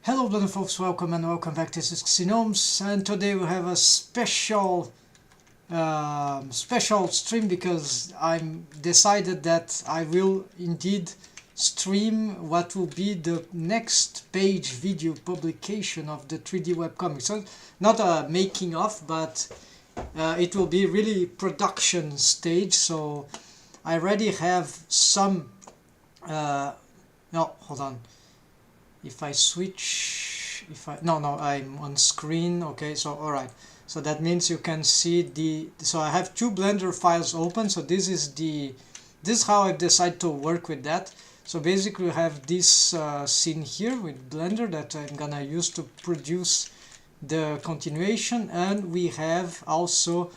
Hello Blender folks, welcome back to Pxy-VERSE, and today we have a special stream because I'm decided that I will indeed stream what will be the next page video publication of the 3D webcomic. So not a making of, but it will be really production stage. So I already have some no, hold on. If I switch, no, I'm on screen. Okay, so all right, so that means you can see so I have two Blender files open. So this is how I decide to work with that. So basically we have this scene here with Blender that I'm gonna use to produce the continuation, and we have also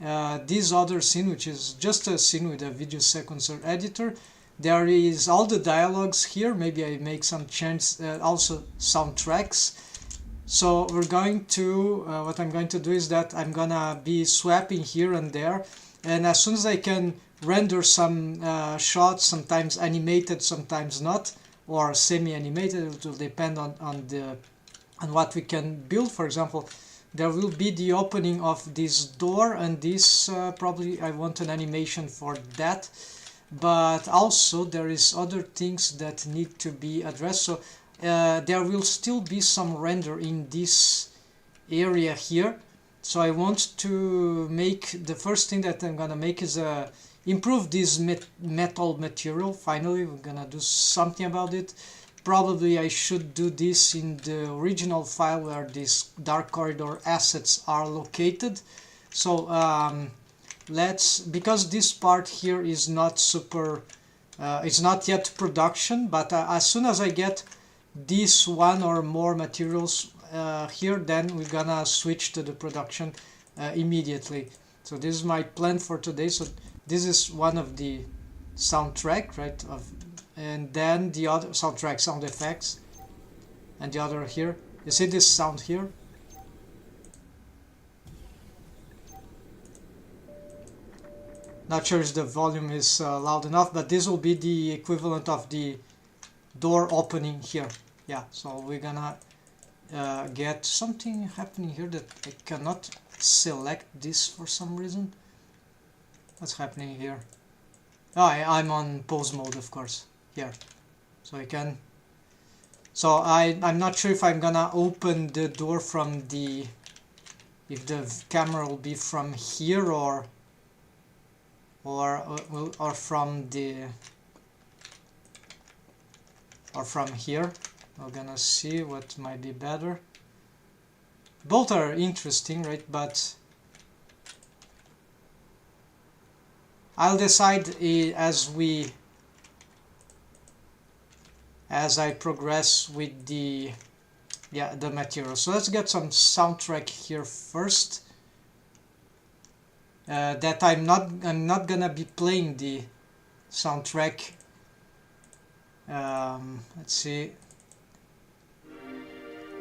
this other scene, which is just a scene with a video sequencer editor. There is all the dialogues here. Maybe I make some changes, also soundtracks. So we're going to, what I'm going to do is that I'm gonna be swapping here and there, and as soon as I can render some shots, sometimes animated, sometimes not, or semi-animated, it will depend on what we can build. For example, there will be the opening of this door, and this probably I want an animation for that. But also there is other things that need to be addressed. So there will still be some render in this area here. So I want to make, the first thing that I'm gonna make is improve this metal material. Finally, we're gonna do something about it. Probably I should do this in the original file where these dark corridor assets are located. So because this part here is not super, it's not yet production, but as soon as I get this one or more materials here, then we're gonna switch to the production immediately. So this is my plan for today. So this is one of the soundtrack, right? And then the other soundtrack, sound effects, and the other here. You see this sound here? Not sure if the volume is loud enough, but this will be the equivalent of the door opening here. Yeah, so we're gonna get something happening here that I cannot select this for some reason. What's happening here? Oh, I'm on pose mode, of course, here. So I can... So I'm not sure if I'm gonna open the door from the... If the camera will be from here or from here. We're gonna see what might be better. Both are interesting, right? But I'll decide as I progress with the material. So let's get some soundtrack here first. That I'm not gonna be playing the soundtrack. Let's see.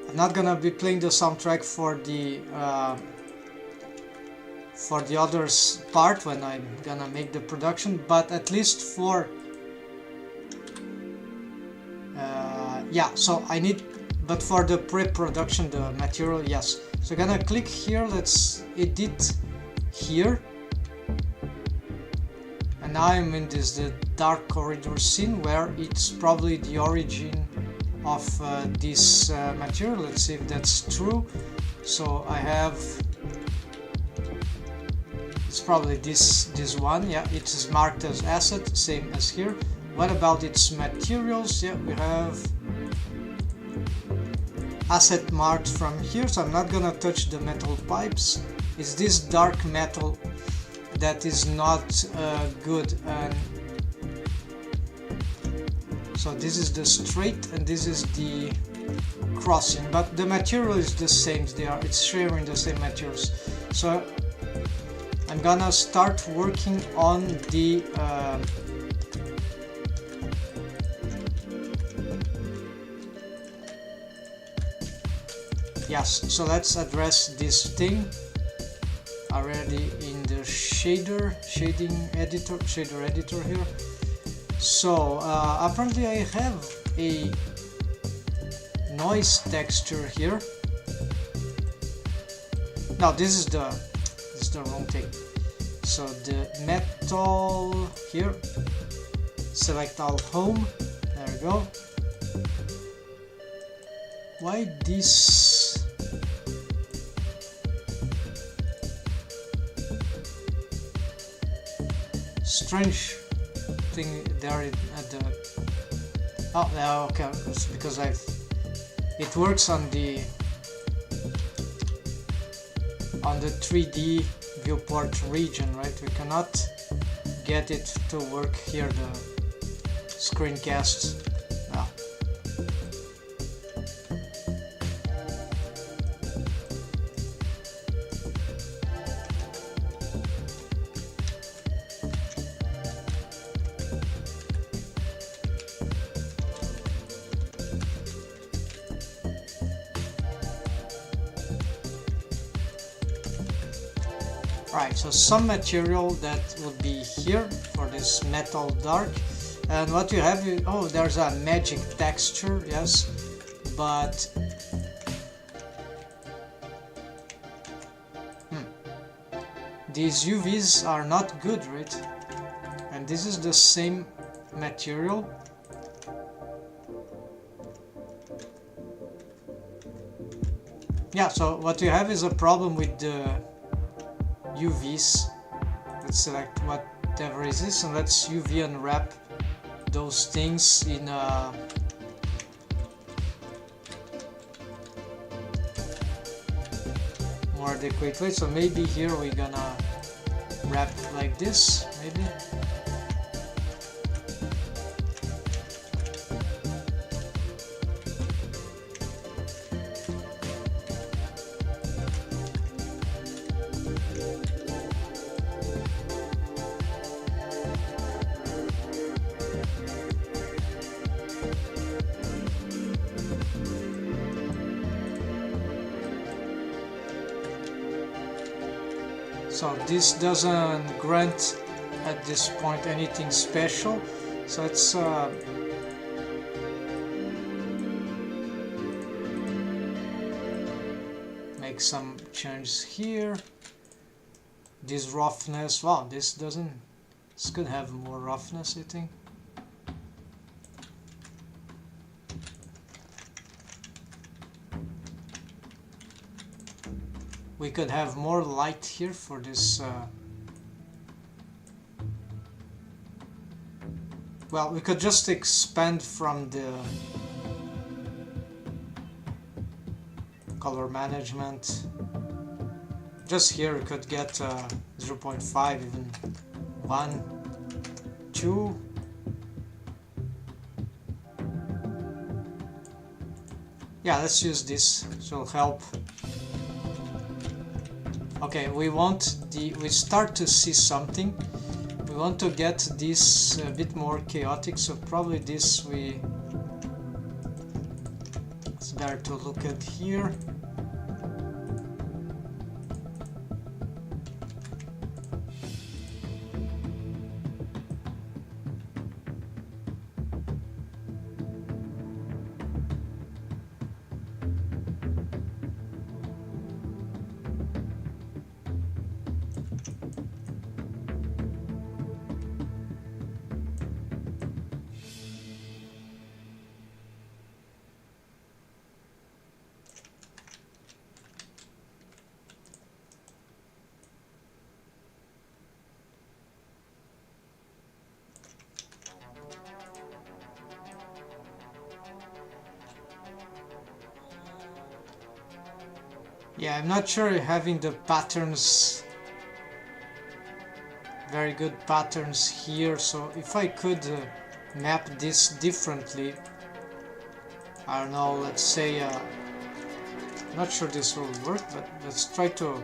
I'm not gonna be playing the soundtrack for the other part when I'm gonna make the production, but at least for so I need, but for the pre-production, the material, yes. So I'm gonna click here. Let's edit here, and now I'm in the dark corridor scene where it's probably the origin of this material. Let's see if that's true. So I have, it's probably this one. Yeah, it is marked as asset, same as here. What about its materials? Yeah, we have asset marked from here, so I'm not gonna touch the metal pipes. It's this dark metal that is not good, and so this is the straight and this is the crossing, but the material is the same. It's sharing the same materials. So I'm gonna start working on the yes. So let's address this thing. Already in the shader editor here. So apparently I have a noise texture here. No, this is the wrong thing. So the metal here, select all home, there we go. Why this? Strange thing there at the, oh yeah, okay, it's because it works on the 3D viewport region, right? We cannot get it to work here, the screencasts. No. Right, so some material that would be here for this metal dark, and what you have, oh, there's a magic texture, yes, but these UVs are not good, right? And this is the same material. Yeah, so what you have is a problem with the UVs. Let's select whatever is this and let's UV unwrap those things in a more adequate way. So maybe here we're gonna wrap like this, maybe. So this doesn't grant at this point anything special, so let's make some changes here. This roughness, wow, this could have more roughness, I think. We could have more light here for this. Well, we could just expand from the color management. Just here we could get 0.5, even 1, 2. Yeah, let's use this, it will help. Okay, we start to see something. We want to get this a bit more chaotic, so probably this it's better to look at here. Yeah, I'm not sure having the patterns, very good patterns here, so if I could map this differently, I don't know, let's say, I'm not sure this will work, but let's try to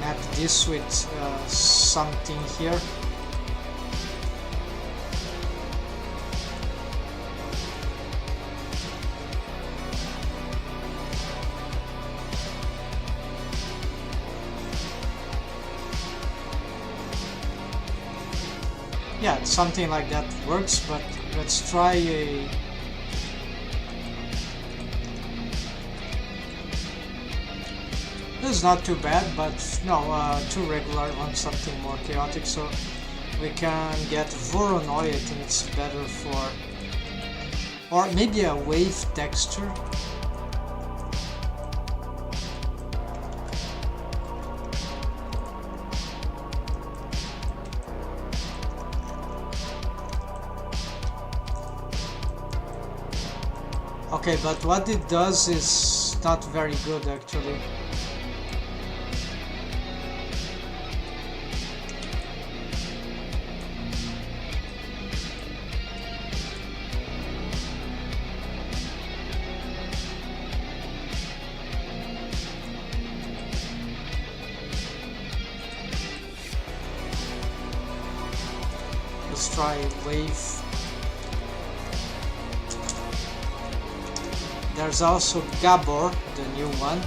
map this with something here. yeah, something like that works, but let's try a this is not too bad, but no, too regular. I want something more chaotic, so we can get Voronoi. I think it's better for, or maybe a wave texture. Okay, but what it does is not very good actually. Let's try wave. There's also Gabor, the new one.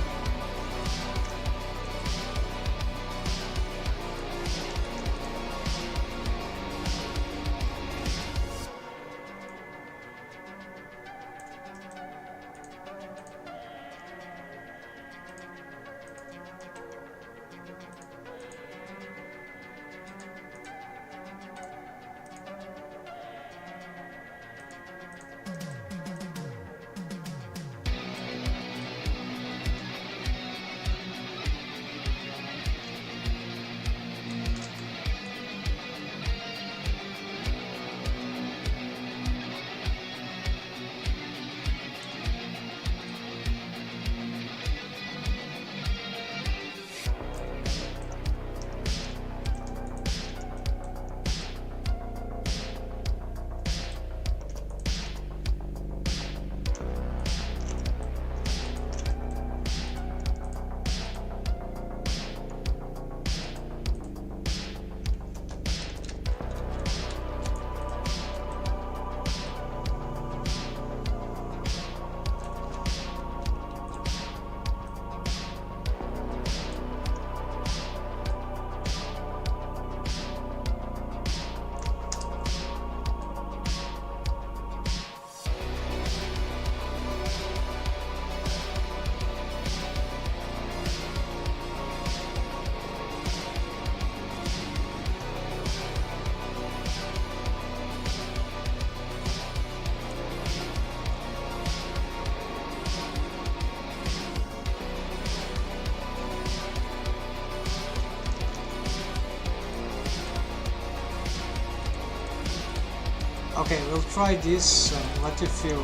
Okay, we'll try this. What if you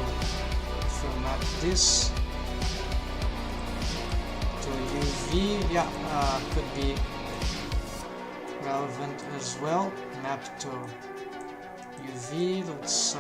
map this to UV? Yeah, could be relevant as well. Map to UV. Let's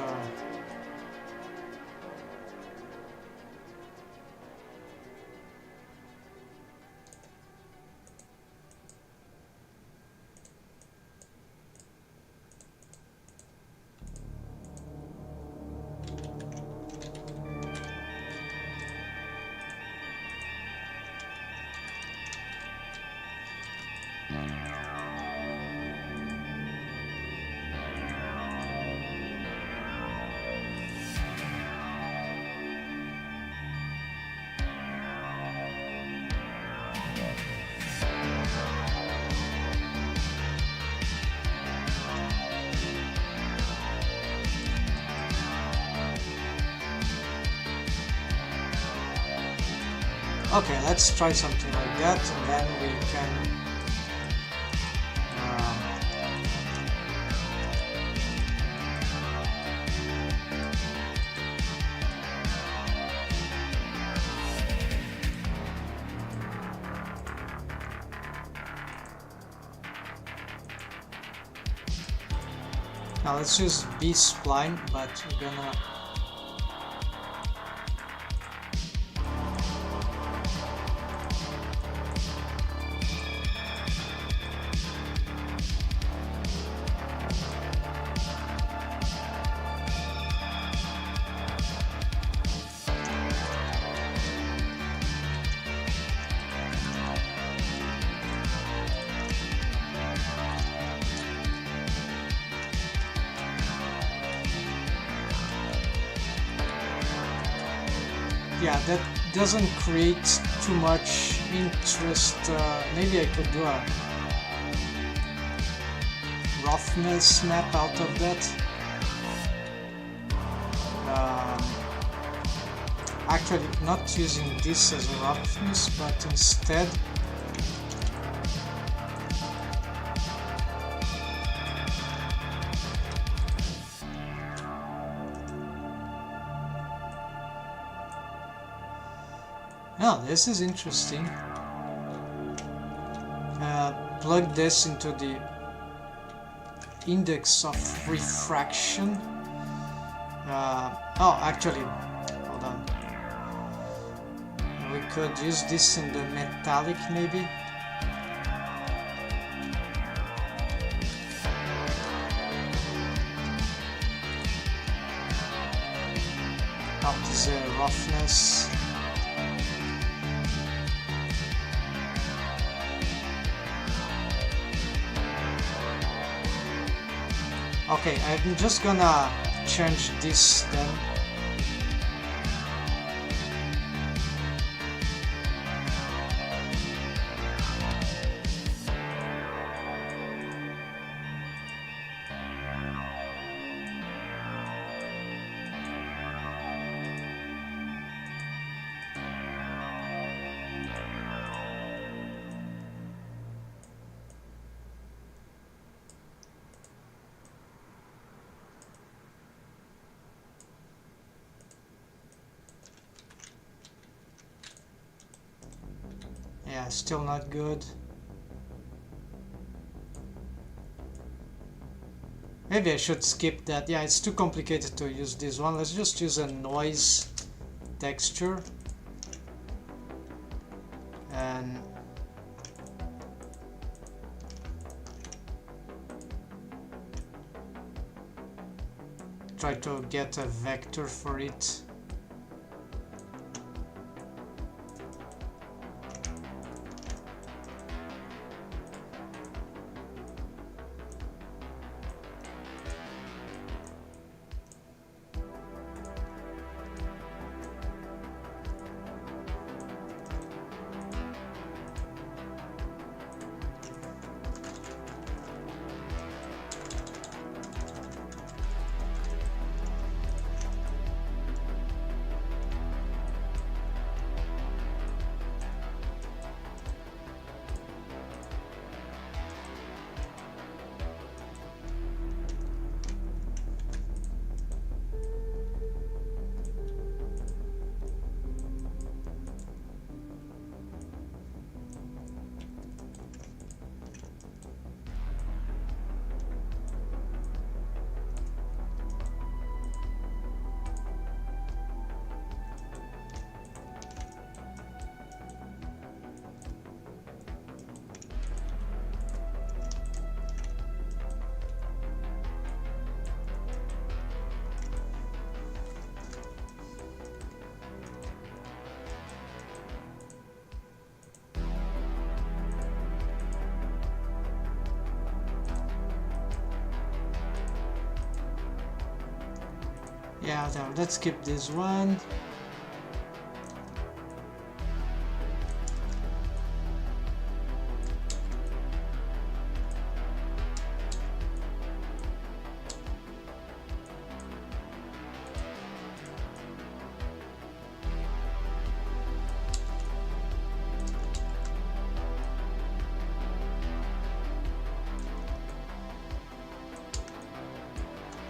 okay, let's try something like that, and then we can now let's use B-spline, but we're gonna yeah, that doesn't create too much interest. Maybe I could do a roughness map out of that. Actually, not using this as a roughness, but instead oh, this is interesting. Plug this into the index of refraction. Oh, actually, hold on. We could use this in the metallic, maybe. Up to the roughness. Okay, I'm just gonna change this then. Yeah, still not good. Maybe I should skip that. Yeah, it's too complicated to use this one. Let's just use a noise texture. And try to get a vector for it. Yeah, now let's skip this one.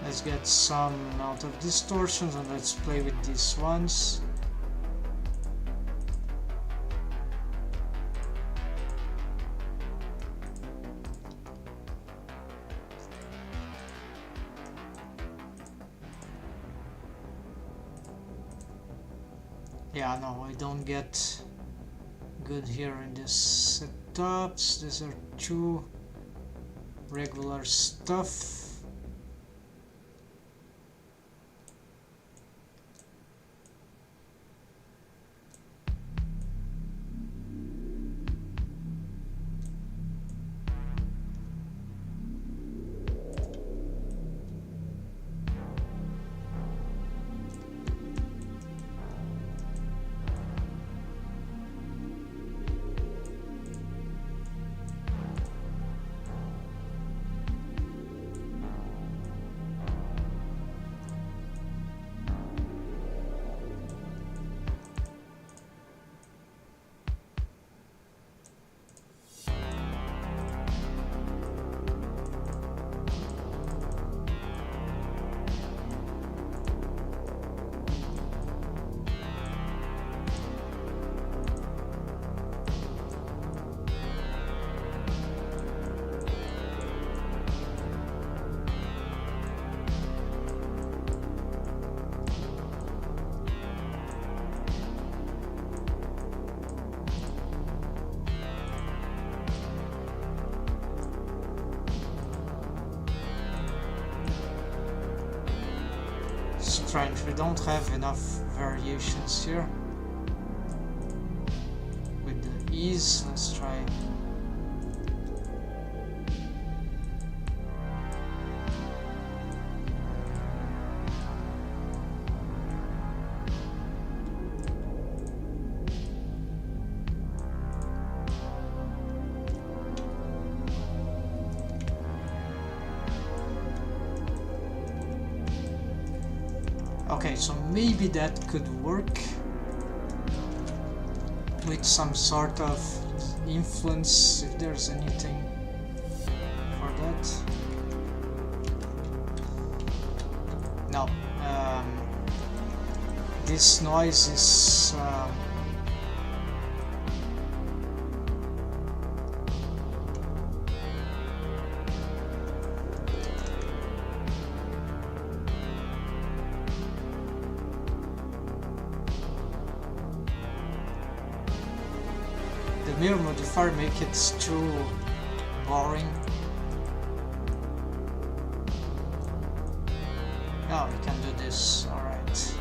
Let's get some amount of distortions and let's play with these ones. Yeah, no, I don't get good here in this setups. These are two regular stuff. strange, we don't have enough variations here. With the ease, let's try. Okay, so maybe that could work with some sort of influence, if there's anything for that. No, this noise is the mirror modifier make it too boring. Oh, we can do this, alright.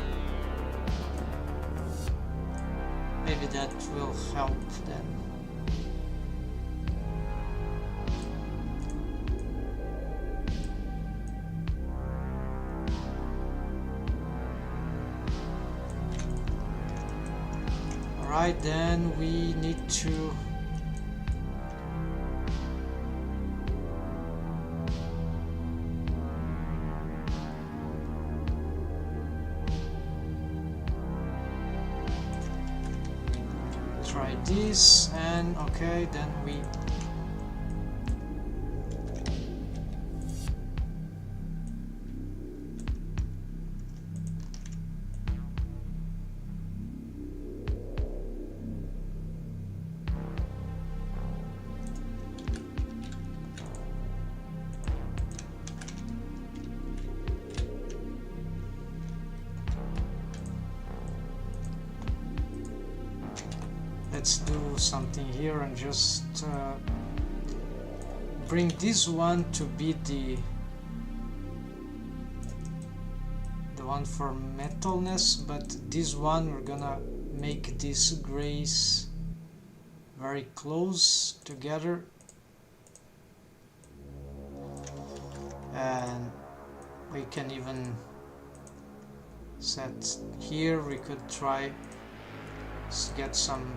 Maybe that will help then. Alright, then we need to try this, and okay, then we let's do something here and just bring this one to be the one for metalness, but this one we're gonna make these grays very close together, and we can even set here. We could try get some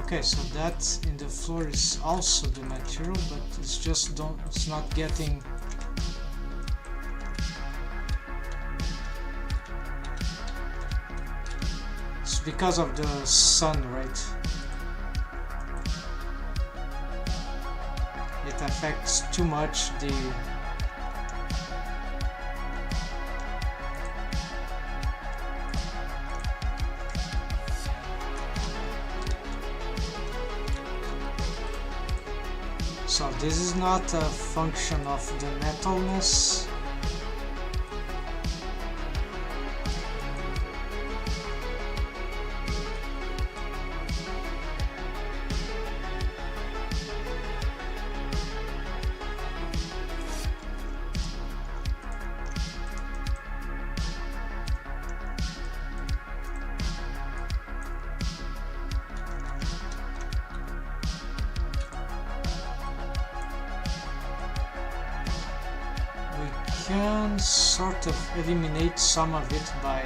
okay, so that in the floor is also the material, but it's just it's not getting it's because of the sun, right? It affects too much the so this is not a function of the metalness. Can sort of eliminate some of it by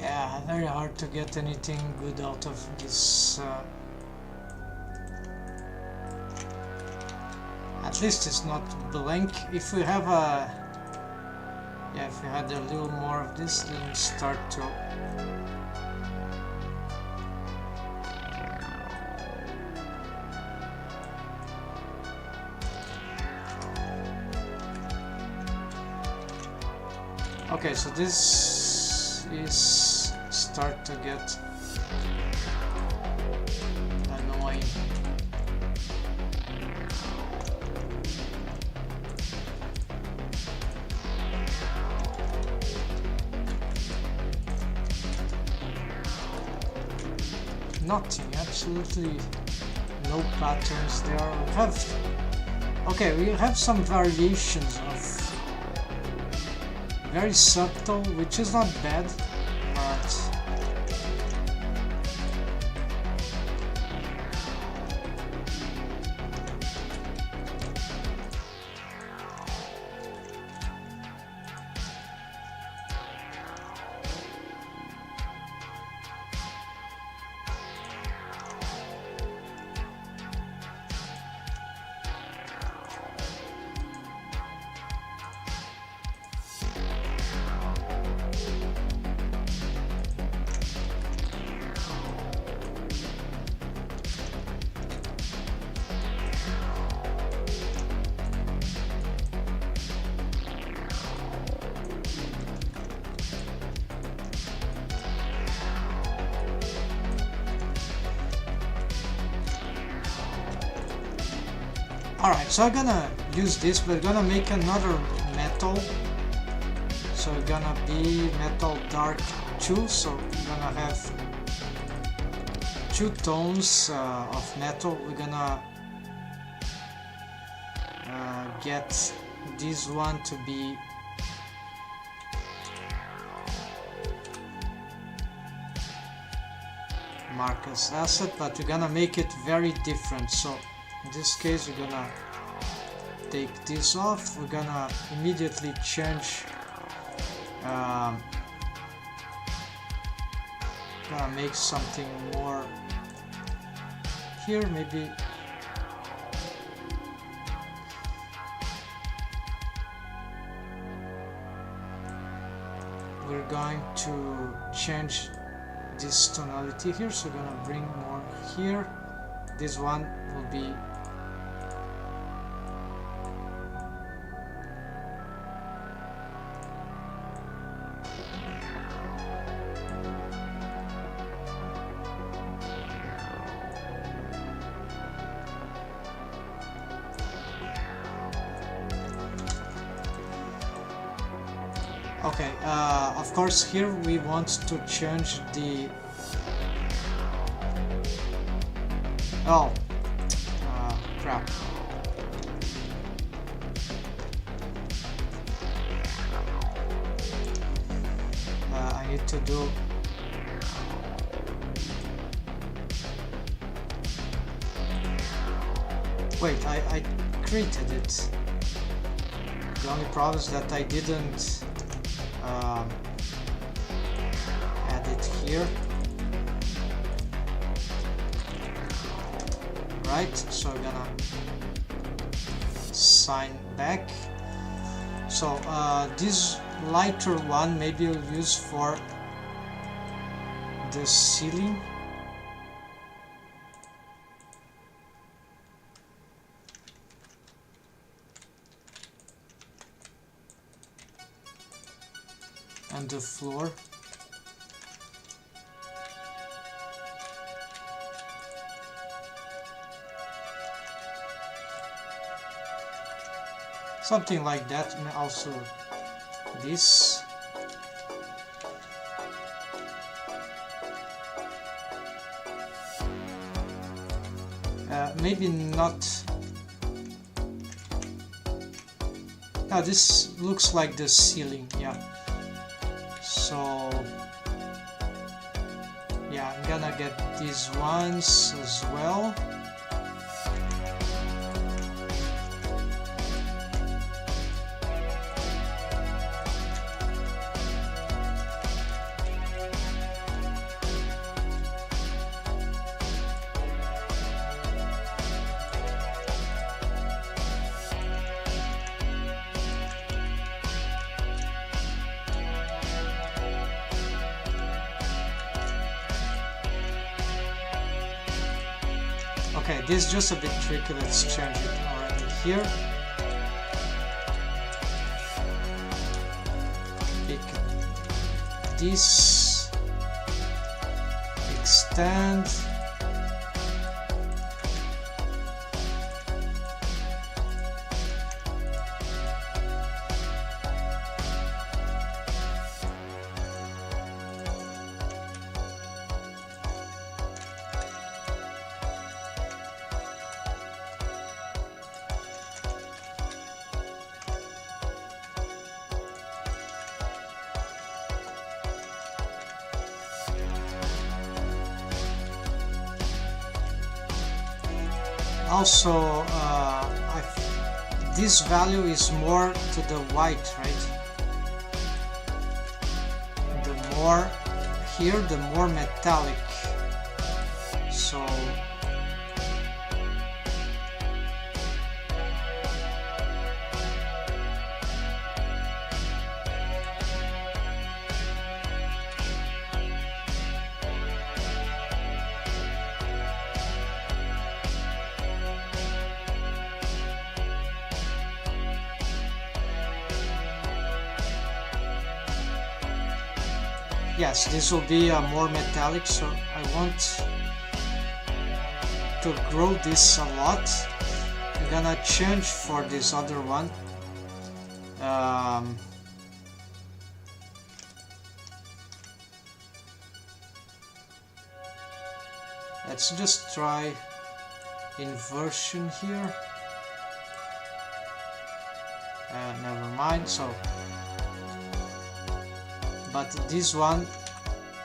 Yeah, very hard to get anything good out of this. At least it's not blank. If we have a... Yeah, if we had a little more of this, then start to... Okay, so this is start to get annoying. Nothing, absolutely no patterns there. We have, okay, we have some variations of very subtle, which is not bad, but alright, so I'm gonna use this. We're gonna make another metal. So we're gonna be metal dark 2. So we're gonna have 2 tones of metal. We're gonna get this one to be Marcus asset, but we're gonna make it very different. So in this case, we're gonna take this off. We're gonna immediately change. Gonna make something more here, maybe. We're going to change this tonality here, so we're gonna bring more here. This one will be okay. Of course, here we want to change the crap. I need to do wait, I created it. The only problem is that I didn't add it here. Right, so we're gonna sign back. So this lighter one maybe we'll use for the ceiling. And the floor. Something like that, and also this. Maybe not. Now this looks like the ceiling, yeah. So yeah, I'm gonna get these ones as well. Okay, this is just a bit tricky. Let's change it already here. Pick this, extend. Also, this value is more to the white, right? The more here, the more metallic. So yes, this will be more metallic, so I want to grow this a lot. I'm gonna change for this other one. Let's just try inversion here. Never mind. So, but this one,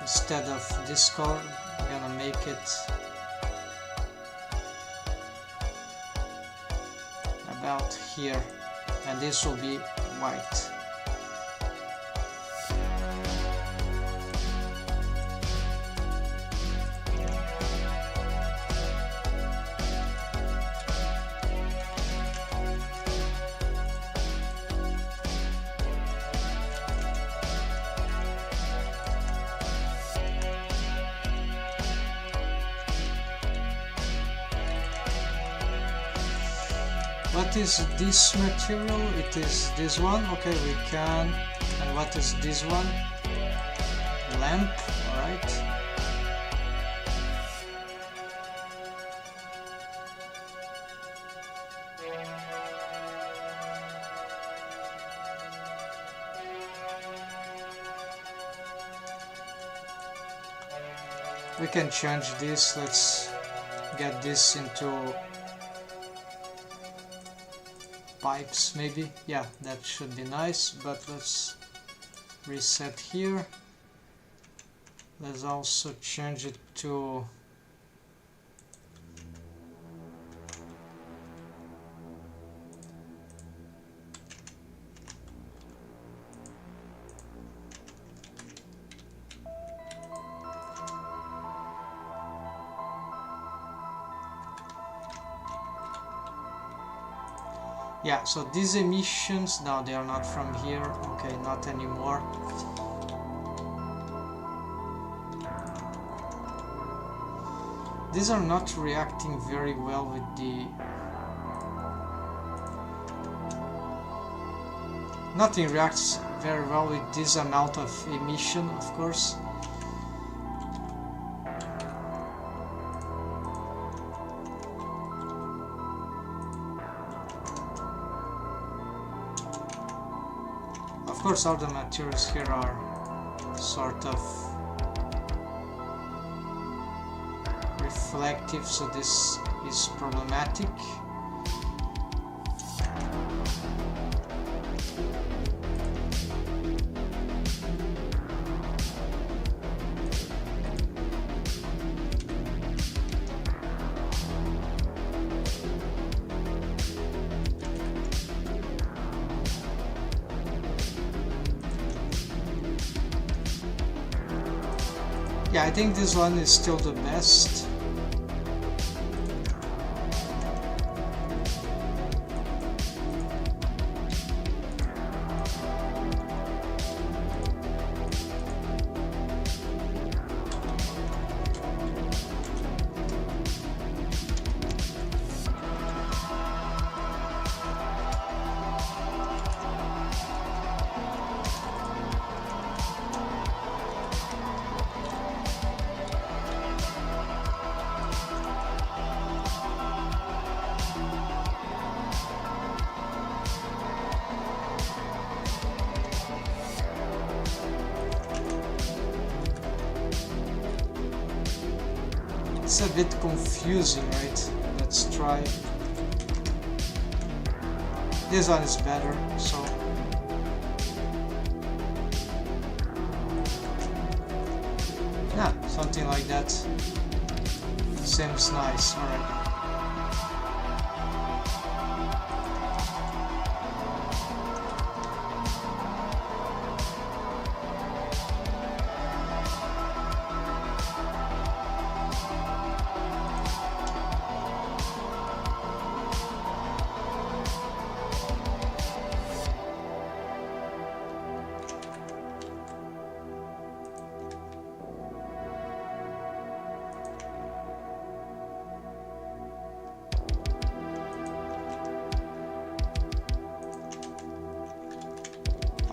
instead of this color, I'm gonna make it about here, and this will be white. What is this material? It is this one. Okay, we can. And what is this one? Lamp. Alright. We can change this. Let's get this into pipes maybe. Yeah, that should be nice, but let's reset here. Let's also change it to yeah, so these emissions, now they are not from here. Okay, not anymore. These are not reacting very well with the... Nothing reacts very well with this amount of emission, of course. Of course, all the materials here are sort of reflective, so this is problematic. Yeah, I think this one is still the best. It's a bit confusing, right? Let's try. This one is better, so. Yeah, something like that. Seems nice, alright.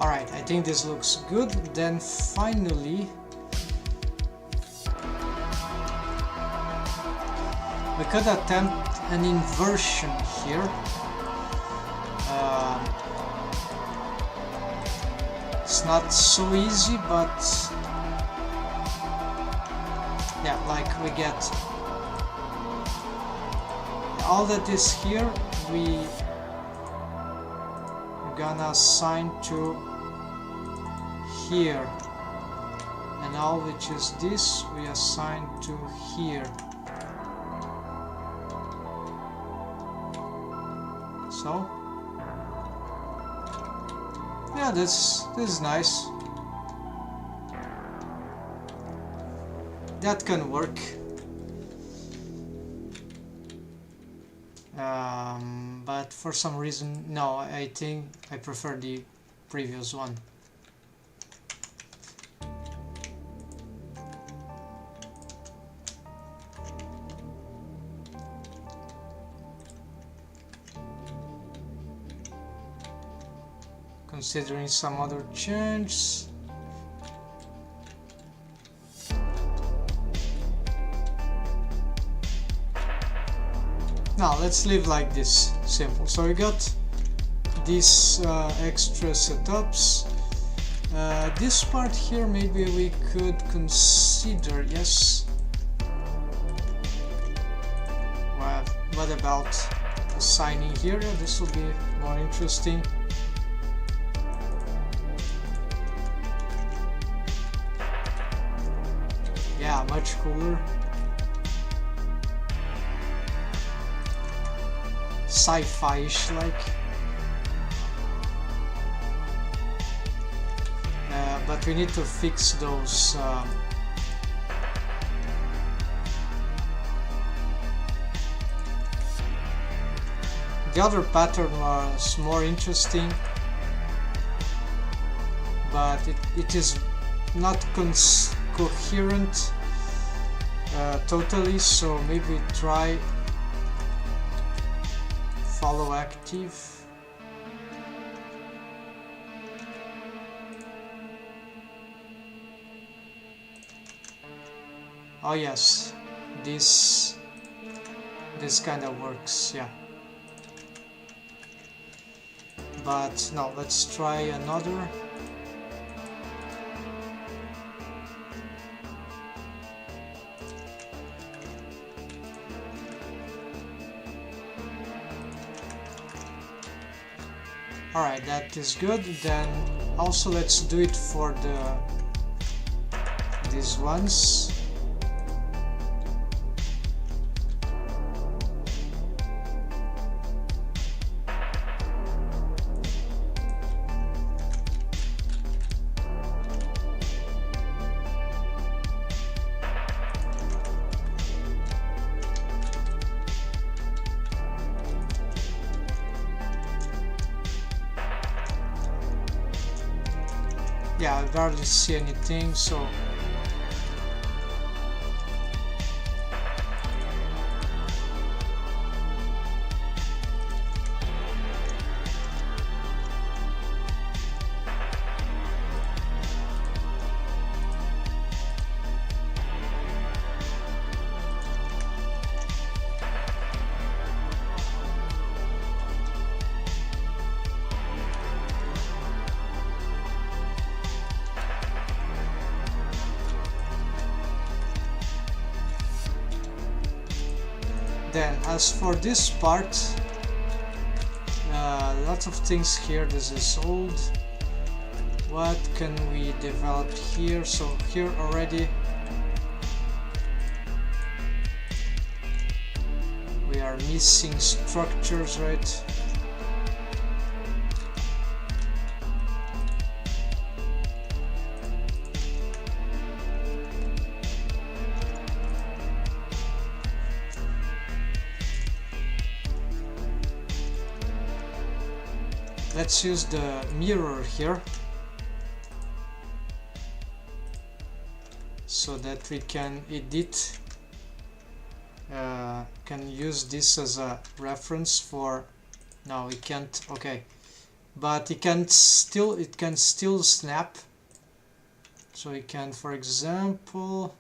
Alright, I think this looks good. Then finally, we could attempt an inversion here. It's not so easy, but yeah, like we get all that is here, we're gonna assign to here, and all which is this we assign to here. So yeah, this is nice. That can work. But for some reason, no, I think I prefer the previous one. Considering some other changes. Now let's leave like this, simple. So we got these extra setups. This part here maybe we could consider, yes. Well, what about assigning here? This will be more interesting. Yeah, much cooler. Sci-fi-ish like. But we need to fix those the other pattern was more interesting, but it is not coherent totally, so maybe try follow active. Oh yes, this kind of works, yeah. But no, let's try another. Alright, that is good. Then also let's do it for these ones. Yeah, I barely see anything, so Then as for this part, lots of things here. This is old. What can we develop here? So here already we are missing structures, right? Let's use the mirror here so that we can edit, can use this as a reference for, no we can't, okay, but it can still snap. So we can, for example,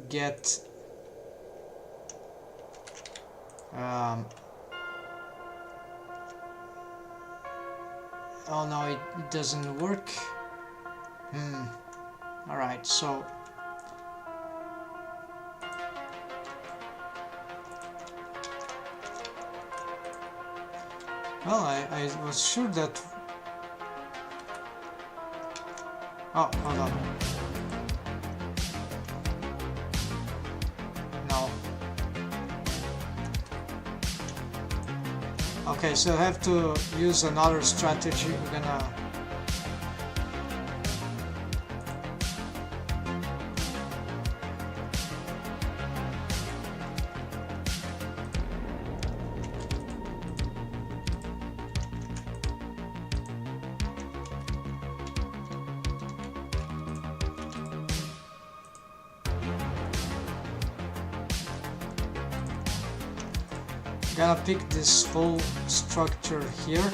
get oh no, it doesn't work. Alright, so well, I was sure that, oh, hold on, no, okay, so I have to use another strategy. We're gonna pick this whole structure here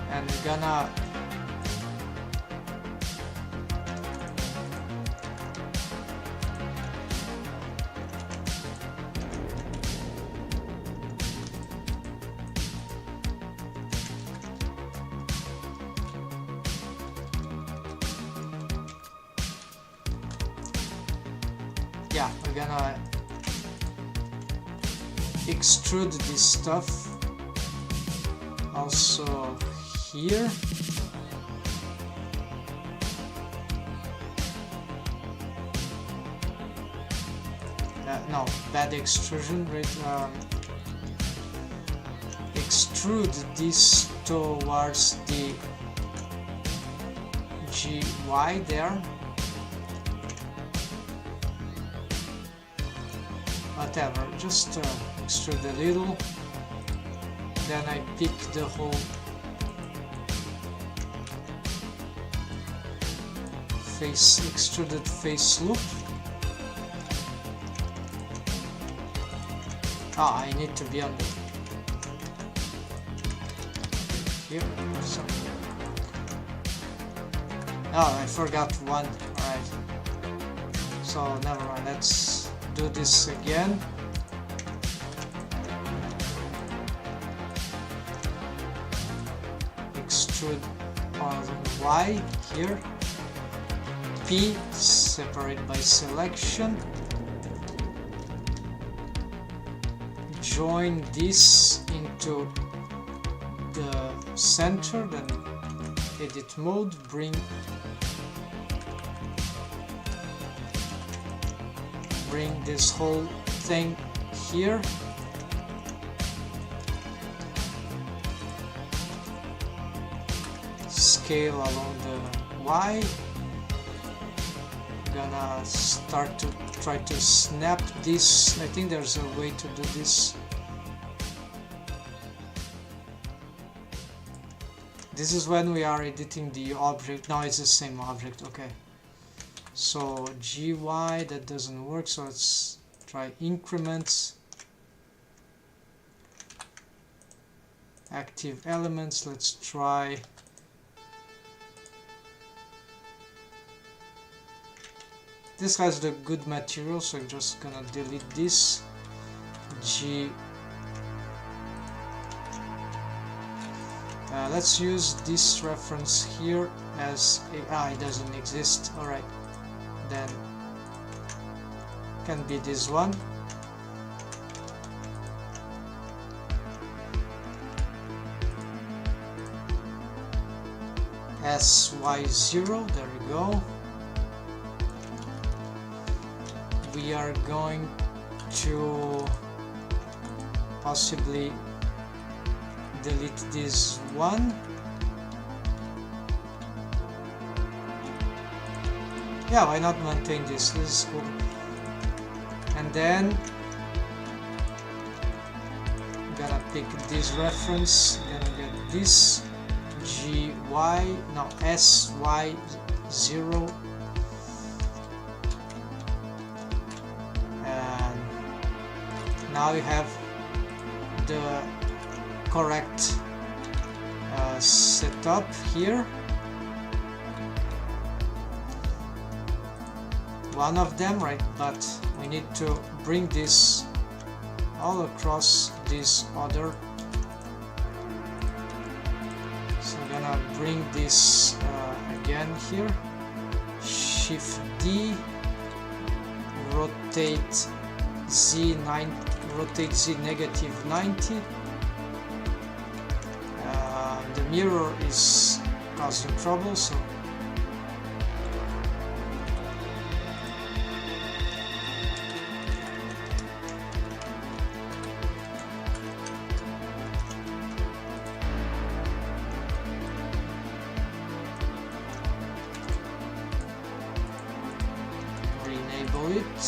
and we're gonna extrude this stuff also here. No, bad extrusion, right? Extrude this towards the GY there. Whatever, just extrude a little, then I pick the whole face, extruded face loop. I need to be on the here. So. Oh, I forgot one. Alright, so never mind, let's do this again. Extrude on Y here. P, separate by selection. Join this into the center, then edit mode, bring this whole thing here. Scale along the Y. Gonna start to try to snap this. I think there's a way to do this. This is when we are editing the object. No, it's the same object. Okay. So GY, that doesn't work, so let's try increments, active elements. Let's try this. Has the good material, so I'm just gonna delete this. Let's use this reference here as a, it doesn't exist. Alright, then can be this one. SY0, there we go. We are going to possibly delete this one. Yeah, why not maintain this? This is cool. And then I'm gonna pick this reference, gonna get this SY0, and now you have the correct setup here. One of them, right? But we need to bring this all across this other. So I'm gonna bring this again here. Shift D, rotate Z negative 90. The mirror is causing trouble, so re-enable it.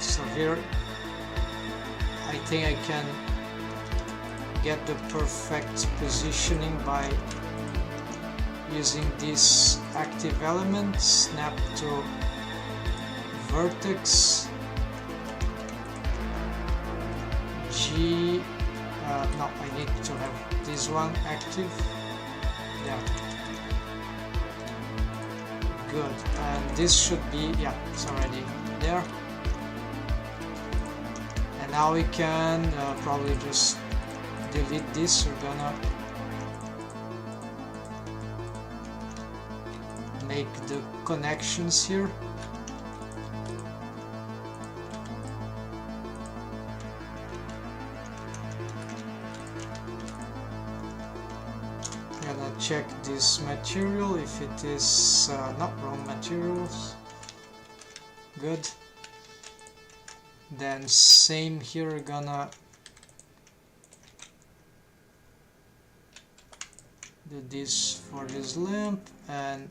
So here I think I can get the perfect positioning by using this active element, snap to vertex, G, no, I need to have this one active, yeah, good, and this should be, yeah, it's already there. Now we can probably just delete this. We're gonna make the connections here. Gonna check this material if it is not wrong materials. Good. Then same here, we're gonna do this for this lamp and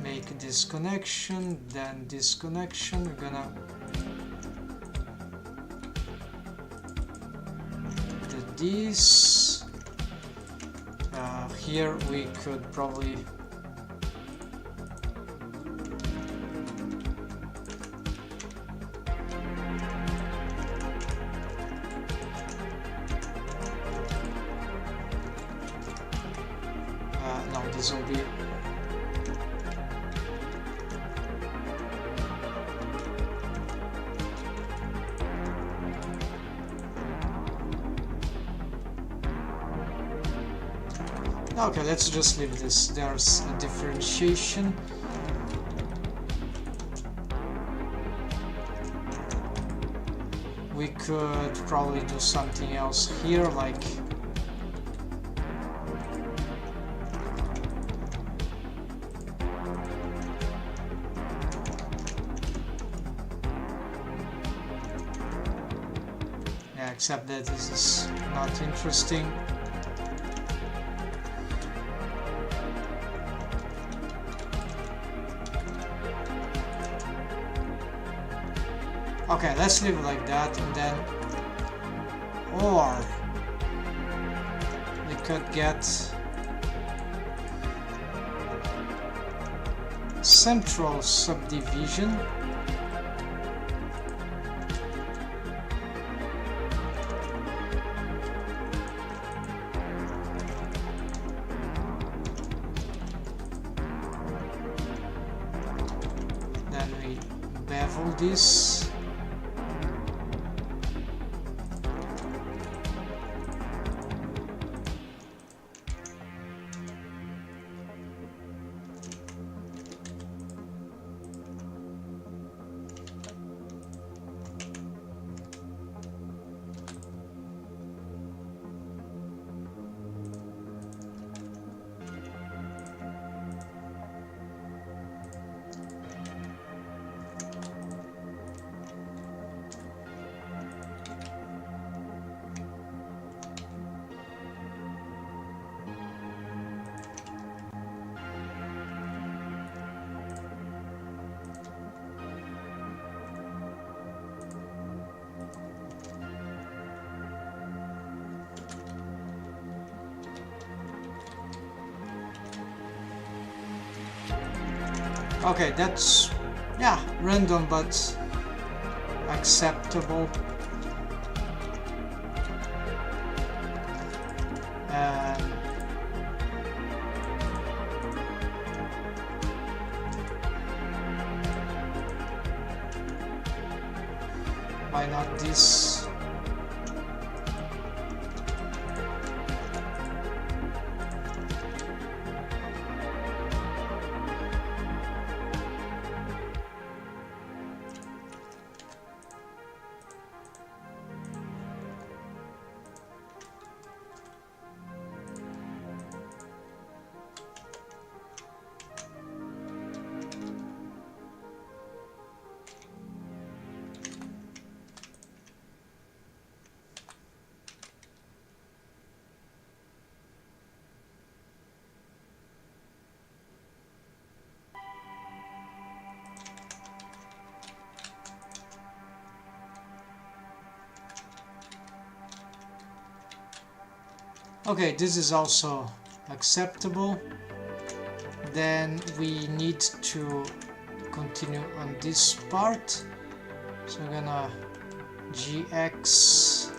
make this connection, then this connection. We're gonna do this. Here we could probably no, this will be okay, let's just leave this. There's a differentiation. We could probably do something else here, like yeah, except that this is not interesting. Okay, let's leave it like that, and then, or we could get central subdivision. Then we bevel this. Okay, that's, yeah, random but acceptable. Why not this? Okay, this is also acceptable. Then we need to continue on this part. So I'm gonna gx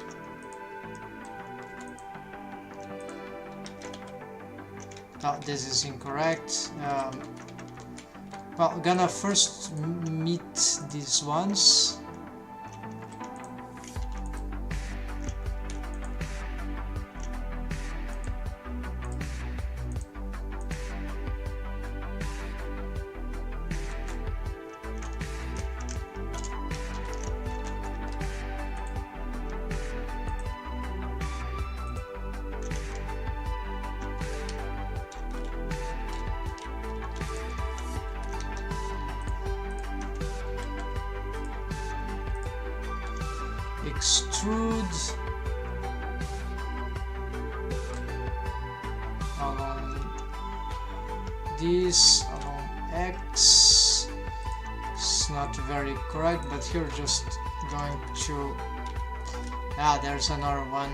this is incorrect. Well, I'm gonna first meet these ones. Extrude along this, along X. It's not very correct, but here just going to, there's another one.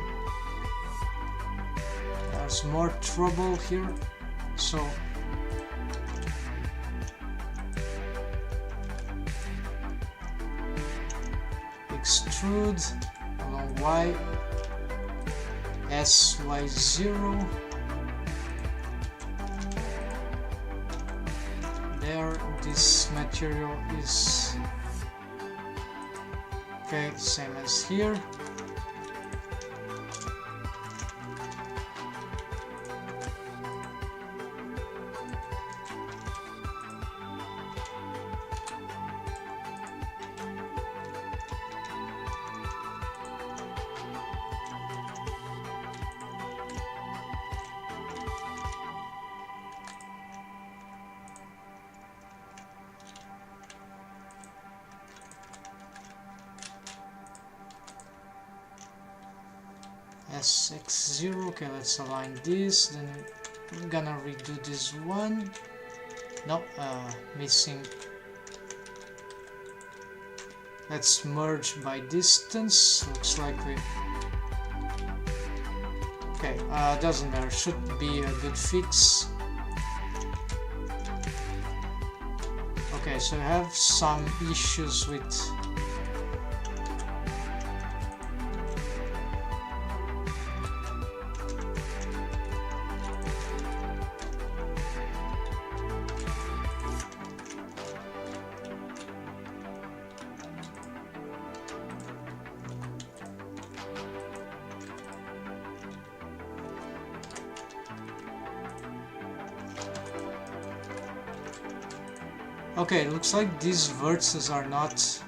There's more trouble here, so extrude along Y, SY0. There, this material is okay, same as here. SX0, okay, let's align this, then I'm gonna redo this one. No, missing. Let's merge by distance, looks like we... Okay, doesn't matter, should be a good fix. Okay, so I have some issues with okay, looks like these vertices are not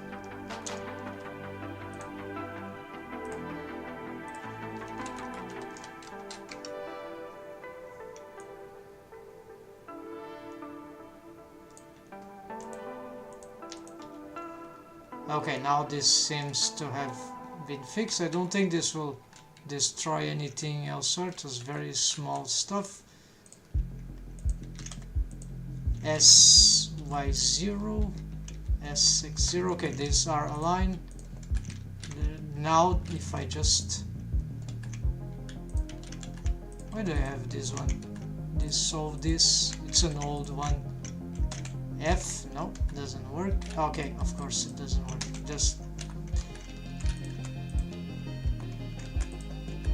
okay, now this seems to have been fixed. I don't think this will destroy anything else, it was very small stuff. SY0, S60, okay, these are aligned. Now if I just, why do I have this one? Dissolve this, it's an old one. F, no, doesn't work. Okay, of course it doesn't work. Just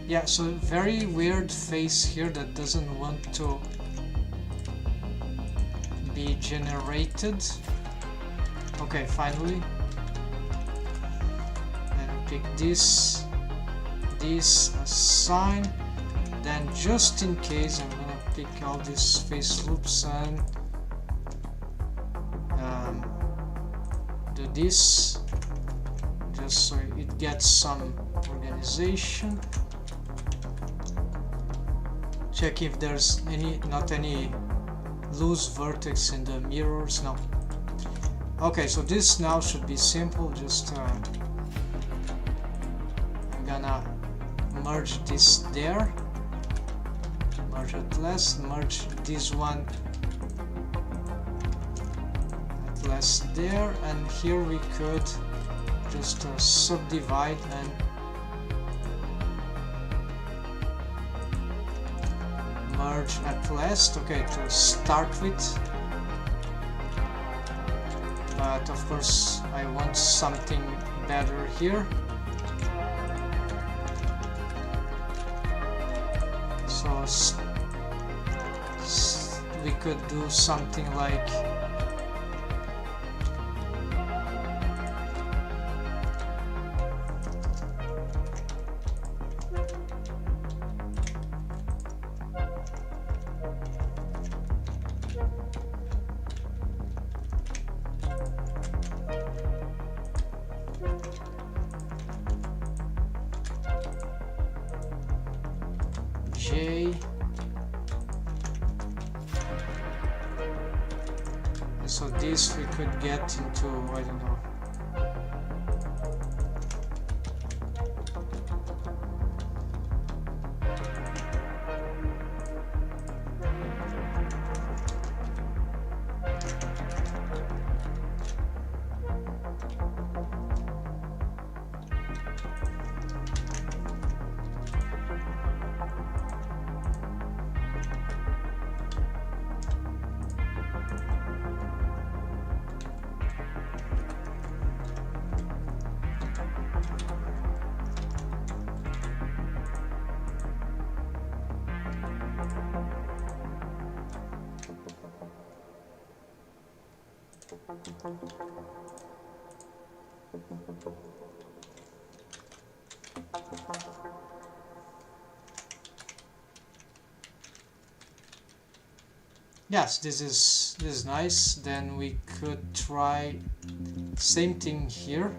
yeah, so very weird face here that doesn't want to be generated. Okay, finally. Then pick this assign. Then just in case, I'm gonna pick all these face loops and do this, just so it gets some organization. Check if there's not any loose vertex in the mirrors. No. Okay, so this now should be simple. Just I'm gonna merge this there, merge at last, merge this one at last there, and here we could just subdivide and merge at last. Okay, to start with, but of course I want something better here, so we could do something like J, and so this we could get into, I don't know, yes, this is nice. Then we could try same thing here.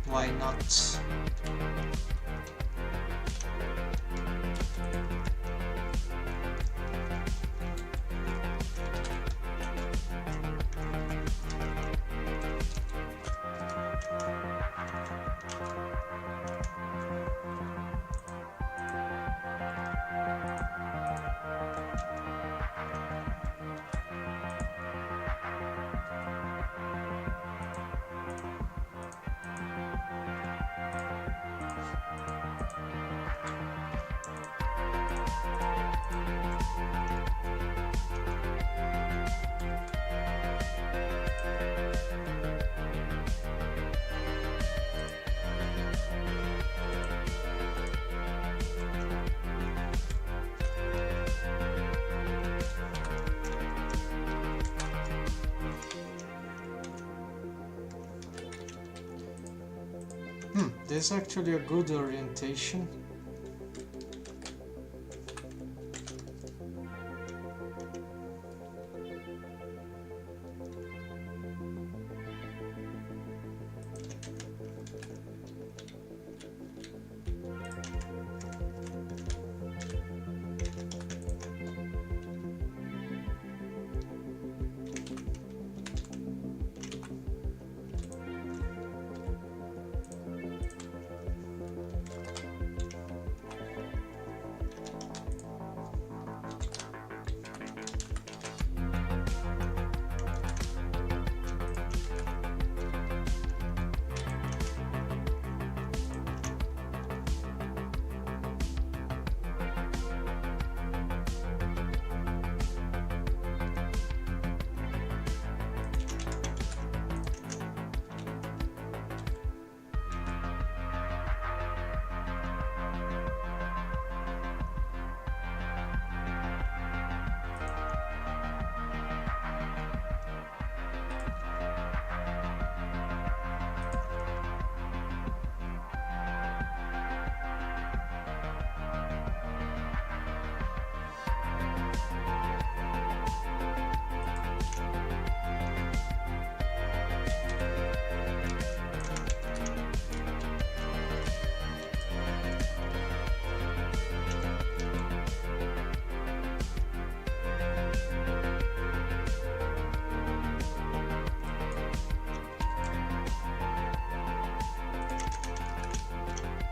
Why not? This is actually a good orientation.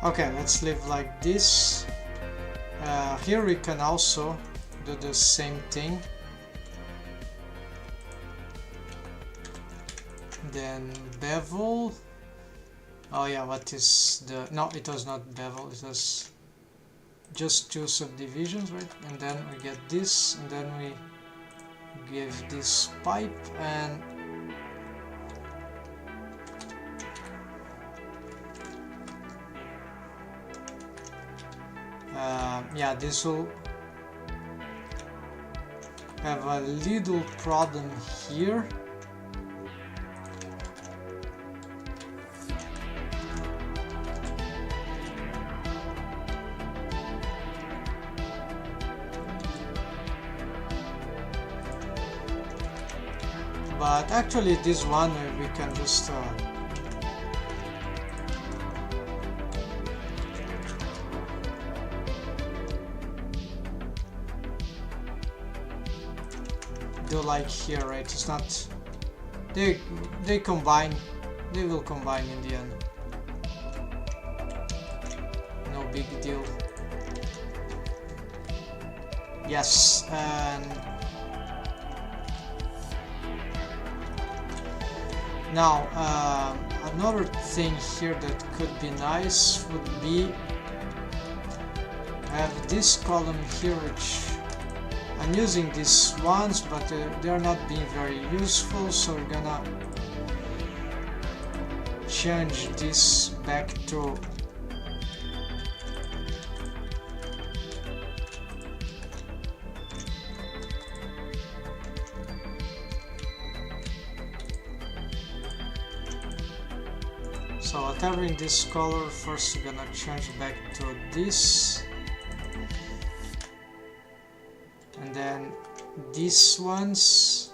Okay, let's leave like this. Here we can also do the same thing. Then bevel. Oh yeah, what is the... No, it was not bevel, it was just 2 subdivisions, right? And then we get this, and then we give this pipe, and yeah, this will have a little problem here. But actually this one we can just do like here, right? It's not... They combine. They will combine in the end. No big deal. Yes, and now another thing here that could be nice would be have this column here, which I'm using these ones, but they are not being very useful, so we're gonna change this back to so whatever in this color. First we're gonna change back to this, and then these ones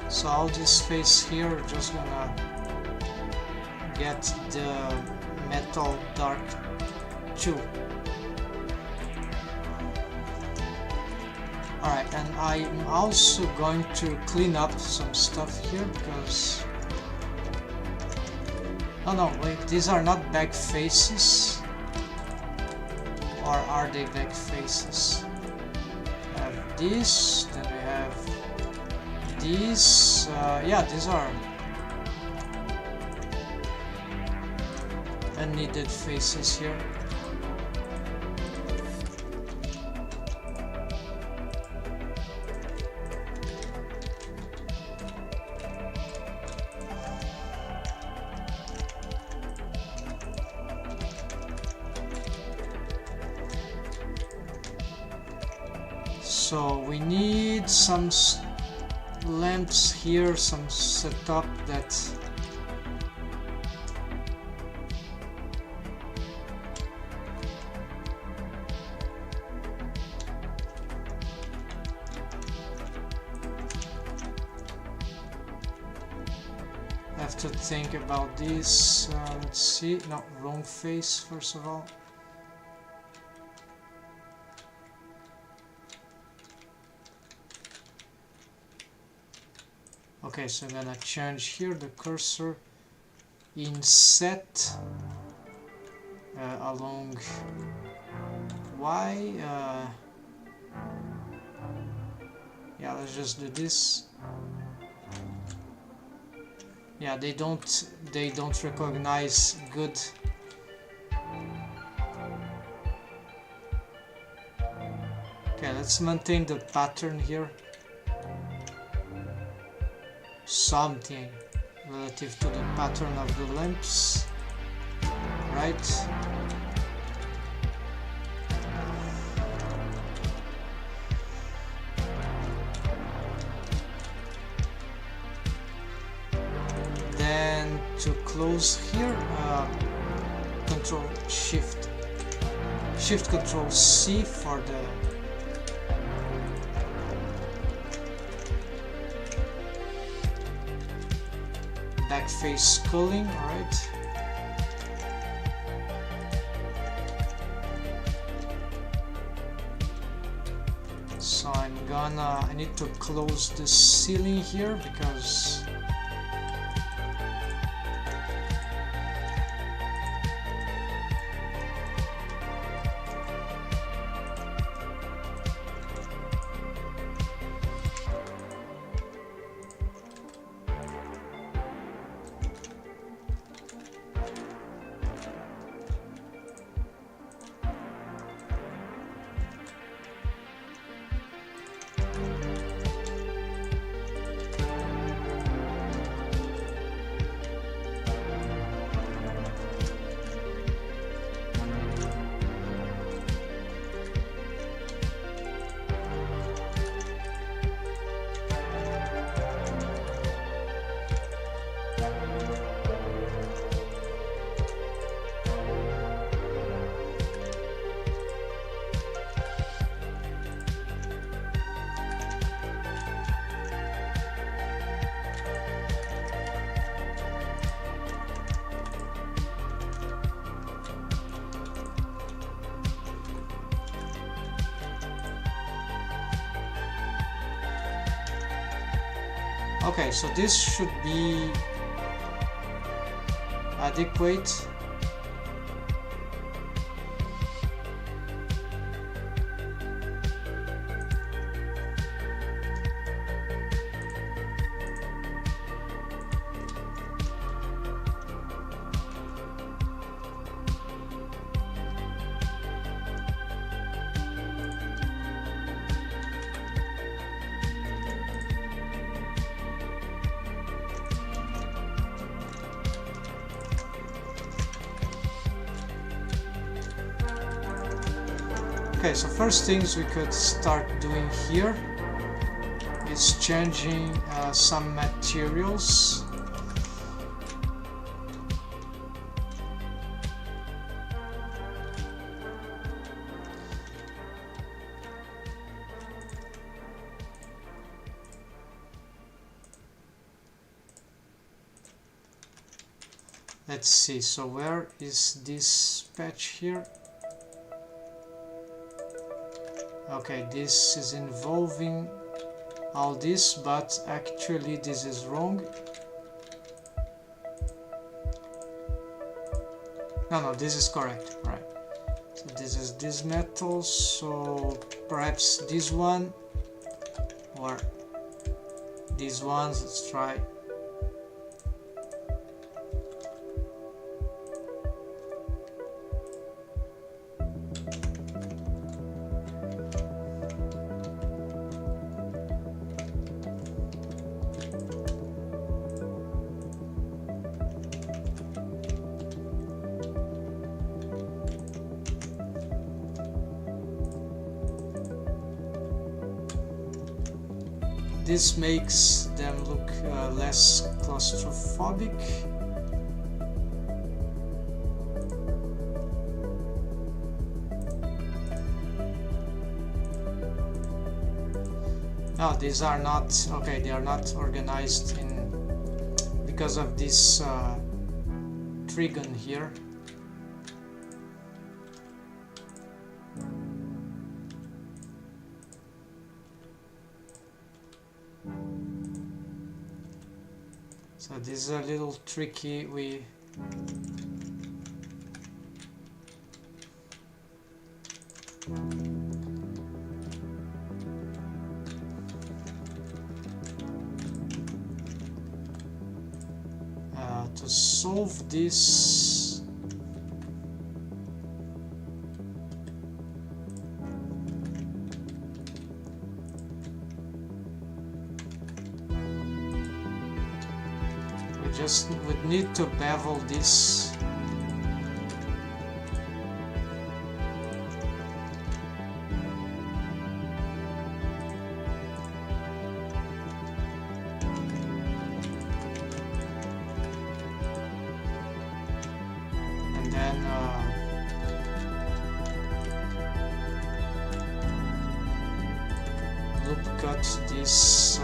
so all this space here, just gonna get the metal dark too. Alright, and I'm also going to clean up some stuff here because... Oh no, wait, these are not back faces. Or are they back faces? We have this, then we have these, yeah, these are unneeded faces here. So we need some lamps here, some setup that have to think about this. Let's see, no, wrong face first of all. Okay, so I'm gonna change here the cursor in set along Y. Yeah, let's just do this. Yeah, they don't recognize good. Okay, let's maintain the pattern here. Something relative to the pattern of the lamps, right? close here. Control Shift Control C for the back face culling. Alright. So I need to close the ceiling here because okay, so this should be adequate. Okay, so first things we could start doing here is changing some materials. Let's see, so where is this patch here? Okay, this is involving all this, but actually this is wrong. No, this is correct, right? So this is this metal, so perhaps this one or these ones. Let's try. This makes them look less claustrophobic. No, these are not, okay, they are not organized in because of this trigon here. So this is a little tricky. To solve this, we would need to bevel this. cut this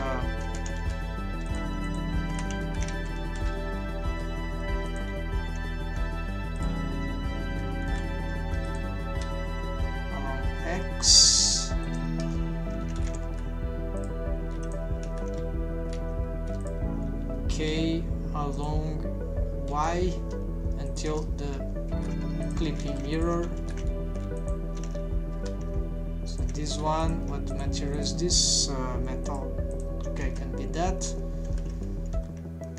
X, K along Y until the clipping mirror. So this one, what material is this? Metal. Okay, can be that.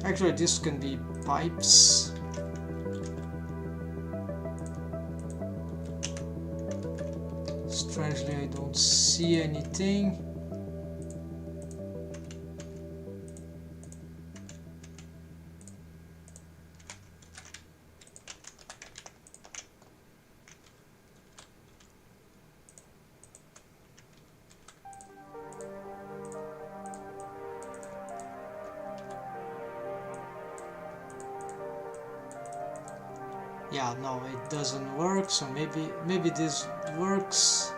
Actually, this can be pipes. Strangely, I don't see anything. Yeah, no, it doesn't work, so maybe this works.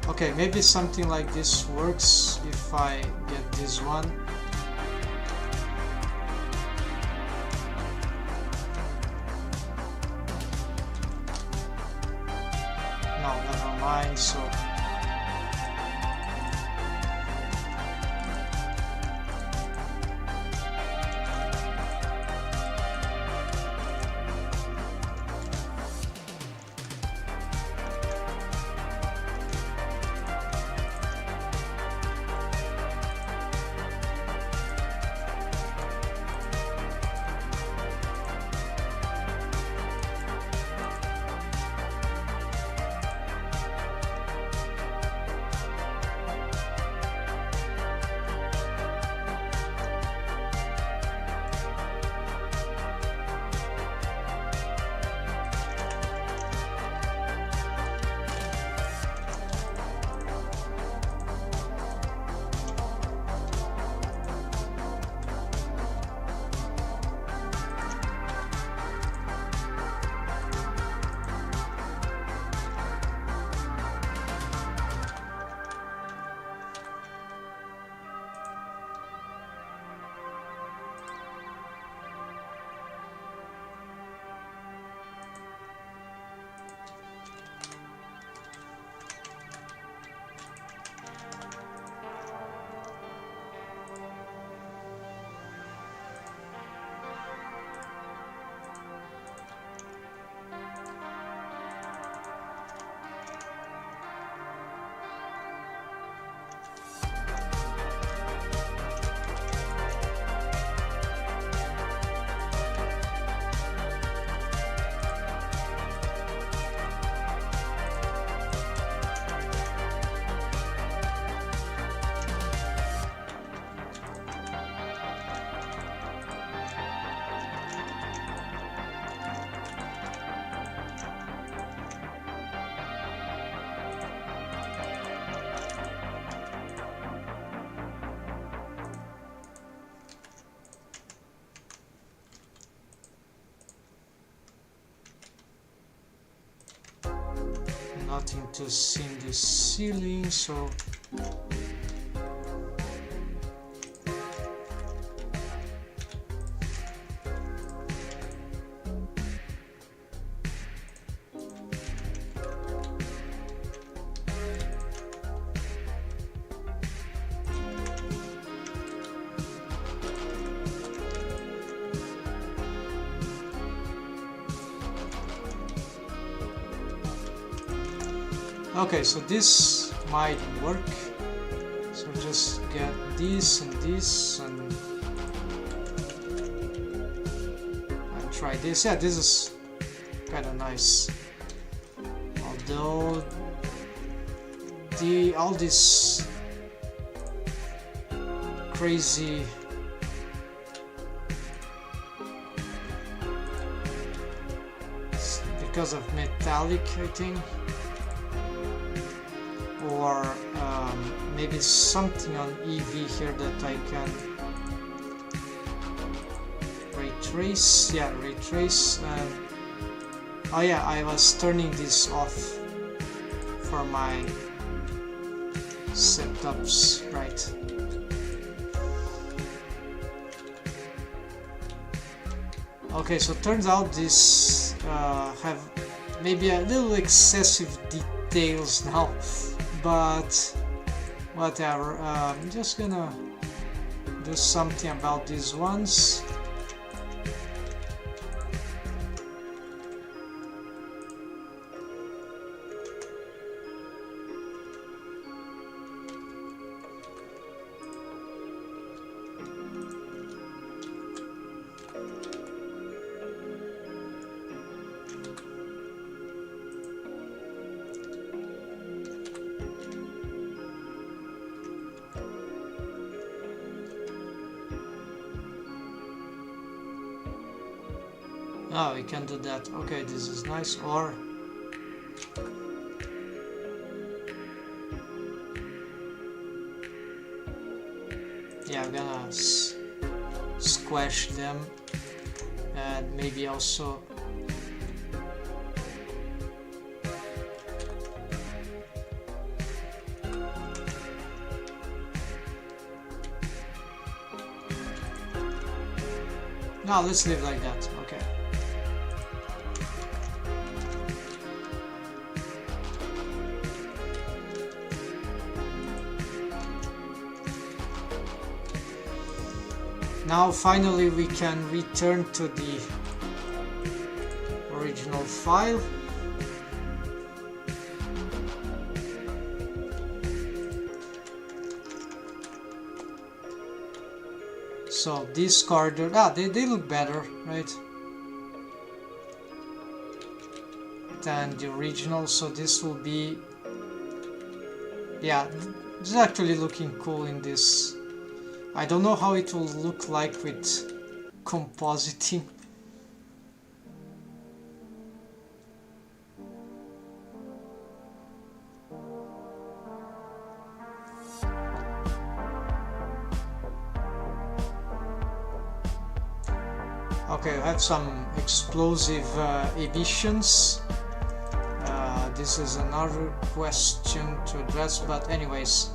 Okay, maybe something like this works if I get this one. No, never mind, so... Nothing to see in the ceiling, so okay, so this might work. So just get this and this and try this. Yeah, this is kind of nice. Although all this crazy because of metallic, I think, or maybe something on EV here that I can ray trace. Yeah, ray trace. Oh yeah, I was turning this off for my setups, right? Okay, so turns out this have maybe a little excessive details now, but whatever. I'm just gonna do something about these ones. Oh, we can do that. Okay, this is nice. Or yeah, I'm gonna squash them, and maybe also no, let's leave like that. Okay. Now finally we can return to the original file. So these corridors, they look better, right, than the original. So this will be, yeah, this is actually looking cool in this. I don't know how it will look like with compositing. Okay, I have some explosive emissions. This is another question to address, but anyways,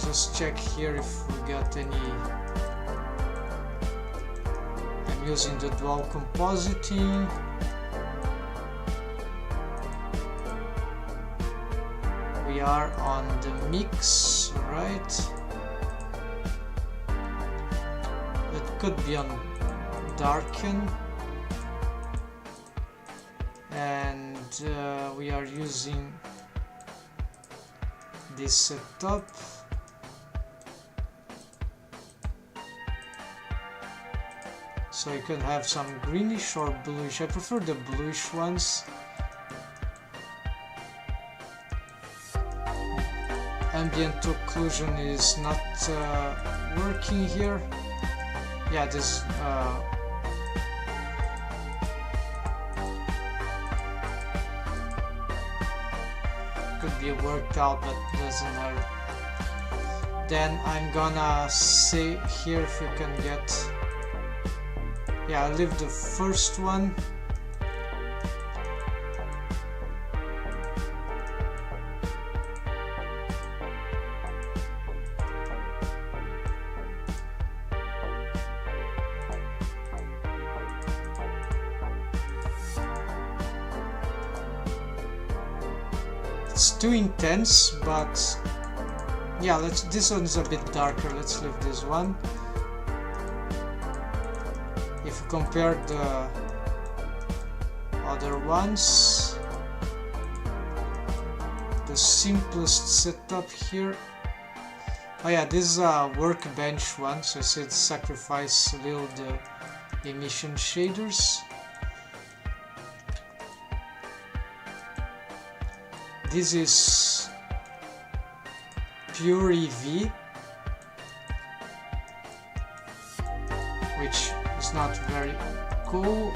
just check here if we got any. I'm using the dual compositing. We are on the mix, right? It could be on darken, and we are using this setup. So you can have some greenish or bluish. I prefer the bluish ones. Ambient occlusion is not working here. Yeah, this could be worked out, but doesn't matter. Then I'm gonna see here if we can get. Yeah, I'll leave the first one. It's too intense, but yeah, this one is a bit darker. Let's leave this one. If you compare the other ones, the simplest setup here. Oh yeah, this is a workbench one, so I said sacrifice a little the emission shaders. This is pure EV, which is not very cool.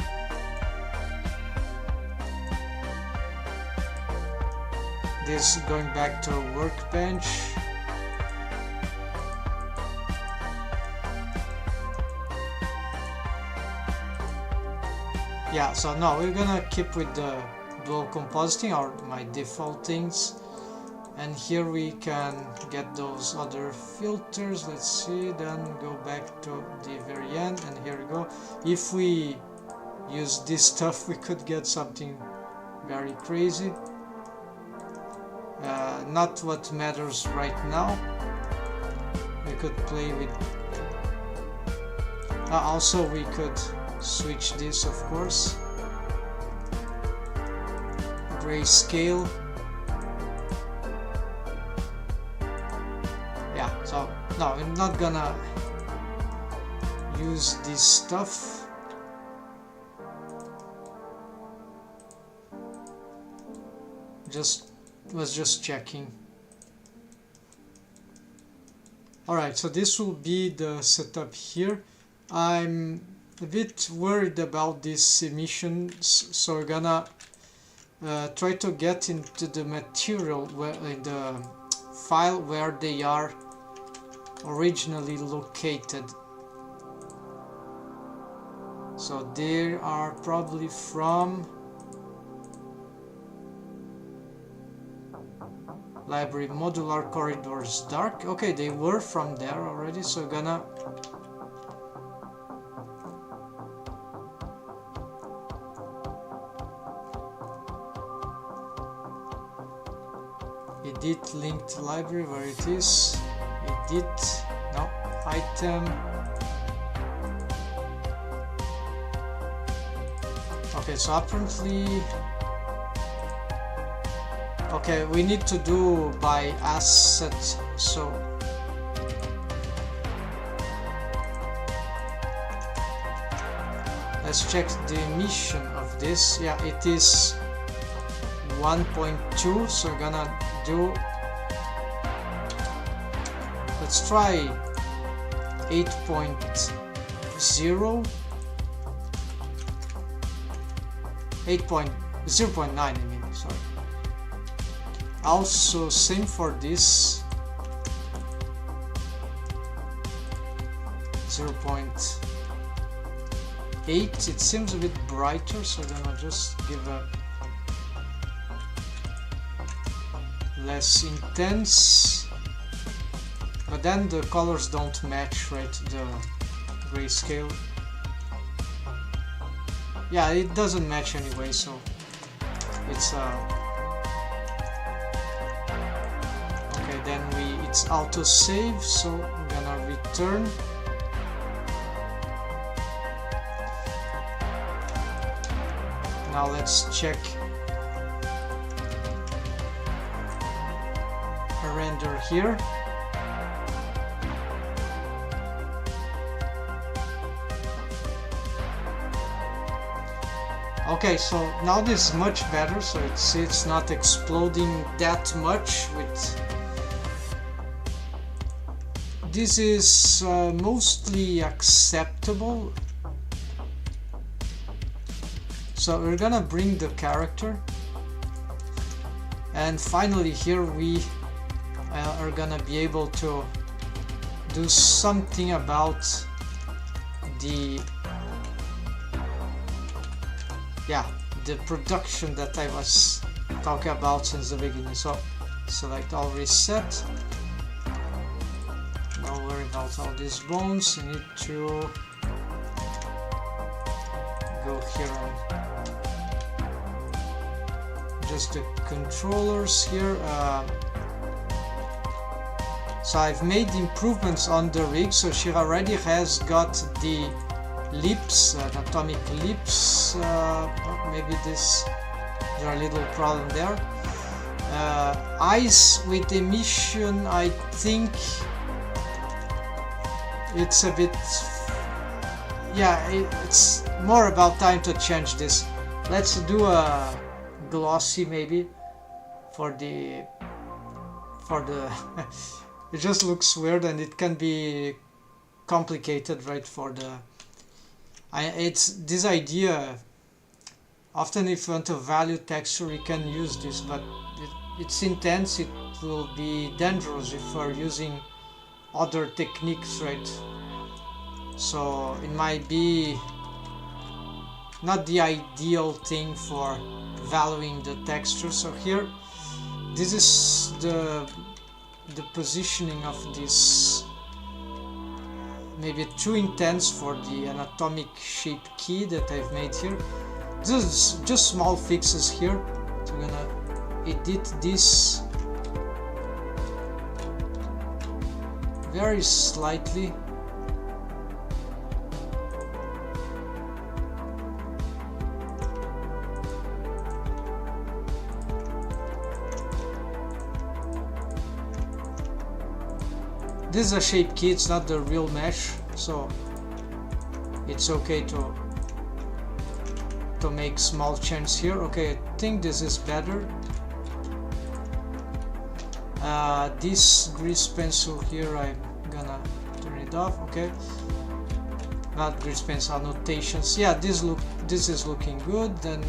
This going back to a workbench. Yeah, so no, we're gonna keep with the dual compositing or my default things. And here we can get those other filters. Let's see, then go back to the very end, and here we go. If we use this stuff, we could get something very crazy. Not what matters right now. We could play with... also we could switch this, of course. Grayscale. Yeah, so no, I'm not gonna use this stuff. Was just checking. Alright, so this will be the setup here. I'm a bit worried about these emissions, so we're gonna try to get into the material where in the file where they are originally located. So they are probably from library modular corridors dark. Okay, they were from there already, so we're gonna edit linked library, where it is, edit, no, item. Okay, so apparently, okay, we need to do by asset, so let's check the emission of this. Yeah, it is 1.2, so we're gonna do, let's try 8.0, 0.9 I mean, sorry. Also same for this, 0.8. It seems a bit brighter, so I'm gonna just give a less intense, but then the colors don't match, right, the grayscale. Yeah, it doesn't match anyway, so it's okay, then it's auto save, so I'm gonna return. Now let's check a render here. Okay, so now this is much better, so it's not exploding that much. With this is mostly acceptable. So we're gonna bring the character, and finally here we are gonna be able to do something about the production that I was talking about since the beginning. So select all reset. Don't worry about all these bones. You need to go here on just the controllers here. So I've made improvements on the rig, so she already has got the lips, anatomic lips. Maybe there's a little problem there. Eyes with emission, I think it's a bit, it's more about time to change this. Let's do a glossy maybe for the it just looks weird, and it can be complicated, right? For the it's this idea. Often if you want to value texture, you can use this, but it's intense. It will be dangerous if you're using other techniques, right? So it might be not the ideal thing for valuing the texture. So here, this is the positioning of this, maybe too intense for the anatomic shape key that I've made here. This is just small fixes here. So I'm gonna edit this very slightly. This is a shape key, it's not the real mesh, so it's okay to make small changes here. Okay, I think this is better. This grease pencil here, I'm gonna turn it off. Okay, not grease pencil, annotations. Yeah, this is looking good. Then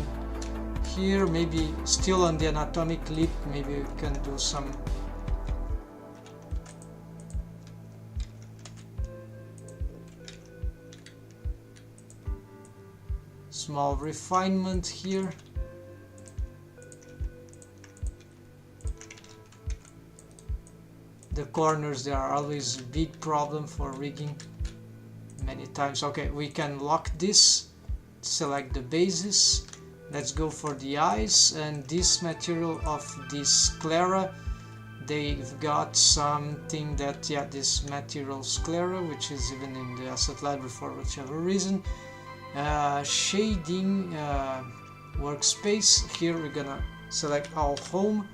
here, maybe still on the anatomic lip, maybe we can do some small refinement here. The corners, they are always a big problem for rigging many times. Okay, we can lock this, select the bases. Let's go for the eyes, and this material of this sclera, they've got something that, yeah, this material sclera, which is even in the asset library for whichever reason. Shading workspace, here we're gonna select all home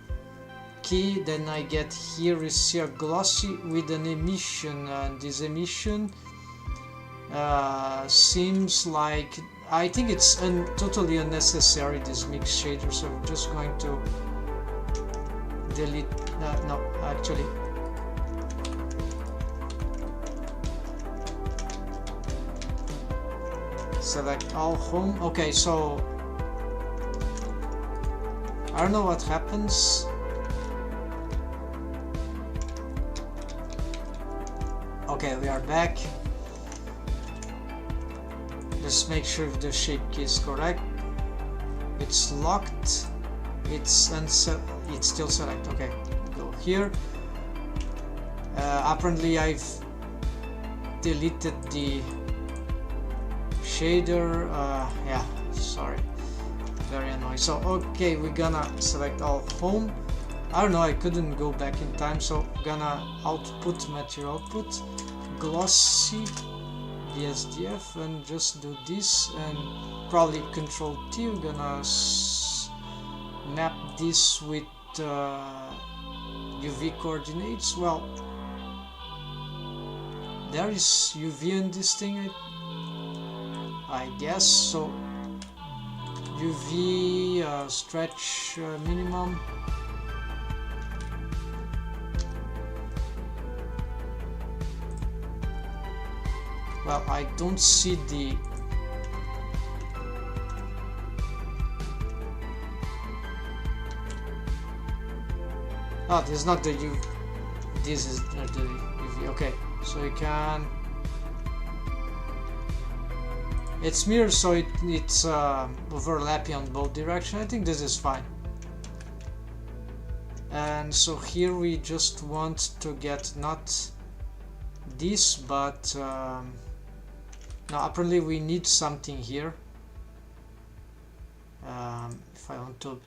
key. Then I get here is here glossy with an emission, and this emission seems like, I think it's totally unnecessary, this mix shader, so I'm just going to delete that. No, actually select all home. Okay, so I don't know what happens. Okay, we are back. Just make sure if the shape key is correct. It's locked. It's still select. Okay, go here. Apparently I've deleted the shader. Yeah, sorry, very annoying. So okay, we're gonna select all home. I don't know, I couldn't go back in time, so gonna output material output glossy BSDF and just do this, and probably Control T. We're gonna map this with UV coordinates. Well, there is UV in this thing, I guess. So UV stretch minimum. Well, I don't see the this is not the UV. This is the UV. Okay, so you can. It's mirrored, so it's overlapping on both directions. I think this is fine. And so here we just want to get not this, but now apparently we need something here. If I want to,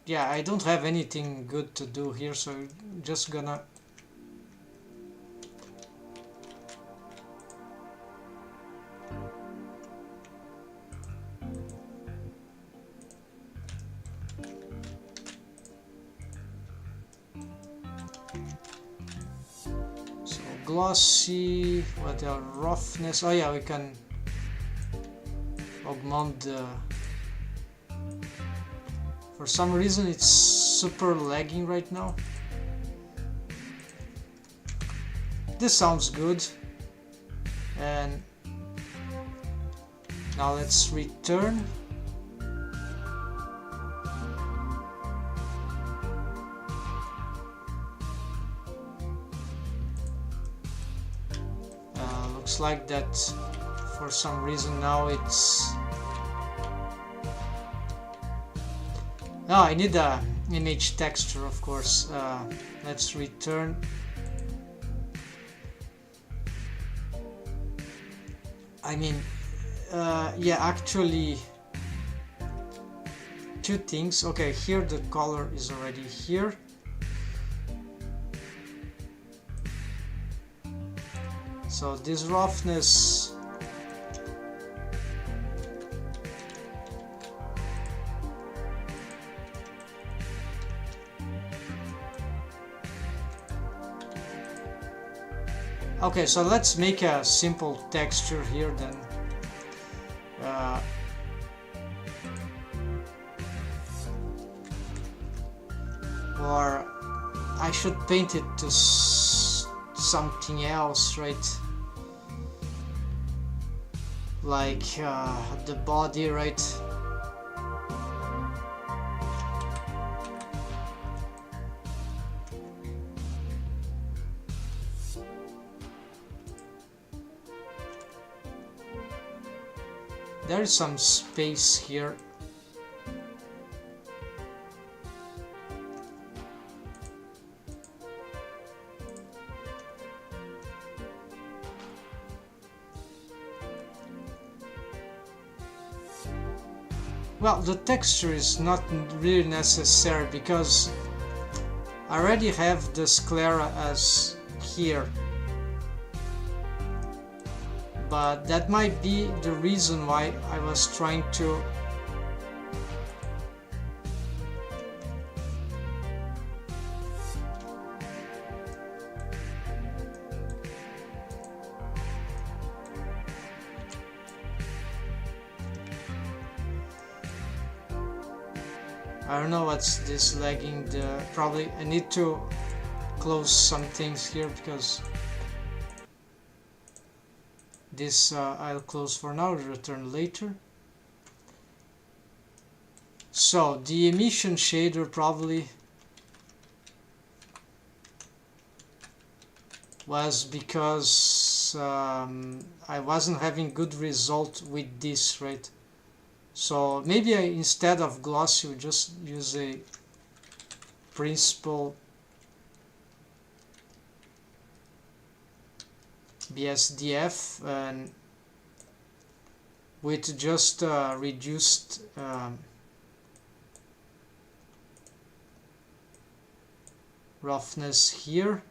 yeah, I don't have anything good to do here, so I'm just gonna glossy, what else? Roughness. Oh yeah, we can augment the. For some reason it's super lagging right now. this sounds good. And now let's return. Looks like that for some reason now it's... Oh, I need a image texture, of course. Let's return. I mean, yeah, actually two things. Okay, here the color is already here. So this roughness, okay, so let's make a simple texture here then. Or I should paint it to something else, right? Like the body, right? There is some space here. Well, the texture is not really necessary because I already have the sclera as here. But that might be the reason why I was trying to I don't know what's this lagging. Probably I need to close some things here because this I'll close for now, return later. So the emission shader probably was because I wasn't having good result with this, right? So maybe instead of glossy, we just use a principal BSDF and with just reduced roughness here,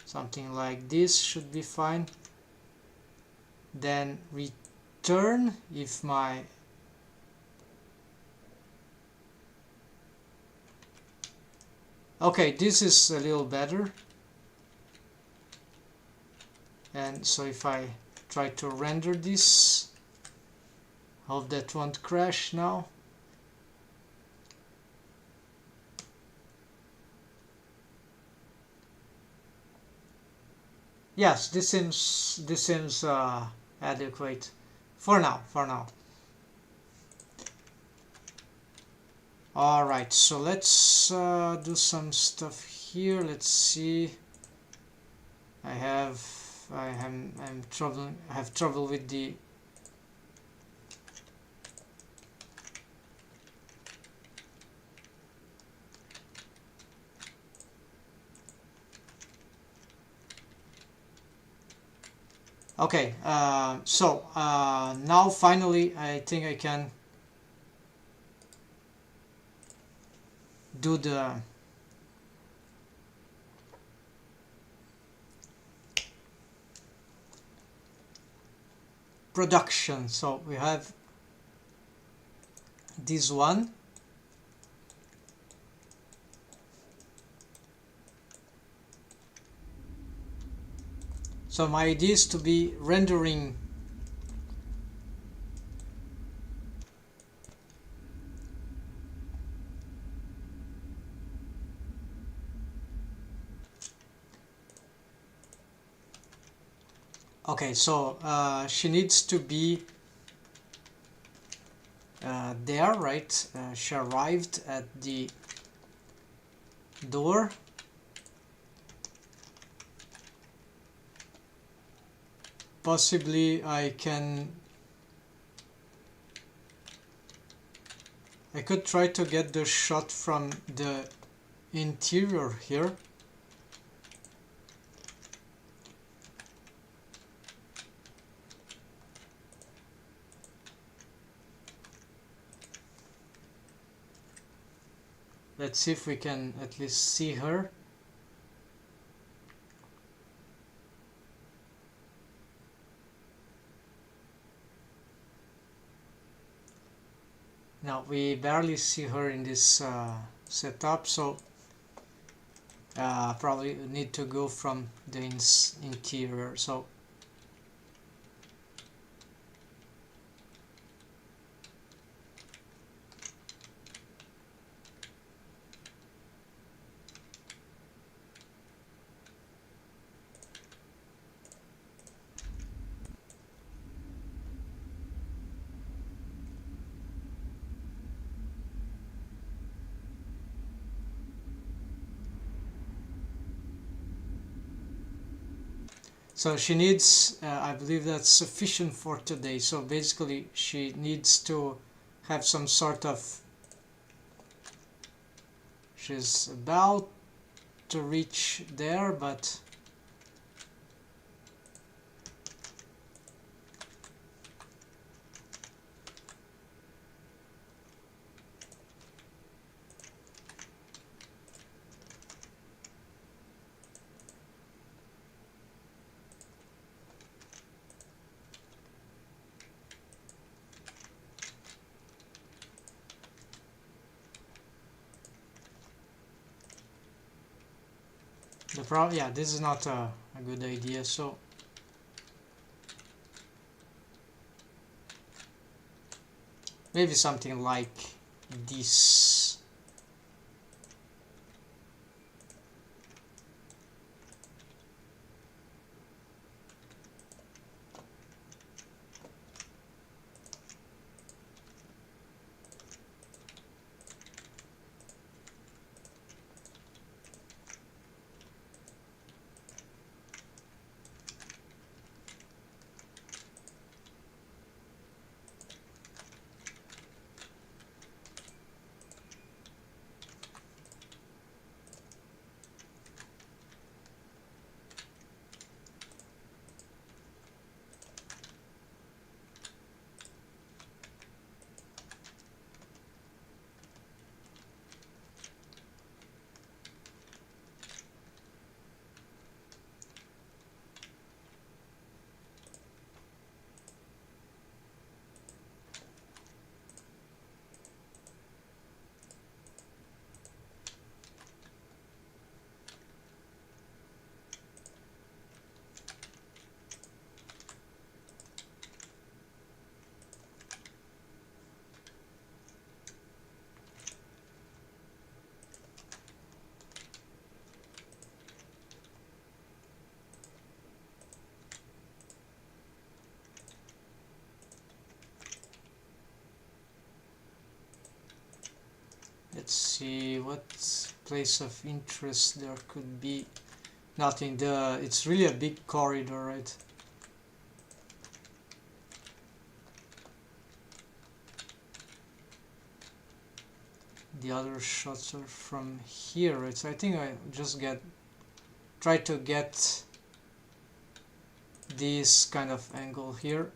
something like this should be fine. Then return if my okay, this is a little better. And so if I try to render this, hope that won't crash now. Yes, this seems adequate for now. All right, so let's do some stuff here. Let's see. I have trouble with the okay, so now finally I think I can do the production. So we have this one. So my idea is to be rendering Okay, so she needs to be there, right? She arrived at the door. Possibly I could try to get the shot from the interior here. Let's see if we can at least see her. Now we barely see her in this setup, so probably need to go from the interior. So so she needs, I believe that's sufficient for today. So basically she needs to have some sort of, she's about to reach there, but the problem, yeah, this is not a good idea. So maybe something like this. Let's see what place of interest there could be. Nothing. It's really a big corridor, right? The other shots are from here, right? So I think I just try to get this kind of angle here.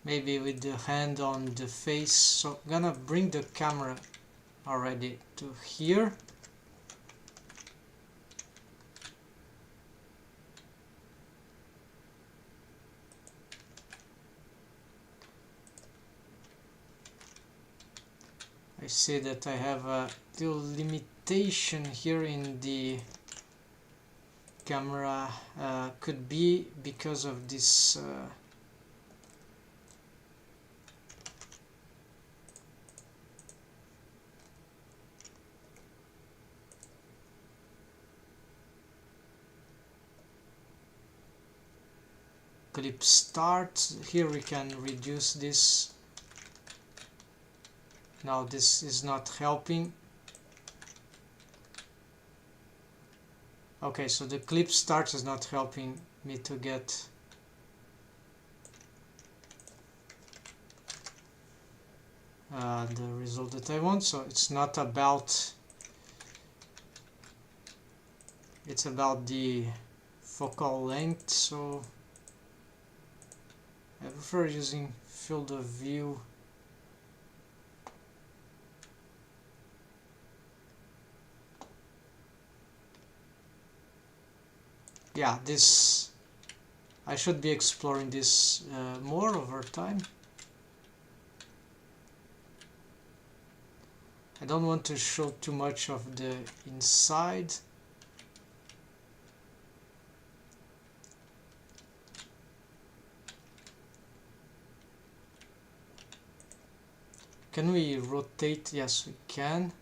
Maybe with the hand on the face. So I'm gonna bring the camera already to here. I see that I have a little limitation here in the camera. Could be because of this clip start. Here we can reduce this. Now this is not helping. Okay, so the clip start is not helping me to get the result that I want. So it's not about, it's about the focal length. So I prefer using field of view. Yeah, this, I should be exploring this more over time. I don't want to show too much of the inside. Can we rotate? Yes, we can.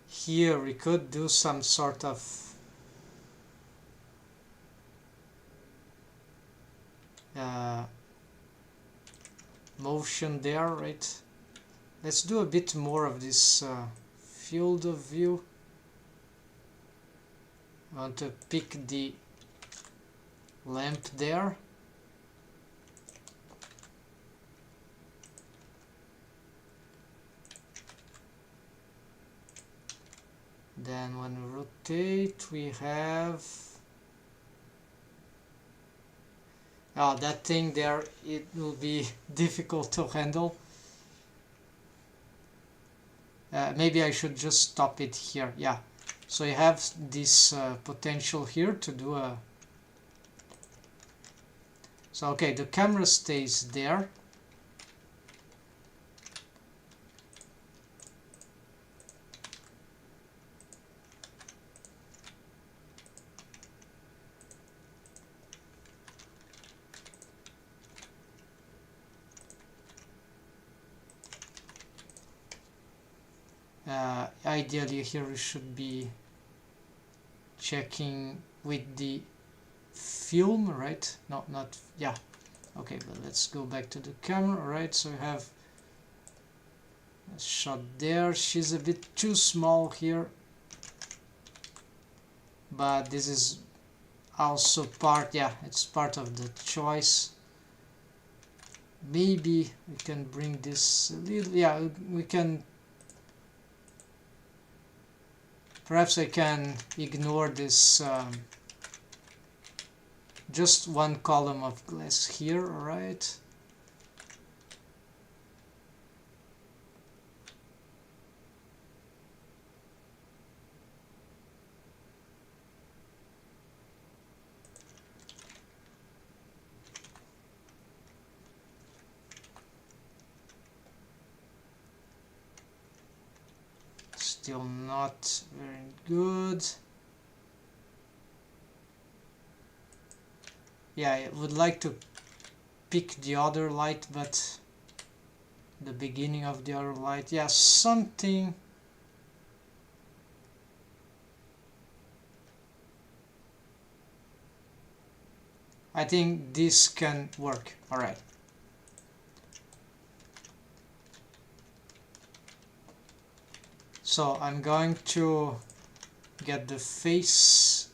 Here we could do some sort of motion there, right? Let's do a bit more of this field of view. I want to pick the lamp there. Then when we rotate, we have that thing there. It will be difficult to handle. Maybe I should just stop it here. Yeah, so you have this potential here to do a, so okay, the camera stays there. Ideally here we should be checking with the film, right? No, not, yeah. Okay, but let's go back to the camera, right? So we have a shot there. She's a bit too small here, but this is also part, yeah, it's part of the choice. Maybe we can bring this a little, yeah, we can, perhaps I can ignore this just one column of glass here, alright? Still not very good. Yeah, I would like to pick the other light, but the beginning of the other light, yeah, something. I think this can work. All right. So I'm going to get the face.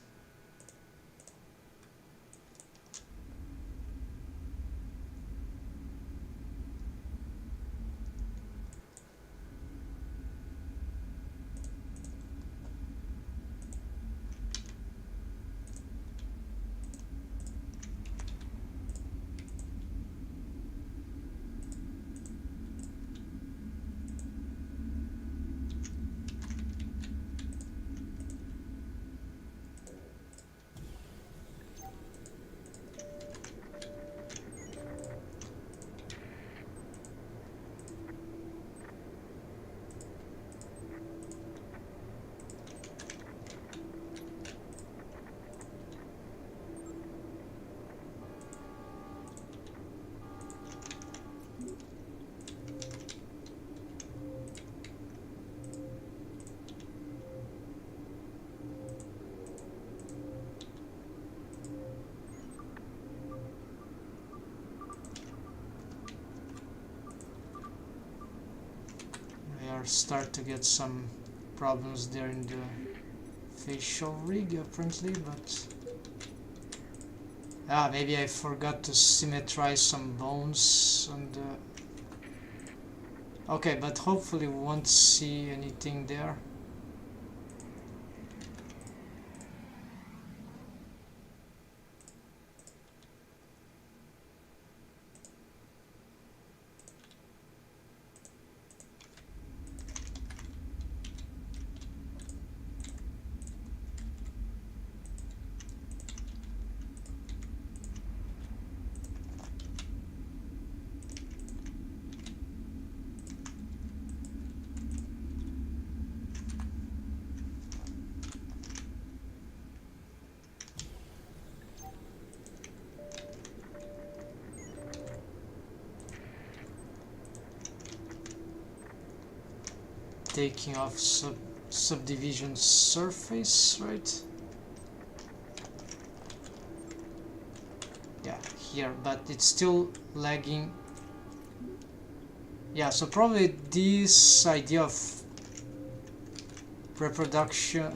are start to get some problems there in the facial rig apparently, but maybe I forgot to symmetrize some bones on the... Okay, but hopefully we won't see anything there. Taking off subdivision surface, right? Yeah, here, but it's still lagging. Yeah, so probably this idea of pre-production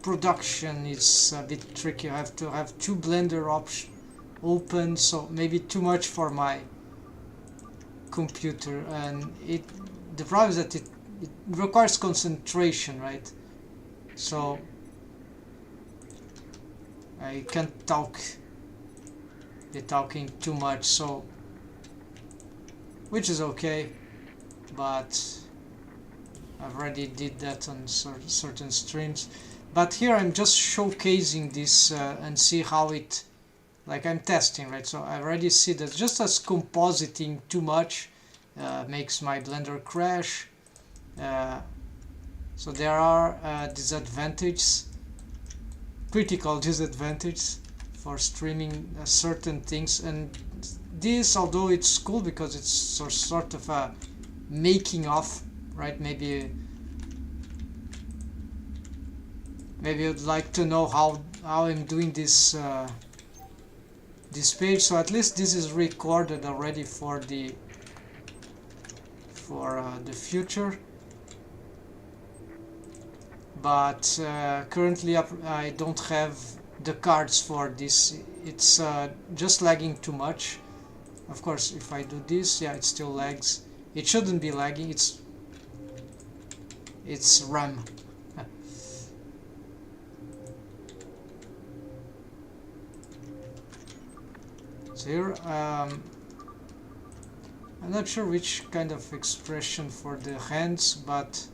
production is a bit tricky. I have to have two Blender options open, so maybe too much for my computer, and the problem is that it requires concentration, right? So I can't be talking too much, so which is okay, but I've already did that on certain streams. But here I'm just showcasing this and see how it, like I'm testing, right? So I already see that just as compositing too much makes my Blender crash. So there are disadvantages, critical disadvantages for streaming certain things, and this, although it's cool because it's sort of a making of, right? Maybe you'd like to know how I'm doing this this page, so at least this is recorded already for the future. But currently I don't have the cards for this. It's just lagging too much. Of course, if I do this, yeah, it still lags. It shouldn't be lagging. It's RAM. So here, I'm not sure which kind of expression for the hands, but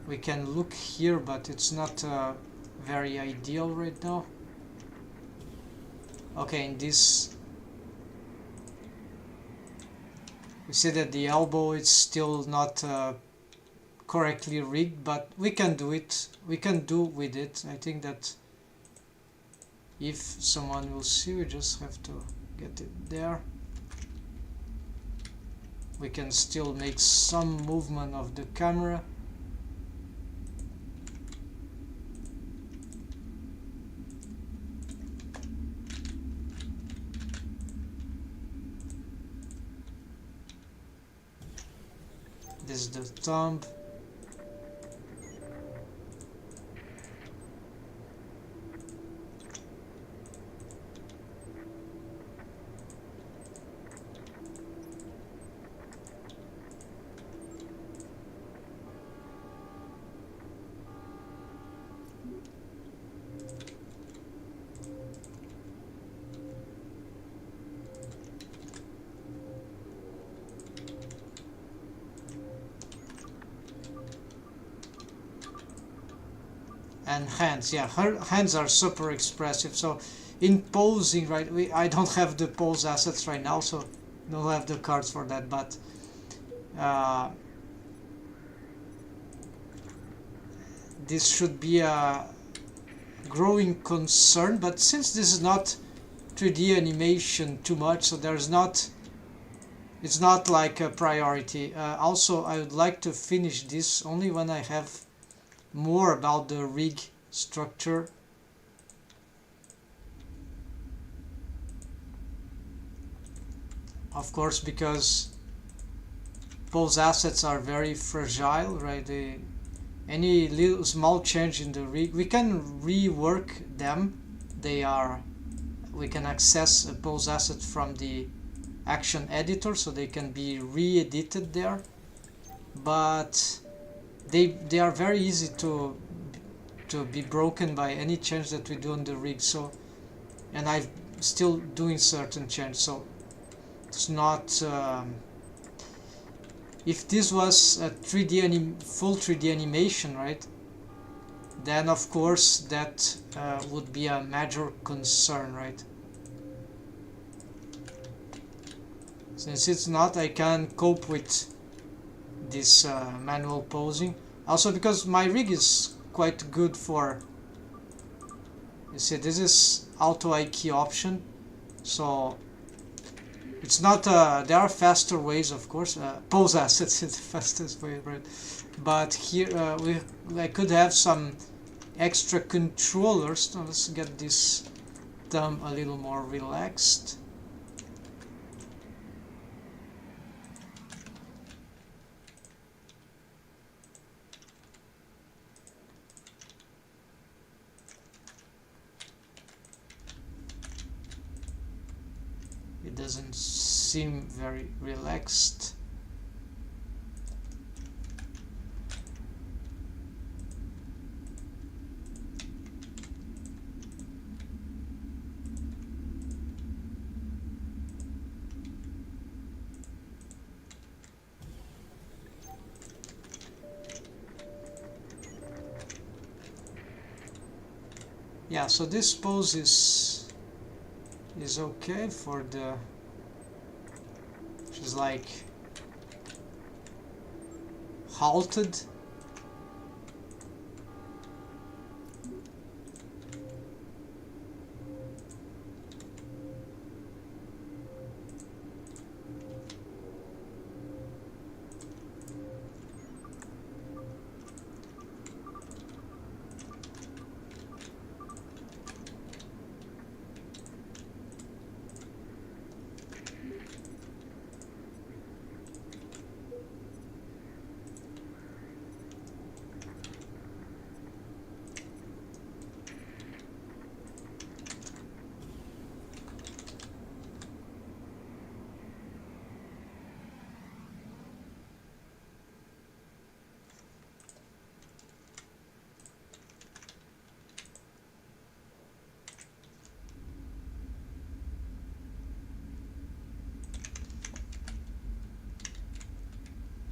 we can look here, but it's not very ideal right now. Okay, in this we see that the elbow is still not correctly rigged, but we can do it. We can do with it. I think that if someone will see, we just have to get it there. We can still make some movement of the camera. This is the thumb. And hands, yeah, her hands are super expressive. So in posing, right, I don't have the pose assets right now, so don't have the cards for that, but this should be a growing concern. But since this is not 3D animation too much, so it's not like a priority. Also, I would like to finish this only when I have more about the rig structure. of course, because pose assets are very fragile, right? Any little small change in the rig, we can rework them. We can access a pose asset from the action editor, so they can be re-edited there, but they are very easy to be broken by any change that we do on the rig. So, and I'm still doing certain change, so it's not if this was a full 3D animation, right, then of course that would be a major concern, right? Since it's not, I can cope with this manual posing. Also because my rig is quite good for, you see, this is auto IK option, so it's not, there are faster ways, of course. Pose assets is the fastest way, right? But here I could have some extra controllers. So let's get this thumb a little more relaxed. It doesn't seem very relaxed. Yeah, so this pose is okay for the, she's like halted.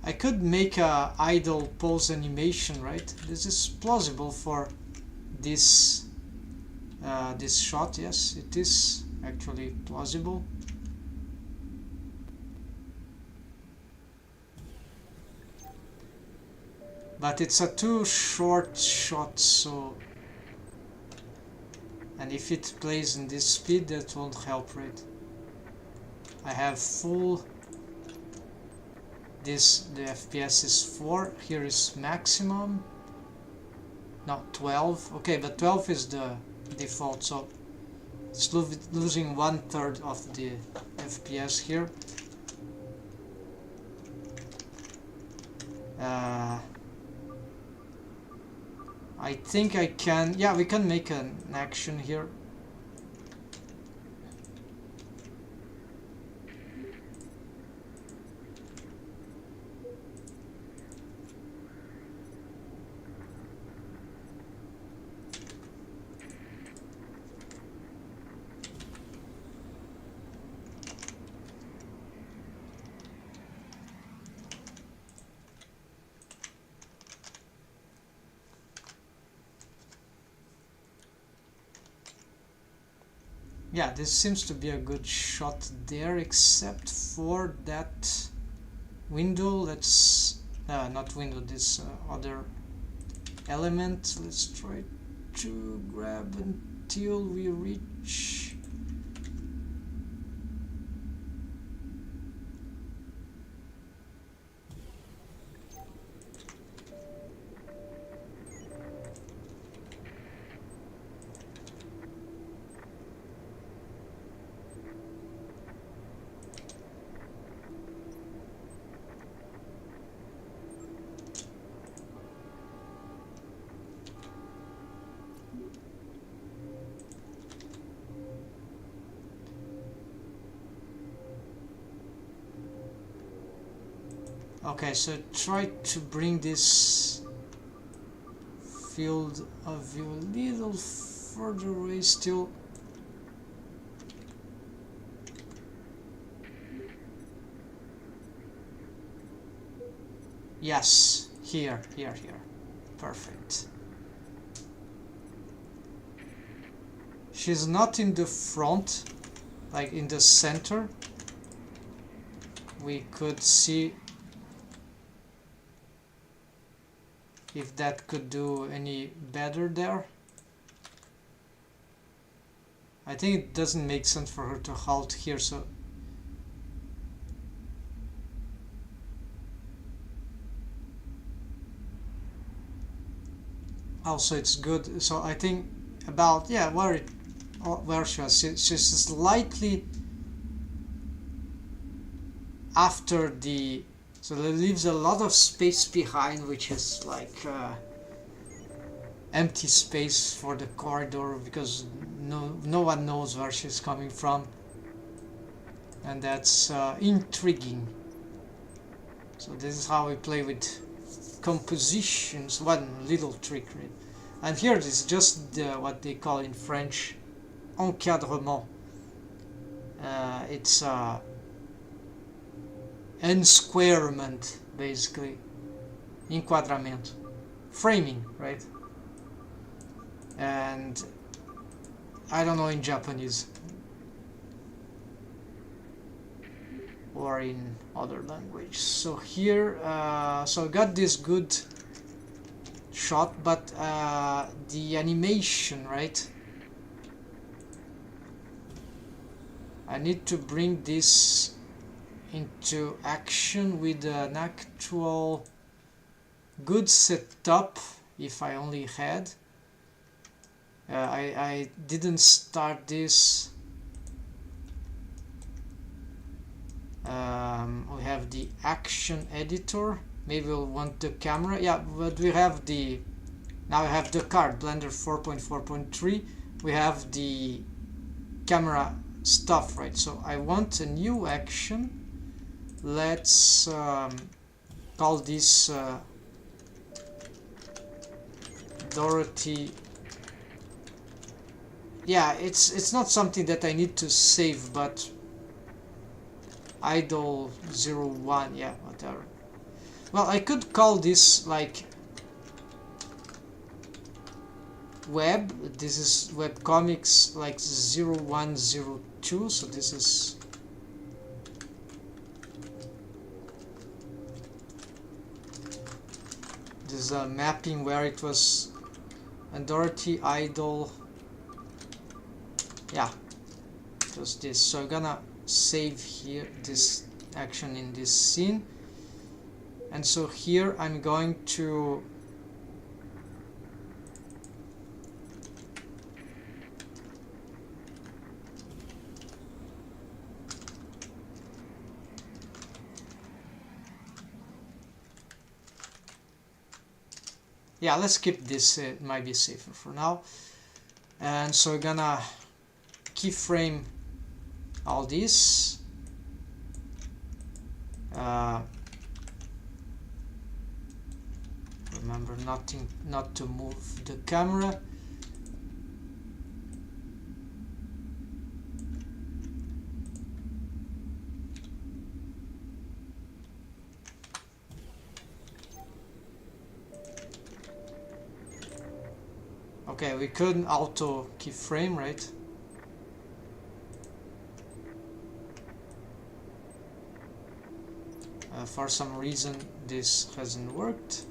I could make a idle pose animation, right? This is plausible for this this shot. Yes, it is actually plausible. But it's a too short shot, so, and if it plays in this speed, that won't help, right? I have full, the FPS is 4, here is maximum, not 12, okay, but 12 is the default, so it's losing 1/3 of the FPS here. I think I can, yeah, we can make an action here. Yeah, this seems to be a good shot there, except for that window. Let's not window, this other element. Let's try to grab until we reach. Okay, so try to bring this field of view a little further away still. Yes, here. Perfect. She's not in the front, like in the center. We could see if that could do any better there. I think it doesn't make sense for her to halt here, so also it's good. So I think about, yeah, where she was. She's slightly after the, so it leaves a lot of space behind, which is like empty space for the corridor, because no one knows where she's coming from, and that's intriguing. So this is how we play with compositions. One little trick, right? And here is just what they call in French encadrement. It's ensquarement, basically. Enquadramento. Framing, right? And I don't know in Japanese or in other language. So here, so I got this good shot, but the animation, right? I need to bring this into action with an actual good setup. If I only had, I didn't start this. We have the action editor. Maybe we'll want the camera. Yeah, but we have the, now we have the card, Blender 4.4.3. We have the camera stuff, right? So I want a new action. Let's call this Dorothy. Yeah, it's not something that I need to save, but idle 01, yeah, whatever. Well, I could call this like web. This is webcomics like 0102, so this is a mapping where it was, and Dorothy idle, yeah, it was this. So I'm gonna save here this action in this scene, and so here I'm going to yeah, let's keep this, it might be safer for now. And so we're gonna keyframe all this. Remember not to move the camera. Okay, we couldn't auto keyframe, right? For some reason this hasn't worked.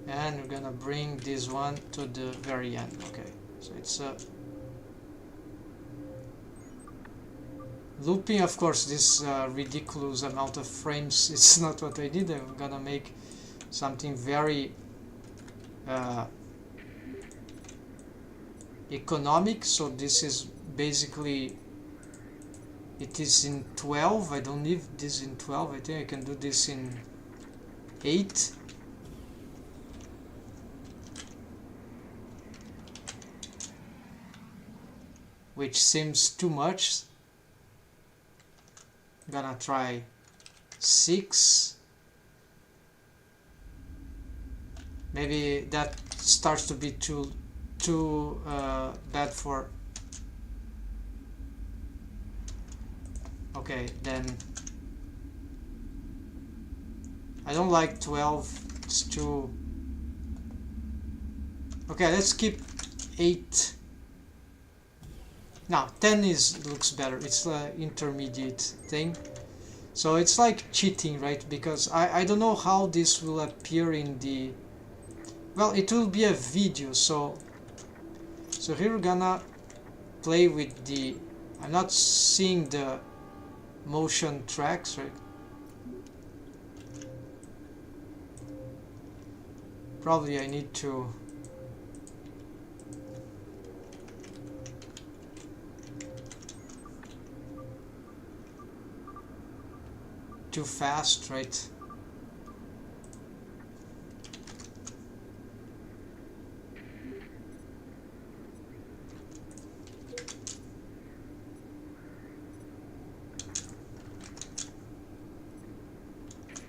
And we're gonna bring this one to the very end. Okay, so it's looping, of course, this ridiculous amount of frames. It's not what I did. I'm gonna make something very economic. So this is basically, it is in 12. I don't need this in 12. I think I can do this in 8. which seems too much. Gonna try 6. Maybe that starts to be too bad for. Okay, then I don't like 12. It's too. Okay, let's keep 8. Now 10 looks better. It's the intermediate thing. So it's like cheating, right? Because I don't know how this will appear in the. Well, it will be a video, so here we're gonna play with the. I'm not seeing the motion tracks, right? Probably I need to. Too fast, right?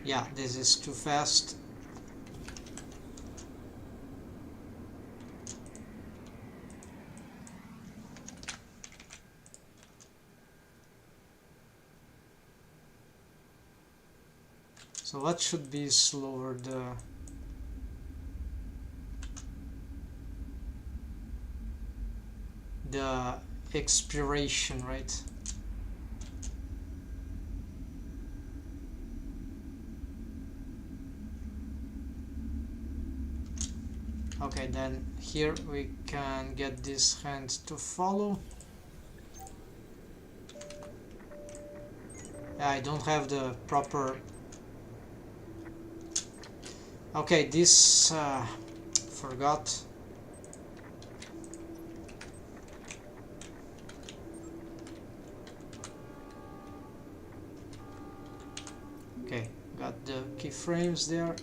Yeah, this is too fast. So what should be slower? The expiration, right? Okay, then here we can get this hand to follow. I don't have the proper. Okay, this forgot. Okay, got the keyframes there.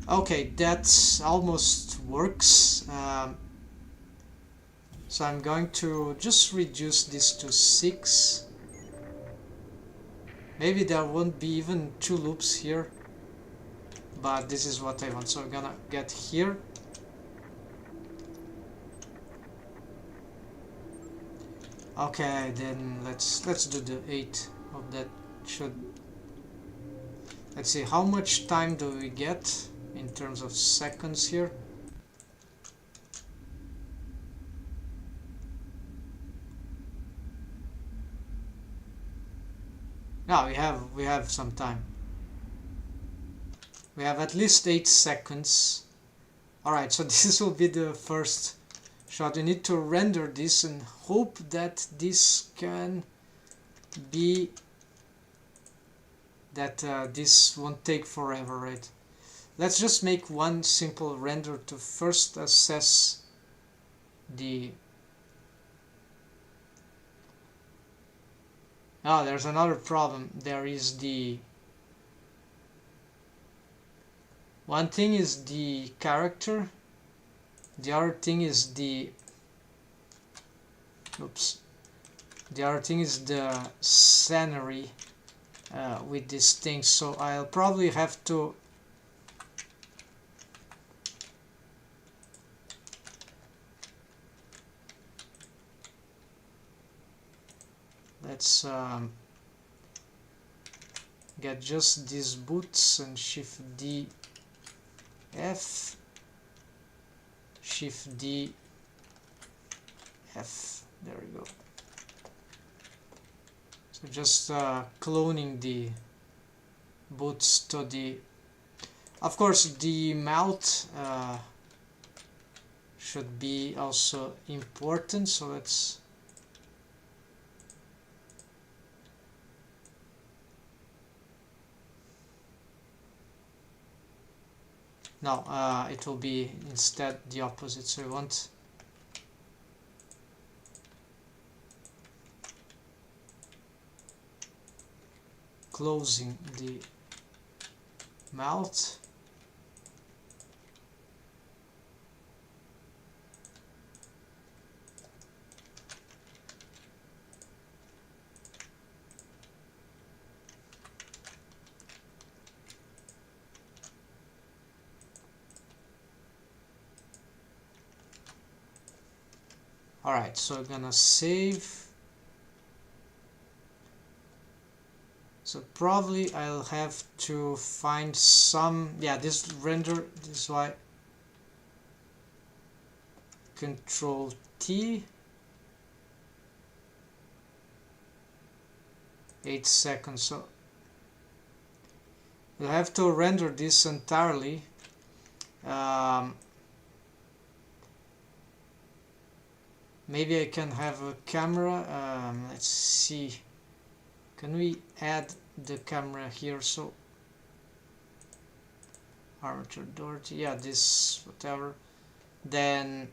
Okay, that almost works. So I'm going to just reduce this to 6. Maybe there won't be even 2 loops here, but this is what I want. So I'm gonna get here. Okay, then let's do the 8 of that. Should. Let's see, how much time do we get in terms of seconds here? Now we have some time. We have at least 8 seconds. Alright, so this will be the first shot. We need to render this and hope that this can be that this won't take forever, right? Let's just make one simple render to first assess the. Oh, there's another problem. There is the. One thing is the character, the other thing is the. Oops. The other thing is the scenery with this thing. So I'll probably have to. let's get just these boots and Shift D F, Shift D F. There we go. So just cloning the boots to the, of course the mouth should be also important, so let's no, it will be instead the opposite, so we want closing the mouth. Alright, so I'm gonna save. So probably I'll have to find some, yeah, this render, this is why Control T, 8 seconds, so we'll have to render this entirely. Maybe I can have a camera, let's see, can we add the camera here? So armature Doherty, yeah, this whatever, then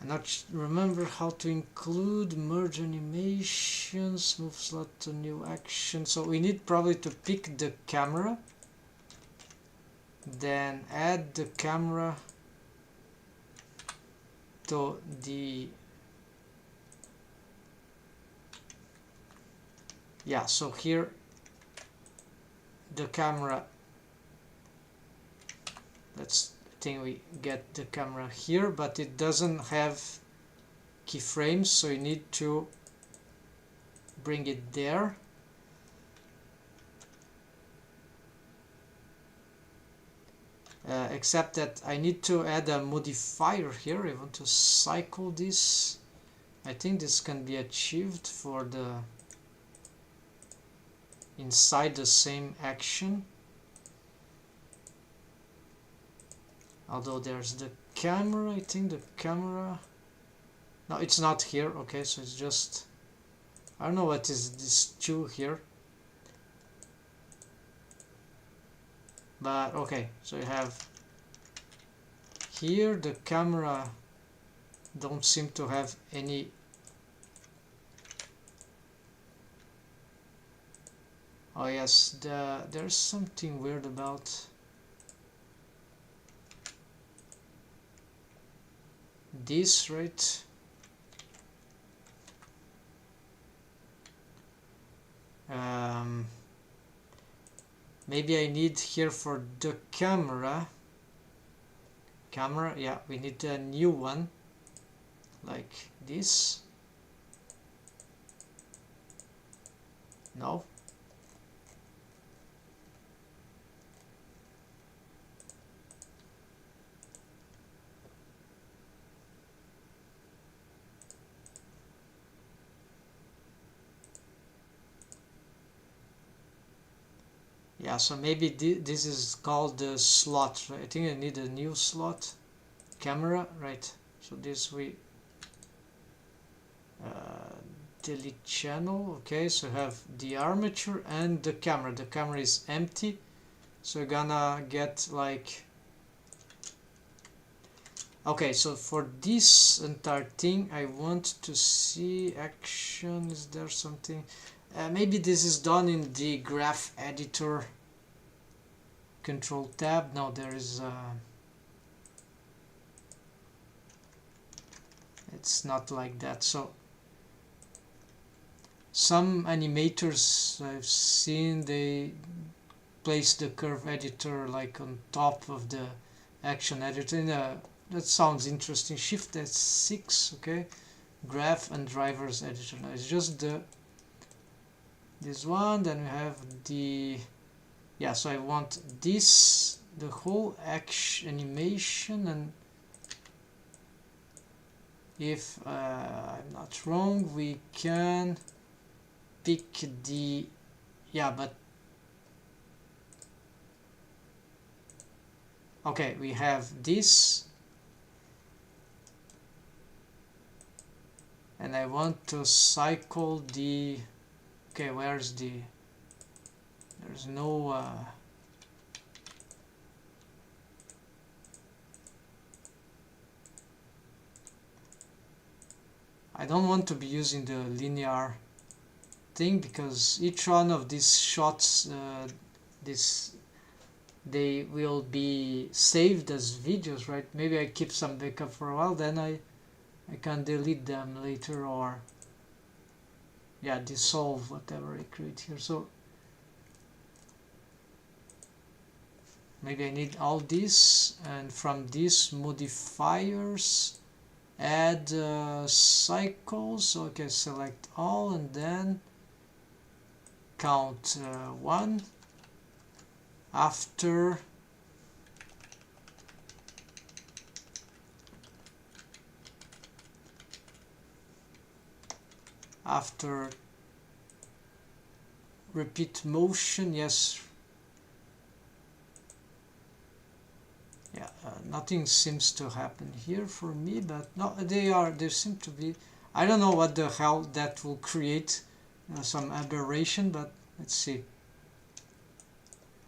I not remember how to include merge animations, move slot to new action, so we need probably to pick the camera, then add the camera to the, yeah, so here the camera, let's think we get the camera here, but it doesn't have keyframes, so you need to bring it there. Except that I need to add a modifier here. I want to cycle this. I think this can be achieved for the inside the same action. Although there's the camera, I think the camera, no, it's not here. Okay, so it's just, I don't know what is this 2 here, but okay, so you have here the camera don't seem to have any, oh yes, there's something weird about this, right? Maybe I need here for the camera, yeah, we need a new one like this. No, yeah, so maybe this is called the slot, right? I think I need a new slot camera, right? So this we delete channel. Okay, so have the armature and the camera. The camera is empty, so we're gonna get like, okay, so for this entire thing I want to see action. Is there something? Maybe this is done in the graph editor. Control tab. No, there is it's not like that. So some animators I've seen, they place the curve editor like on top of the action editor. That sounds interesting. Shift S6, okay, graph and drivers editor. Now it's just this one. Then we have the, yeah, so I want this, the whole action animation, and if I'm not wrong, we can pick the, yeah, but okay, we have this, and I want to cycle the, okay, where's the, there's no I don't want to be using the linear thing, because each one of these shots they will be saved as videos, right? Maybe I keep some backup for a while, then I can delete them later, or yeah, dissolve whatever I create here. So maybe I need all this, and from these modifiers add cycles. Okay, select all, and then count 1 after repeat motion. Yes, yeah, nothing seems to happen here for me, but no, there seem to be, I don't know what the hell that will create, some aberration, but let's see.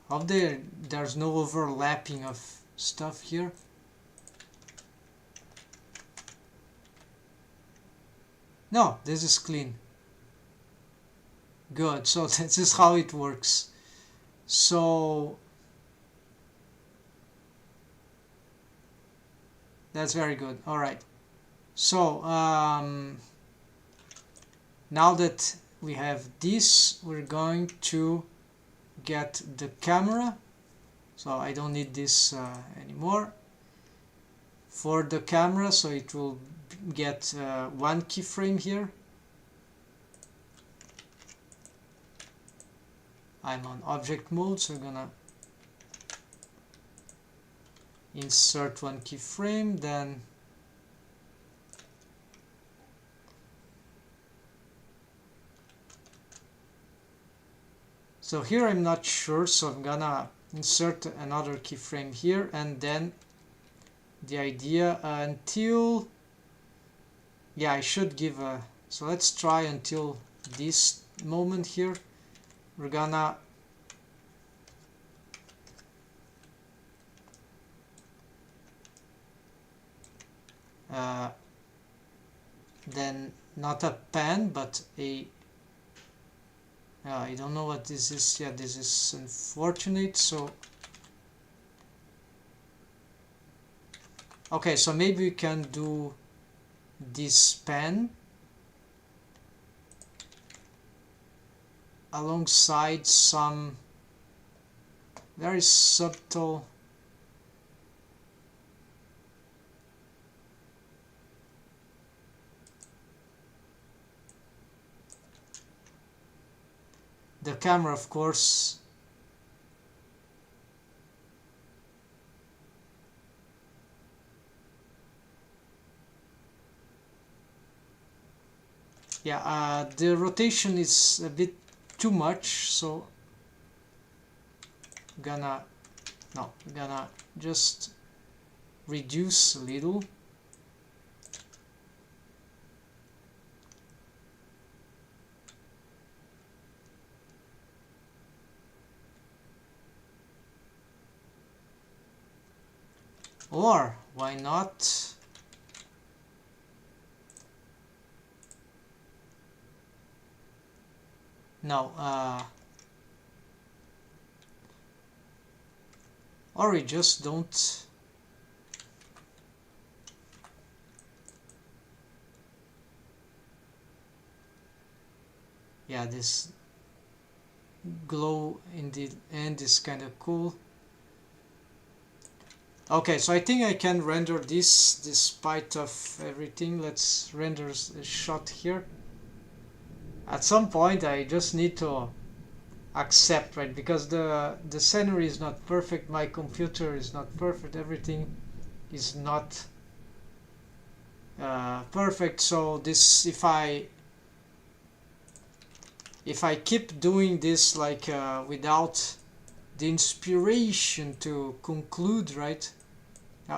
Hope there's no overlapping of stuff here. No, this is clean. Good, so this is how it works. So that's very good. All right. So now that we have this, we're going to get the camera. So I don't need this anymore for the camera. So it will get one keyframe here. I'm on object mode, so I'm gonna insert one keyframe, then so here I'm not sure, so I'm gonna insert another keyframe here, and then the idea until, yeah, I should give a, so let's try until this moment here. We're gonna then not a pen but a I don't know what this is. Yeah, this is unfortunate. So okay, so maybe we can do this pen alongside some very subtle the camera, of course. Yeah, the rotation is a bit too much, so gonna just reduce a little. Or why not no or we just don't yeah, this glow in the end is kind of cool. Okay, so I think I can render this despite of everything. Let's render a shot here. At some point I just need to accept, right? Because the scenery is not perfect, my computer is not perfect, everything is not perfect. So this, if I keep doing this like without the inspiration to conclude, right?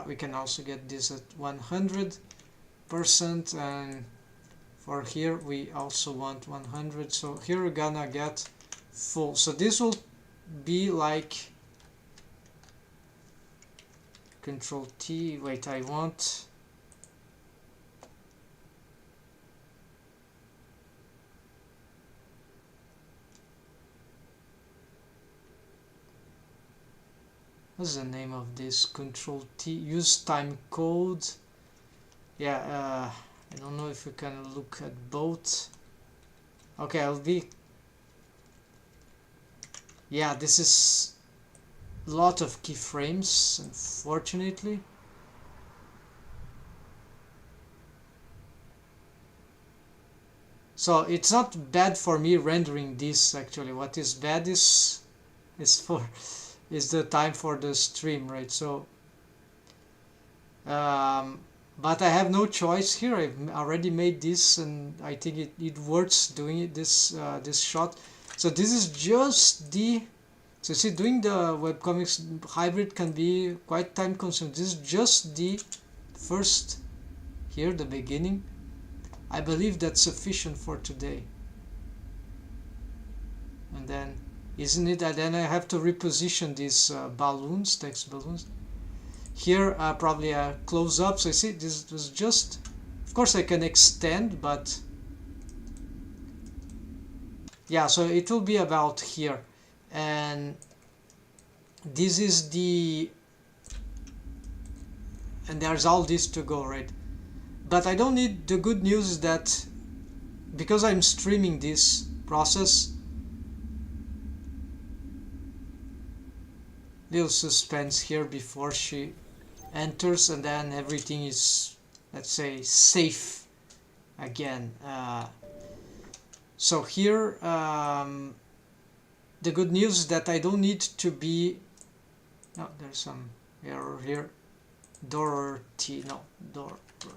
We can also get this at 100%, and for here we also want 100. So here we're gonna get full. So this will be like Control T. Wait, I want what's the name of this? Control T. Use time code. Yeah, I don't know if we can look at both. Okay, I'll be. Yeah, this is a lot of keyframes, unfortunately. So it's not bad for me rendering this actually. What is bad is the time for the stream, right? So but I have no choice here. I've already made this, and I think it works doing it this shot. So this is just the. So see, doing the webcomics hybrid can be quite time consuming. This is just the first here, the beginning. I believe that's sufficient for today. And then, isn't it? And then I have to reposition these balloons, text balloons. Here probably a close up. So you see, this was just, of course I can extend, but yeah, so it will be about here. And this is the, and there's all this to go, right? But I don't need, the good news is that because I'm streaming this process, little suspense here before she enters, and then everything is, let's say, safe again. So here the good news is that I don't need to be, no, there's some error here, door T, no, door T.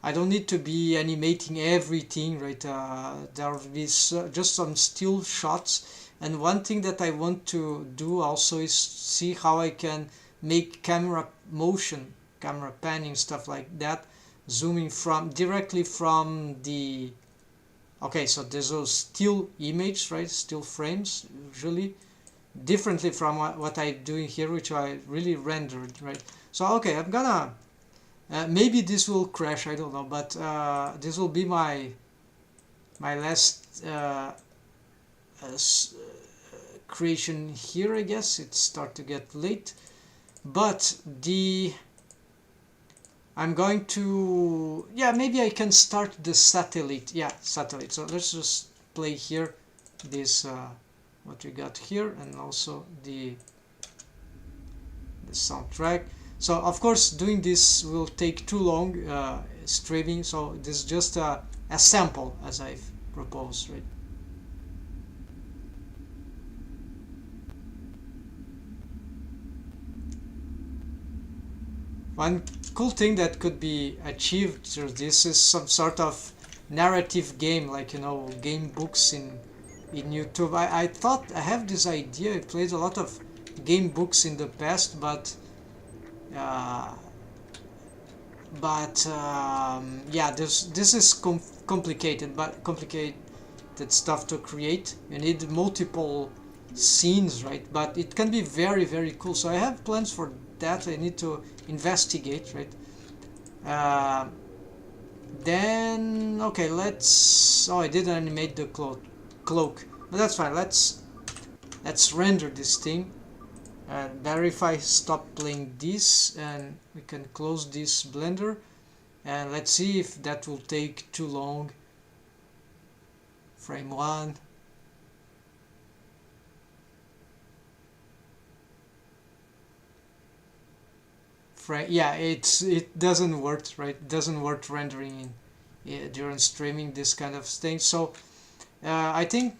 I don't need to be animating everything, right? There will be just some still shots. And one thing that I want to do also is see how I can make camera motion, camera panning, stuff like that, zooming from directly from the, okay, so there's those still image, right? Still frames, usually differently from what I'm doing here, which I really rendered, right? So okay, I'm gonna maybe this will crash, I don't know, but this will be my last creation here, I guess. It start to get late, but I'm going to, yeah, maybe I can start the satellite. Yeah, satellite. So let's just play here this what we got here, and also the soundtrack. So of course doing this will take too long, streaming, so this is just a sample as I've proposed, right? One cool thing that could be achieved through this is some sort of narrative game, like, you know, game books in YouTube. I thought, I have this idea, I played a lot of game books in the past, but yeah, this is complicated, but complicated stuff to create. You need multiple scenes, right? But it can be very, very cool. So I have plans for that. I need to investigate, right? Then okay, let's, oh, I didn't animate the cloak, but that's fine. Let's render this thing. Better if I stop playing this, and we can close this blender, and let's see if that will take too long. Frame 1. frame. Yeah, it doesn't work, right? It doesn't work rendering during streaming, this kind of thing. So I think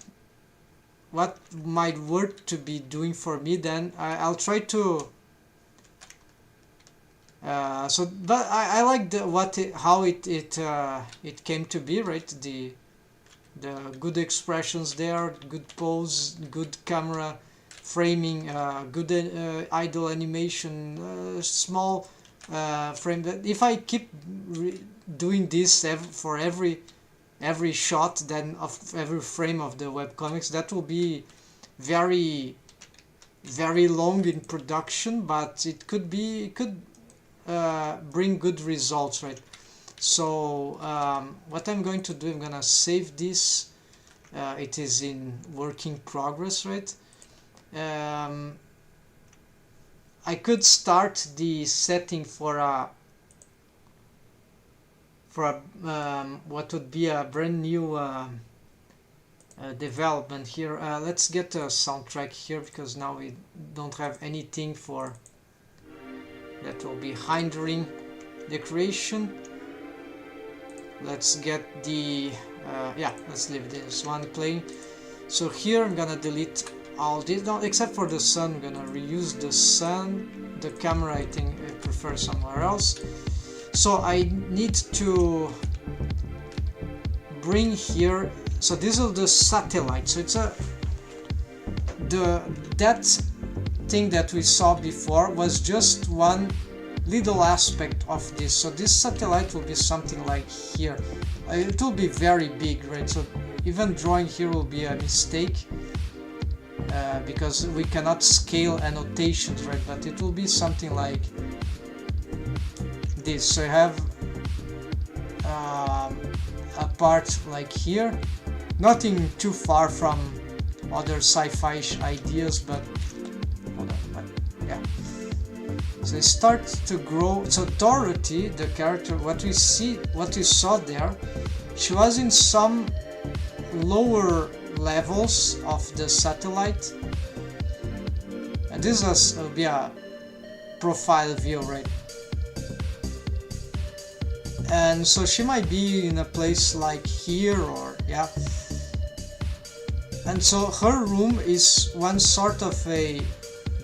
what might work to be doing for me, then I'll try to but I like how it came to be, right? The good expressions there, good pose, good camera framing, good idle animation, small frame. That if I keep doing this for every shot, then of every frame of the webcomics, that will be very long in production, but it could bring good results, right? So what I'm going to do, I'm gonna save this. It is in working progress, right? I could start the setting for what would be a brand new development here. Let's get a soundtrack here, because now we don't have anything for that will be hindering the creation. Let's get the let's leave this one playing. So here I'm gonna delete all this, no, except for the sun. I'm gonna reuse the sun. The camera, I think I prefer somewhere else. So I need to bring here, so this is the satellite. So it's that thing that we saw before was just one little aspect of this. So this satellite will be something like here. It will be very big, right? So even drawing here will be a mistake because we cannot scale annotations, right? But it will be something like this. So I have a part like here, nothing too far from other sci-fi ideas, but yeah. So it starts to grow. So Dorothy, the character, what we saw there, she was in some lower levels of the satellite, and this will be a profile view, right? And so she might be in a place like here, or yeah. And so her room is one sort of a,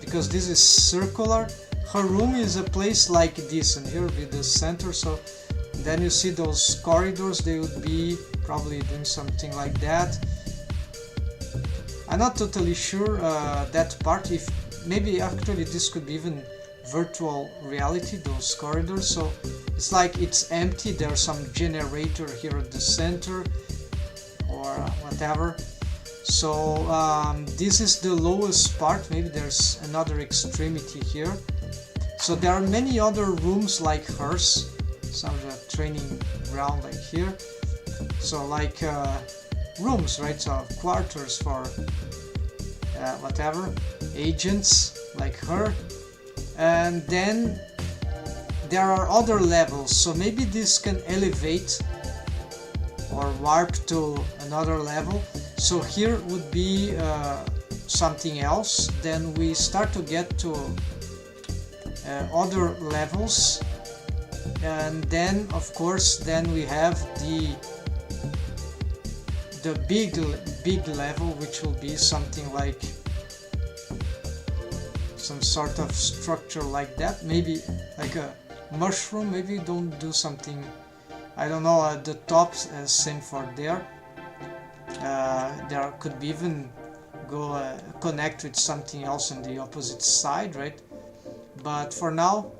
because this is circular, her room is a place like this, and here will be the center. So then you see those corridors, they would be probably doing something like that. I'm not totally sure that part, if maybe actually this could be even virtual reality, those corridors. So it's like it's empty, there's some generator here at the center or whatever. So this is the lowest part. Maybe there's another extremity here. So there are many other rooms like hers, some of the training ground like here. So like rooms, right? So quarters for whatever, agents like her. And then there are other levels, so maybe this can elevate or warp to another level. So here would be something else. Then we start to get to other levels, and then of course then we have the big level, which will be something like some sort of structure like that, maybe like a mushroom. Maybe don't do something, I don't know, at the top, same for there. There could be even go connect with something else on the opposite side, right? But for now,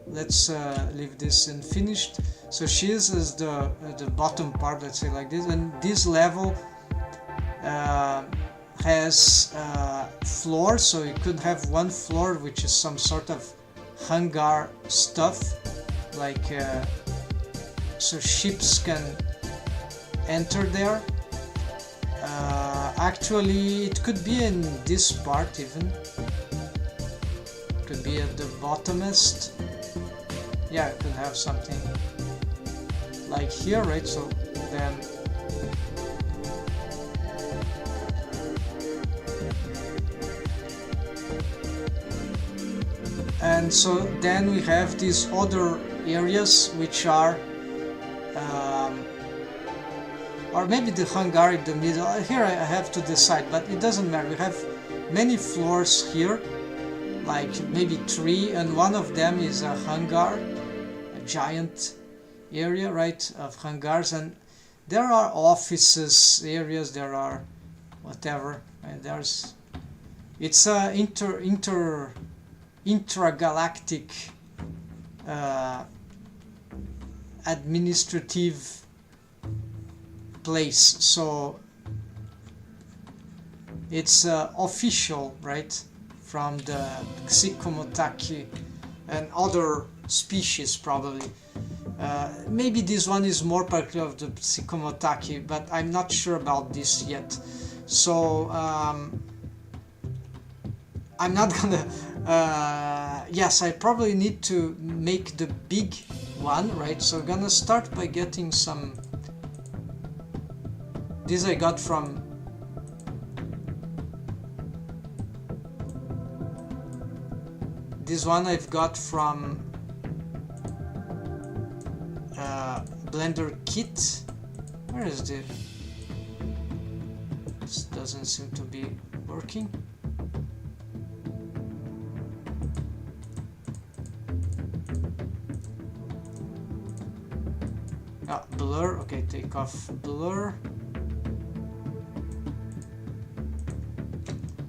let's leave this unfinished. So she is the bottom part, let's say like this, and this level has floor, so you could have one floor which is some sort of hangar stuff, like so ships can enter there. Actually it could be in this part, even could be at the bottomest. Yeah, it could have something like here, right? So then And so then we have these other areas which are or maybe the hangar in the middle. Here I have to decide, but it doesn't matter. We have many floors here, like maybe 3, and one of them is a hangar, a giant area, right, of hangars, and there are offices areas, there are whatever, and there's, it's a intragalactic administrative place, so it's official, right, from the Pxy-VERSE and other species probably. Maybe this one is more part of the Pxy-VERSE, but I'm not sure about this yet. So I'm not gonna yes, I probably need to make the big one, right? So I'm gonna start by getting some. This I got from this one I've got from Blender kit. Where is the? This doesn't seem to be working. Ah, blur. Okay, take off blur.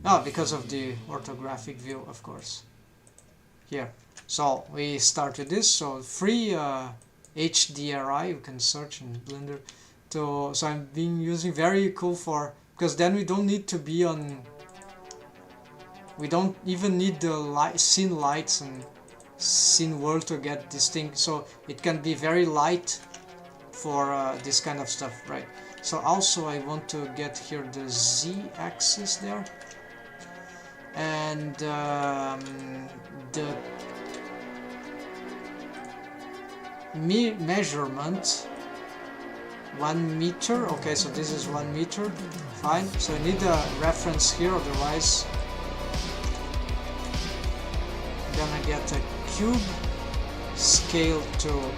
Oh, because of the orthographic view, of course. Here. So we started this. So free HDRI, you can search in Blender. So I've been using very cool for, because then we don't need to be on. We don't even need the scene lights and scene world to get this thing. So it can be very light for this kind of stuff, right? So also I want to get here the Z-axis there. And the measurement 1 meter. Okay, so this is 1 meter, fine. So I need a reference here, otherwise I'm gonna get a cube scale to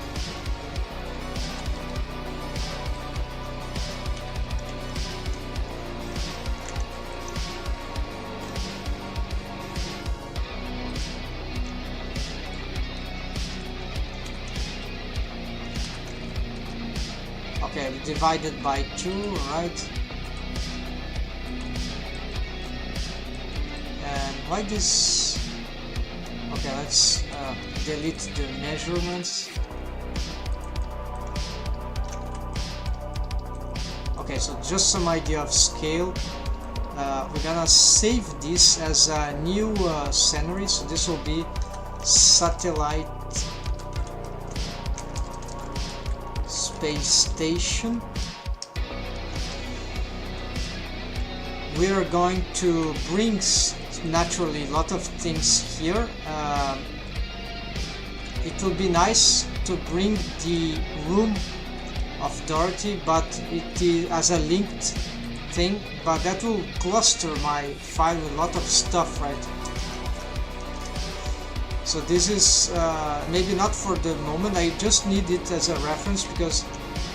divided by 2, right? And why this? Okay, let's delete the measurements. Okay, so just some idea of scale. We're gonna save this as a new scenery, so this will be satellite space station. We are going to bring naturally a lot of things here. It will be nice to bring the room of Dorothy, but it is as a linked thing, but that will cluster my file with a lot of stuff, right? So this is maybe not for the moment. I just need it as a reference, because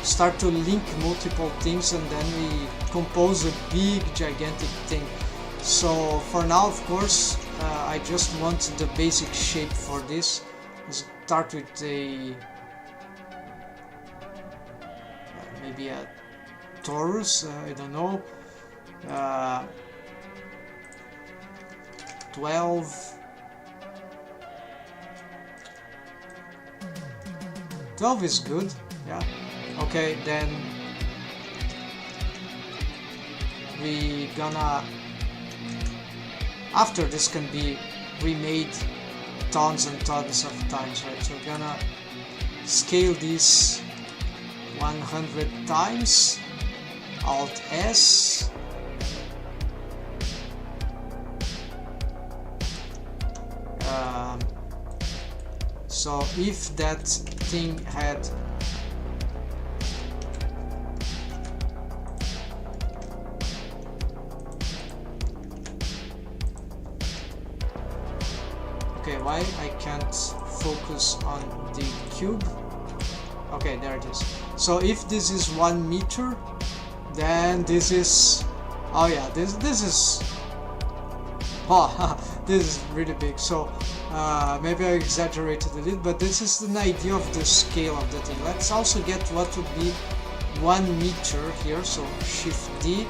start to link multiple things and then we compose a big gigantic thing. So for now, of course, I just want the basic shape for this. Let's start with a maybe a torus, I don't know, 12 is good, yeah. Okay, then we gonna, after this can be remade tons and tons of times, right? So we're gonna scale this 100 times, Alt S, so if that thing had Okay, why I can't focus on the cube? Okay, there it is. So if this is 1 meter, then this is, oh yeah, this is, oh, this is really big. So maybe I exaggerated a little, but this is an idea of the scale of the thing. Let's also get what would be 1 meter here. So Shift D.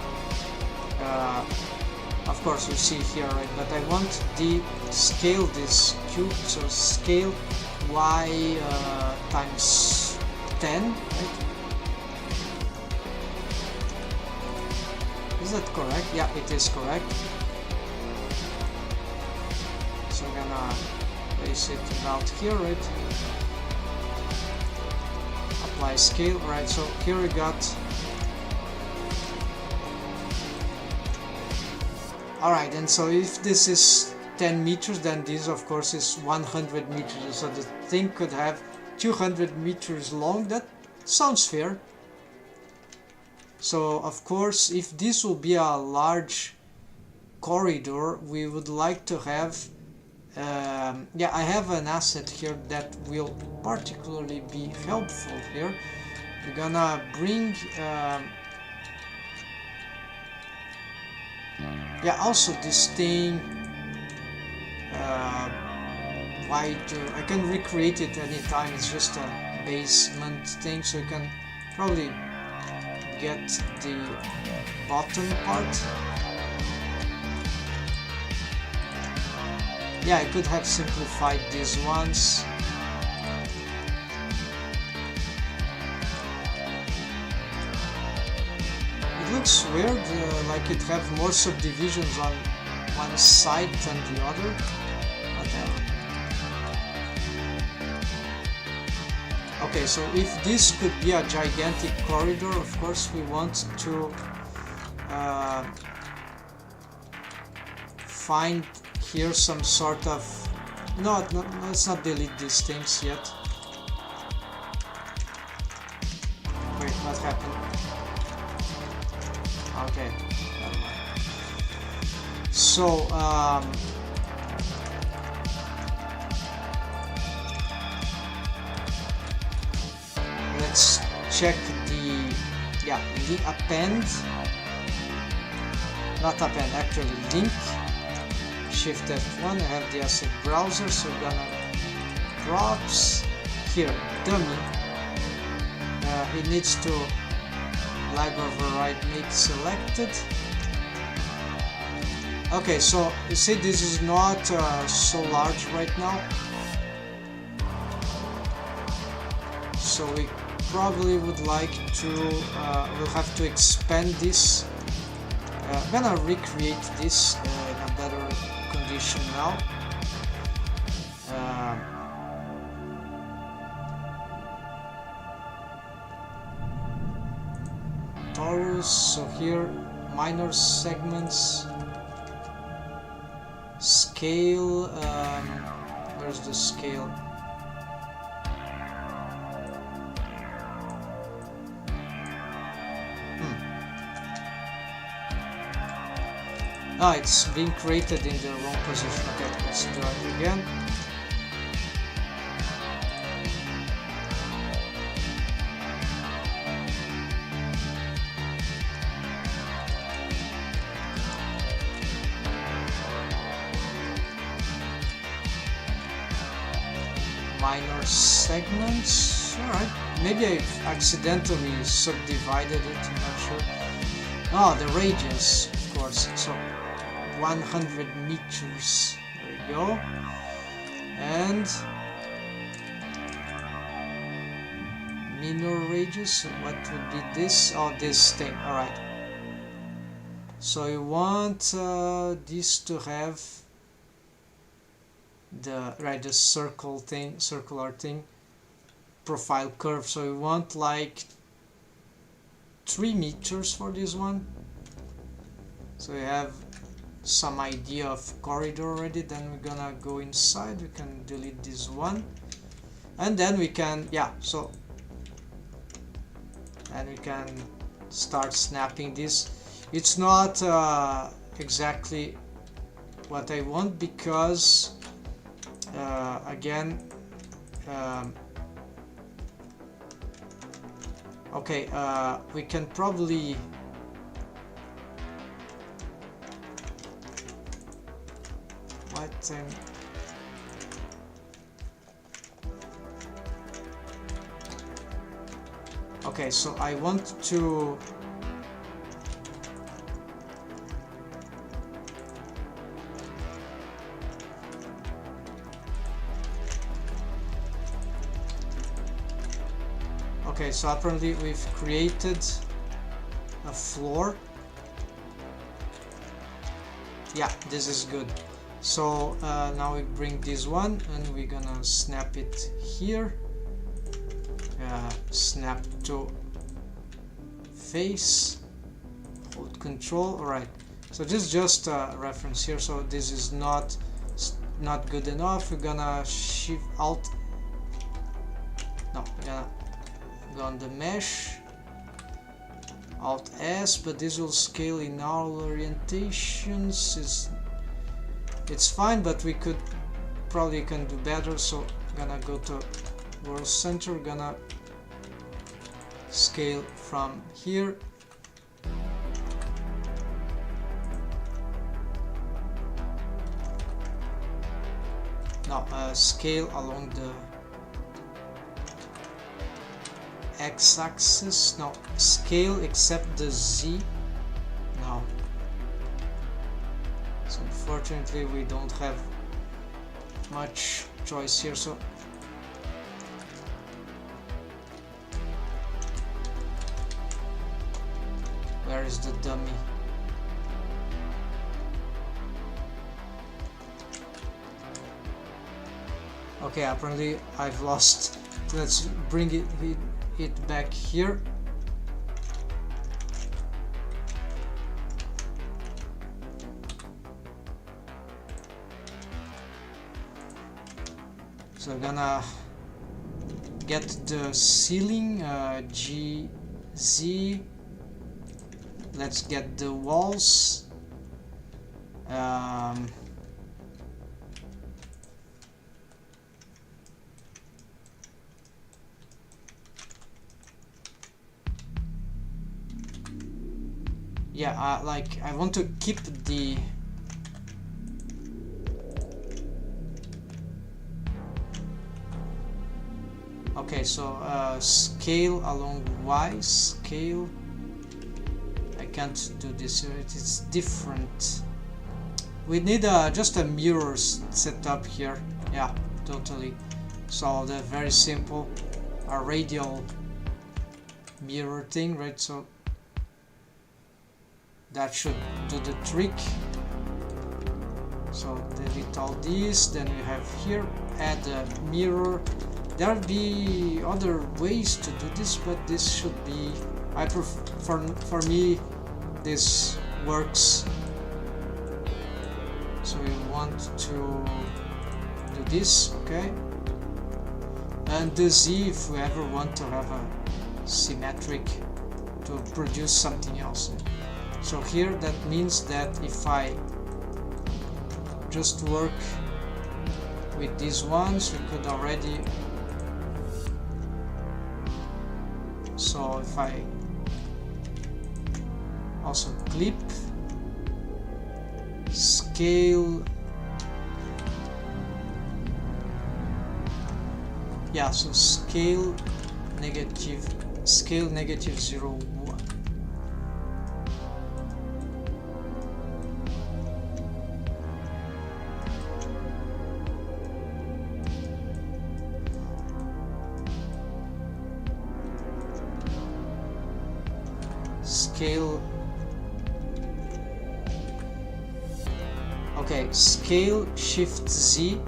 Of course you see here, right? But I want the scale this cube. So scale Y times 10, right? Is that correct? Yeah, it is correct. So I'm gonna place it about here, right? Apply scale, right? So here we got. Alright, and so if this is 10 meters, then this of course is 100 meters. So the thing could have 200 meters long. That sounds fair. So of course, if this will be a large corridor, we would like to have yeah, I have an asset here that will particularly be helpful here. We're gonna bring yeah, also this thing I can recreate it anytime. It's just a basement thing, so you can probably get the bottom part. Yeah, I could have simplified these ones. It looks weird, like it have more subdivisions on one side than the other. Whatever. Okay, so if this could be a gigantic corridor, of course we want to find here some sort of... No, let's not delete these things yet. Wait, what happened? Okay, never mind. So, let's check the... yeah, append. Not append, actually link. Shift F1, I have the asset browser, so we're gonna props here, dummy. It needs to lag override make selected. Okay, so you see this is not so large right now, so we probably would like to we'll have to expand this. I'm gonna recreate this in a better condition now. Torus, so here minor segments, scale, where's the scale? Ah, it's being created in the wrong position. Okay, let's do it again. Minor segments. Alright, maybe I accidentally subdivided it, I'm not sure. Oh, the radius, of course. So 100 meters. There we go. And minor radius. So what would be this? Oh, this thing. Alright. So you want this to have the circle thing, circular thing, profile curve. So you want like 3 meters for this one. So you have some idea of corridor already. Then we're gonna go inside. We can delete this one, and then we can, yeah, so and we can start snapping this. It's not exactly what I want, because again, okay, we can probably okay, so I want to okay, so apparently we've created a floor. Yeah, this is good. So now we bring this one and we're gonna snap it here. Snap to face, hold control. Alright, so this is just a reference here, so this is not good enough. We're gonna shift alt, no, we're gonna go on the mesh, alt S, but this will scale in all orientations. It's fine, but we could probably can do better, so gonna go to world center, gonna scale from here. No, scale along the x-axis. No, scale except the z. No. So unfortunately we don't have much choice here, so where is the dummy? Okay, apparently I've lost. Let's bring it back here. So I'm gonna get the ceiling, GZ. Let's get the walls. Yeah, like I want to keep the okay, so scale along Y, scale. I can't do this, it is different. We need just a mirror set up here. Yeah, totally. So they're very simple, a radial mirror thing, right? So that should do the trick. So delete all these, then we have here, add a mirror. There'll be other ways to do this, but this should be, I prefer, for me this works. So we want to do this, okay? And the Z, if we ever want to have a symmetric to produce something else. So here that means that if I just work with these ones, we could already. So if I also clip, scale, yeah, so scale negative 0.1. Scale, okay, scale shift Z,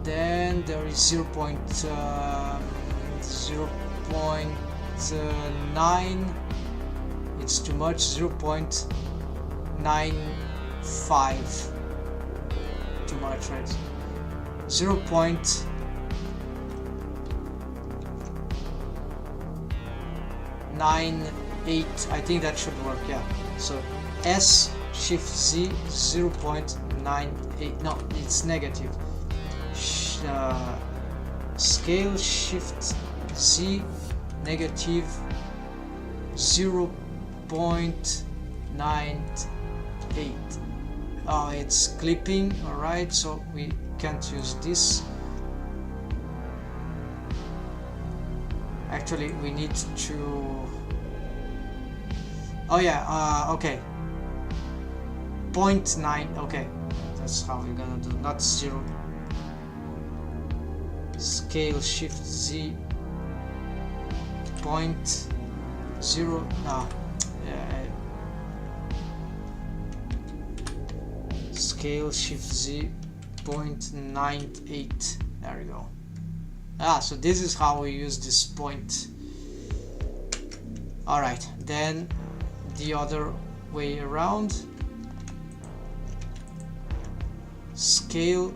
then there is 0.9, it's too much, 0.95, too much, right? 0.98, I think that should work, yeah. So S shift Z 0.98, no, it's negative. scale shift Z negative 0.98. Oh, it's clipping. Alright, so we can't use this. Actually, we need to... Oh yeah, okay. 0.9, okay. That's how we're gonna do, not 0. Scale shift Z 0.0, no. Scale shift Z 0.98. There we go. So this is how we use this point. Alright, then the other way around. Scale,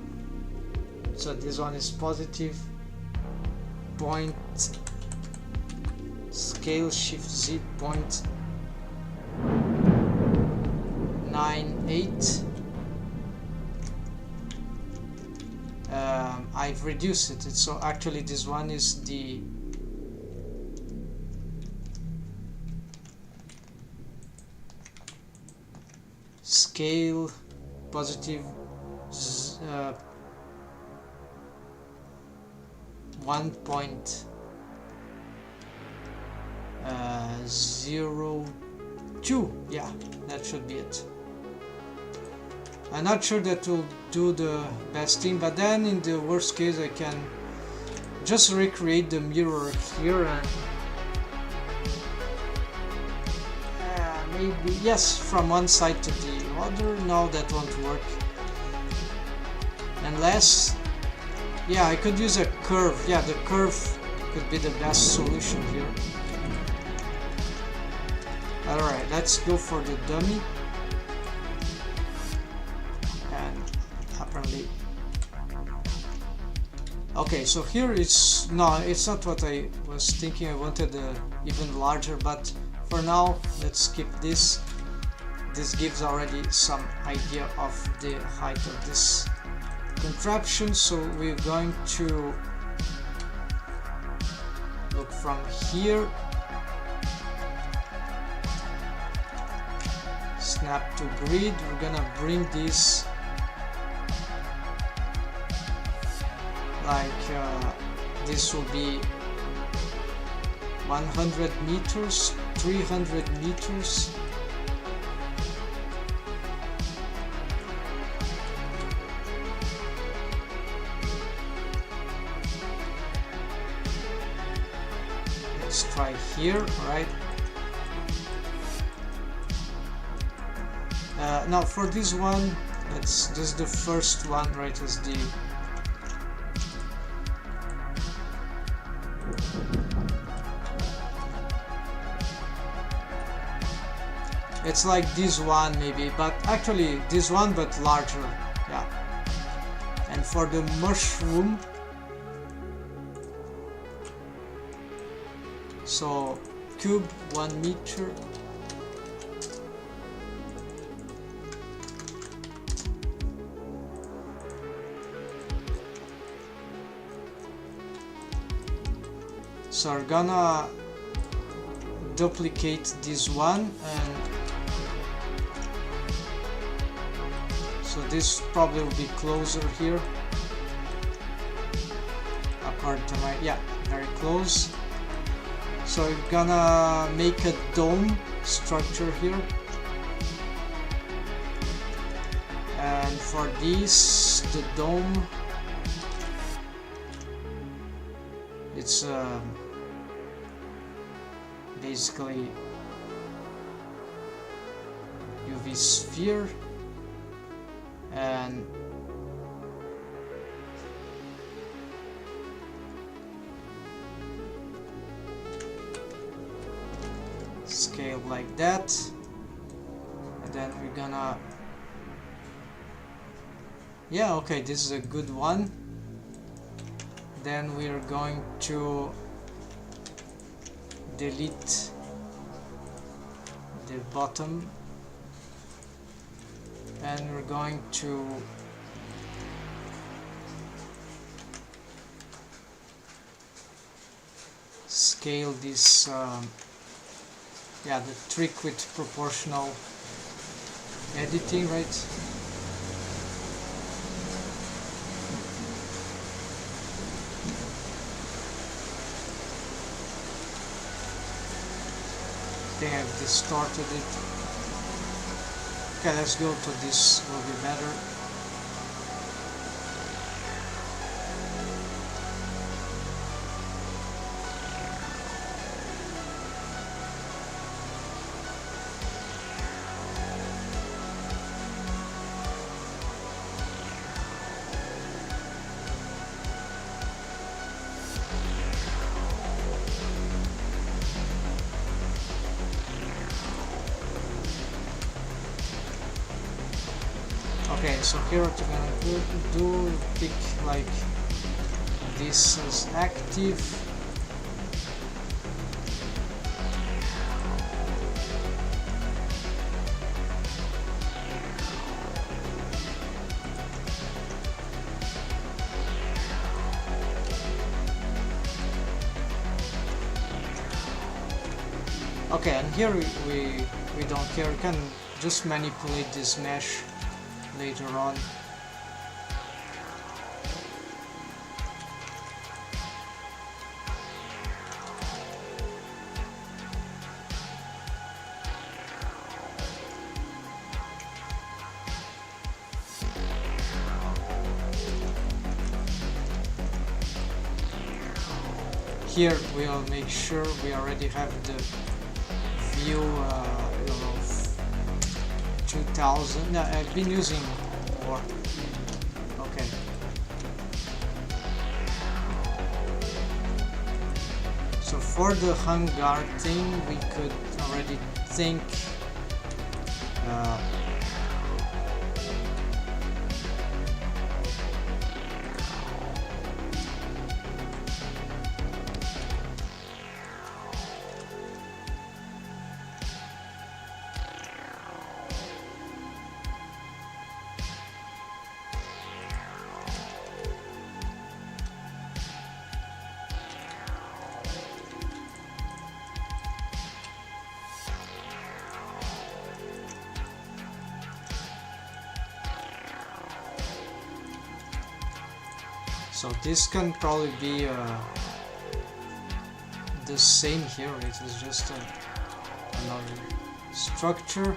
so this one is positive, point, scale shift Z 0.98. I've reduced it, so actually this one is the scale positive 1.02. Yeah, that should be it. I'm not sure that will do the best thing, but then in the worst case I can just recreate the mirror here and maybe, yes, from one side to the other. No, that won't work. Unless, yeah, I could use a curve. Yeah, the curve could be the best solution here. Alright, let's go for the dummy. And apparently... Okay, so here it's... No, it's not what I was thinking. I wanted even larger, but for now, let's skip this. This gives already some idea of the height of this contraption, so we're going to look from here, snap to grid. We're gonna bring this like this will be 100 meters, 300 meters. Let's try here, right? Now for this one, this is the first one, right? Is the it's like this one maybe, but actually this one but larger, yeah. And for the mushroom, so cube 1 meter. So we're gonna duplicate this one, and so this probably will be closer here according to my, yeah, very close. So we're gonna make a dome structure here, and for this, the dome, it's basically UV sphere, and scale like that, and then we're gonna, yeah, okay, this is a good one. Then we're going to delete the bottom, and we're going to scale this, yeah, the trick with proportional editing, right? I think I've distorted it. Okay, let's go to this, will be better. Okay, so here what you're gonna do, pick like this as active. Okay, and here we don't care, we can just manipulate this mesh later on. Here we'll make sure we already have the view, I don't know, 2000. No, I've been using more. Okay. So for the hangar thing, we could already think so this can probably be the same here. It is just another structure.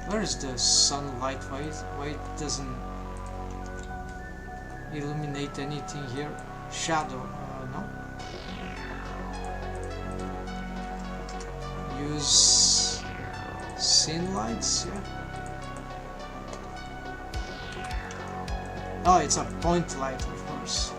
Where is the sunlight? Why it doesn't illuminate anything here? Shadow, no? Use scene lights, yeah. Oh, it's a point light, of course.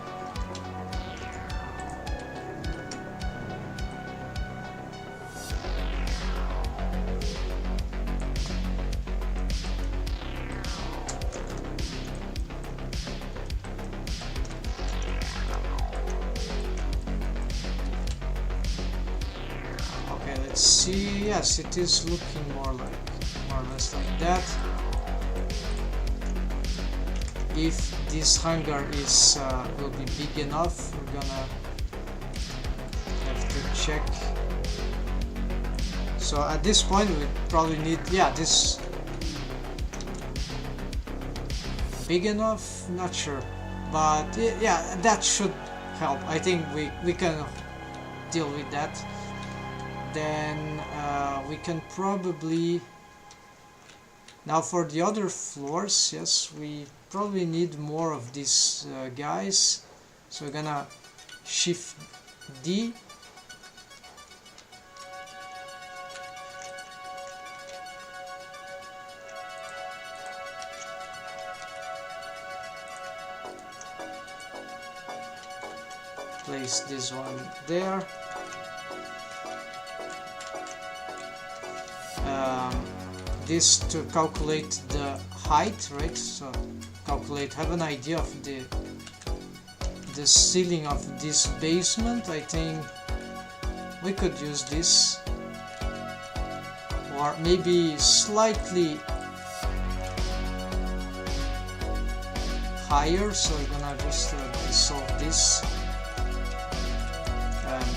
See, yes, it is looking more or less like that. If this hangar is will be big enough, we're gonna have to check. So at this point we probably need, yeah, this big enough, not sure, but yeah, that should help. I think we can deal with that. Then we can probably, now for the other floors, yes, we probably need more of these guys, so we're gonna shift D, place this one there. This to calculate the height, right? So have an idea of the ceiling of this basement. I think we could use this or maybe slightly higher. So we're gonna just dissolve this and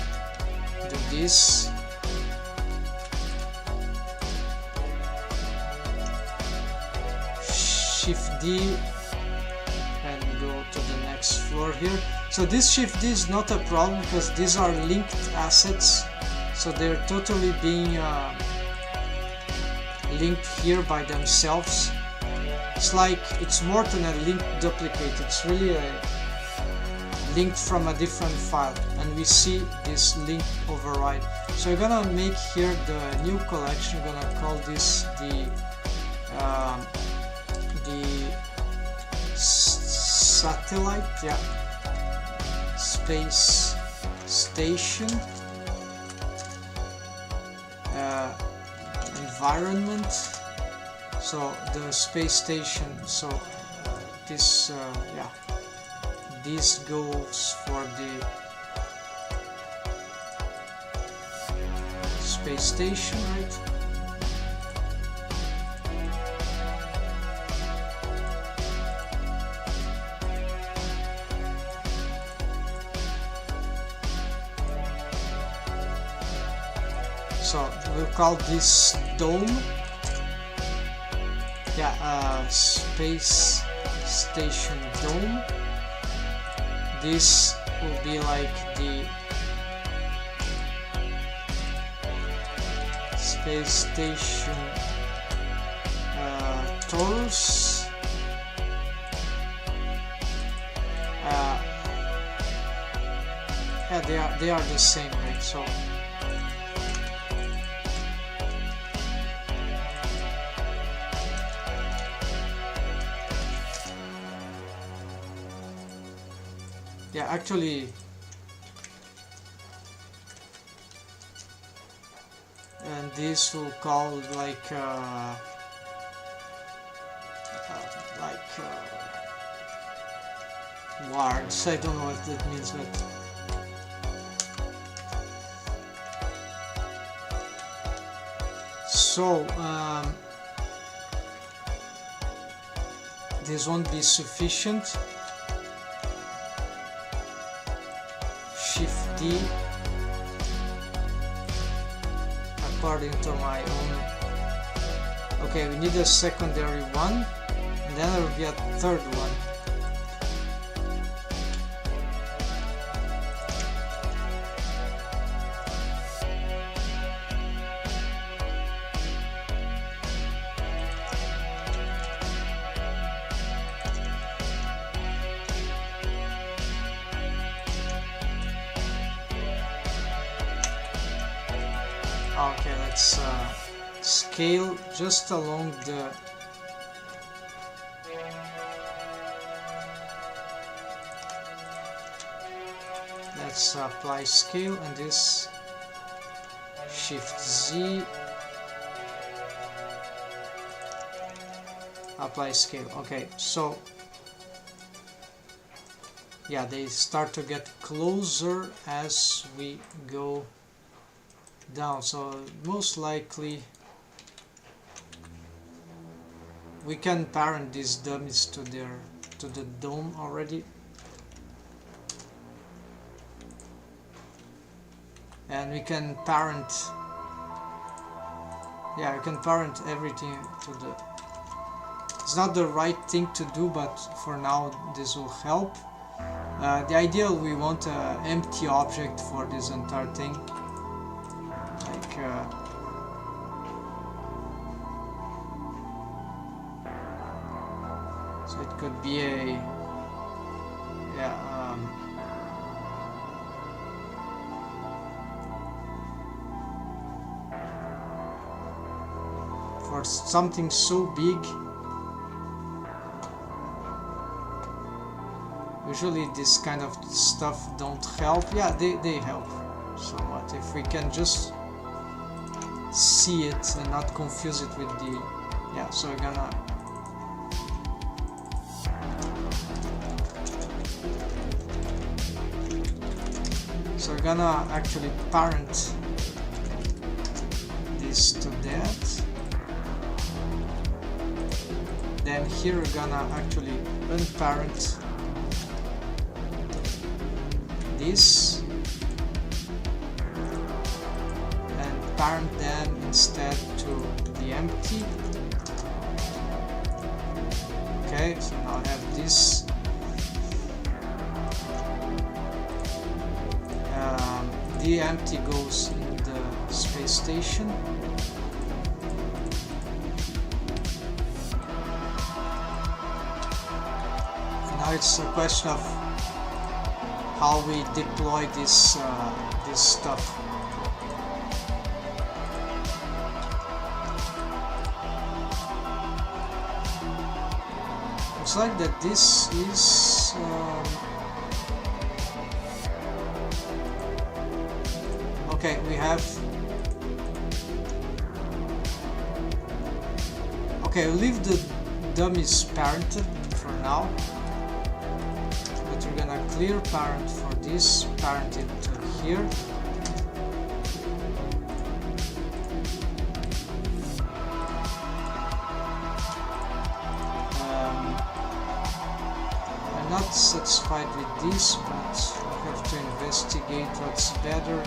do this. Shift D and go to the next floor here. So this Shift D is not a problem because these are linked assets, so they're totally being linked here by themselves. It's like, it's more than a linked duplicate, it's really a linked from a different file, and we see this link override. So we're gonna make here the new collection. We're gonna call this the satellite, yeah, space station environment. So the space station, so this yeah, this goes for the space station, right? So we'll call this dome. Yeah, space station dome. This will be like the space station torus. Yeah, they are the same, right? So yeah, actually, and this will call like wards. I don't know what that means, but so this won't be sufficient. Shift D according to my own. Okay, we need a secondary one, and then there will be a third one. Okay, let's scale just along the let's apply scale, and this Shift Z, apply scale. Okay, so yeah, they start to get closer as we go down, so most likely we can parent these dummies to the dome already, and we can parent, yeah, we can parent everything to the, it's not the right thing to do, but for now this will help. The ideal, we want an empty object for this entire thing. So it could be a, yeah, for something so big, usually this kind of stuff don't help. Yeah, they help somewhat if we can just see it and not confuse it with the, yeah, so we're gonna actually parent this to that. Then here we're gonna actually unparent this and parent them instead to the empty. Okay, so now I have this. The empty goes in the space station. And now it's a question of how we deploy this this stuff. Looks like that this is okay, we have okay, we'll leave the dummies parented for now, but we're gonna clear parent for this, parent it to here. I'm not satisfied with this, but we have to investigate what's better.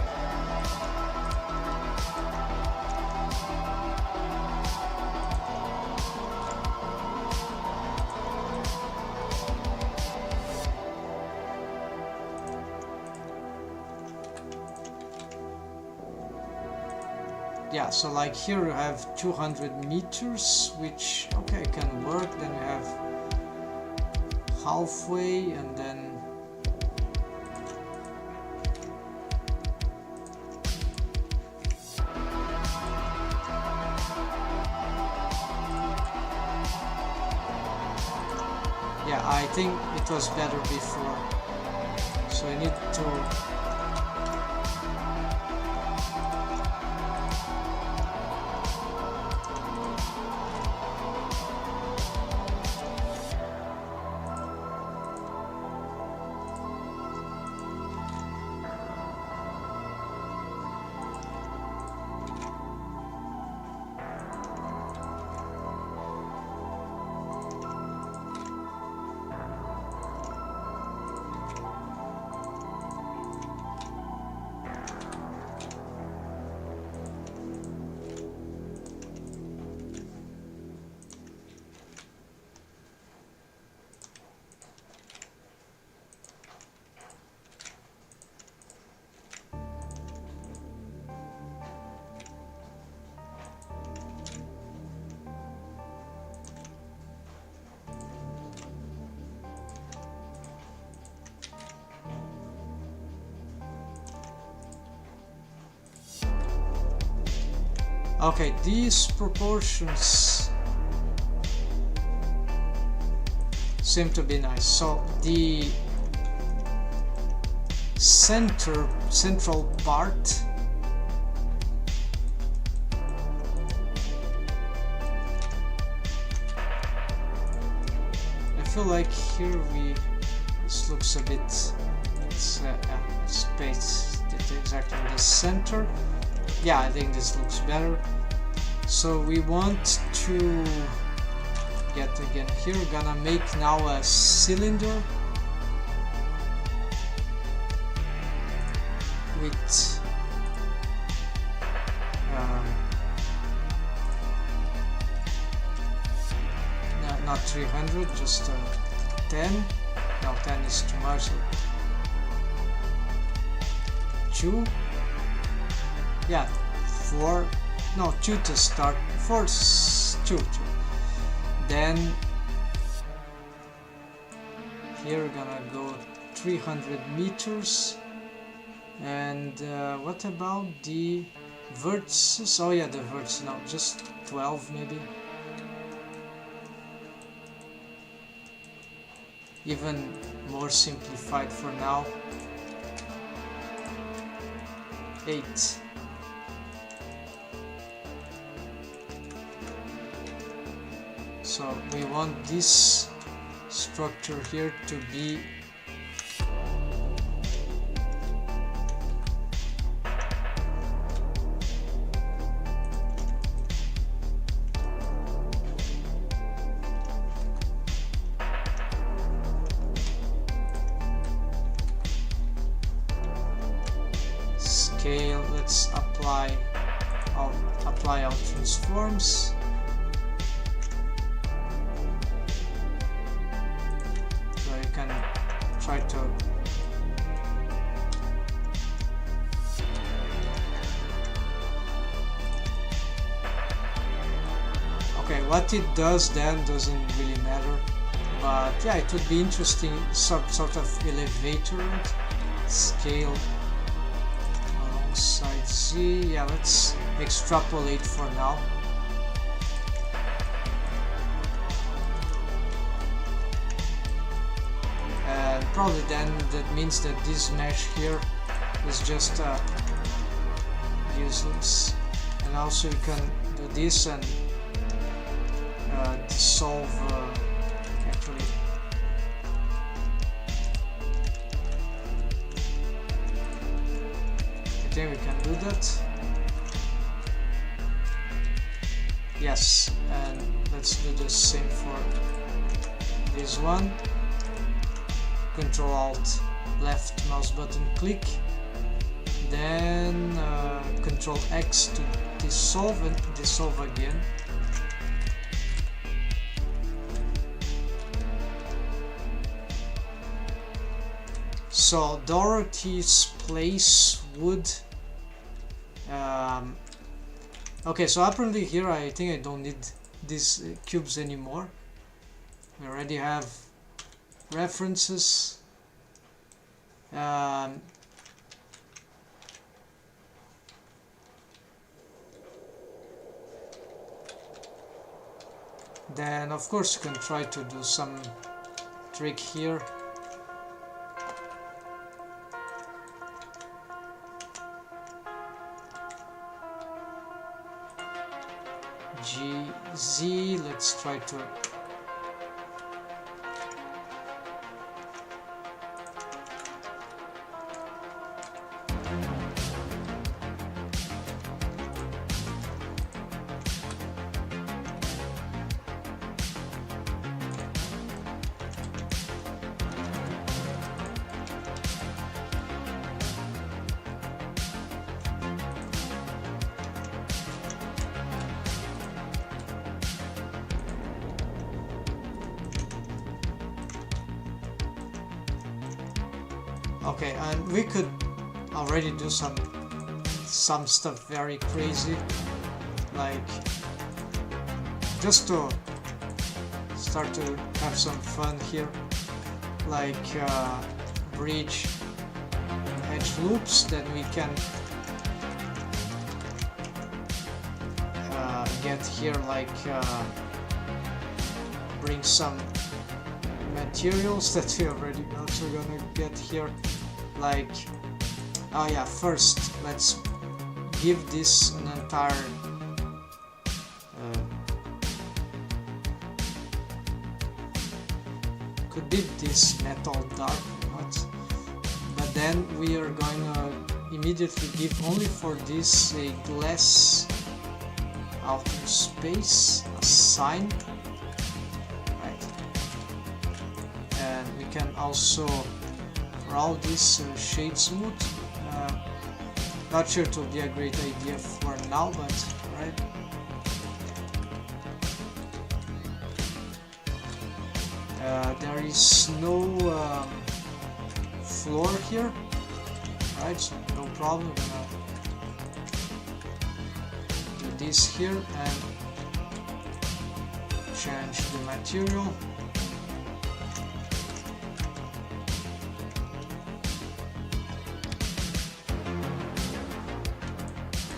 Yeah, so like here you have 200 meters, which okay can work. Then you have halfway, and then yeah, I think it was better before. So I need to okay, these proportions seem to be nice. So the central part I feel like here this looks a bit spaced exactly in the center. Yeah, I think this looks better. So we want to get again here, we're gonna make now a cylinder with not 300, just 10. No, 10 is too much. 2. Yeah, 4. No, 2 to start. 4, 2. Then here we're gonna go 300 meters. And what about the vertices? Oh yeah, the vertices. No, just 12 maybe. Even more simplified for now. 8. So we want this structure here to be scale. Let's apply our transforms. So you can try to what it does then doesn't really matter, but yeah, it would be interesting, sort of elevator scale alongside Z. Yeah, let's extrapolate for now. And probably then that means that this mesh here is just useless. And also you can do this and dissolve actually. I think we can do that. Yes, and let's do the same for this one. Control Alt left mouse button click, then Control X to dissolve and dissolve again. So Dorothy's place would okay, so apparently here I think I don't need these cubes anymore. We already have references. Then of course you can try to do some trick here. GZ, let's try to okay, and we could already do some stuff very crazy, like just to start to have some fun here, like bridge edge loops. Then we can get here, like bring some materials that we already got. So we're gonna get here, like, oh yeah, first let's give this an entire could be this metal dark or not, but then we are going to immediately give only for this a glass outer space assign, right? And we can also route this shade smooth. Not sure it will be a great idea for now, but right. There is no floor here, right? So no problem. We're gonna do this here and change the material.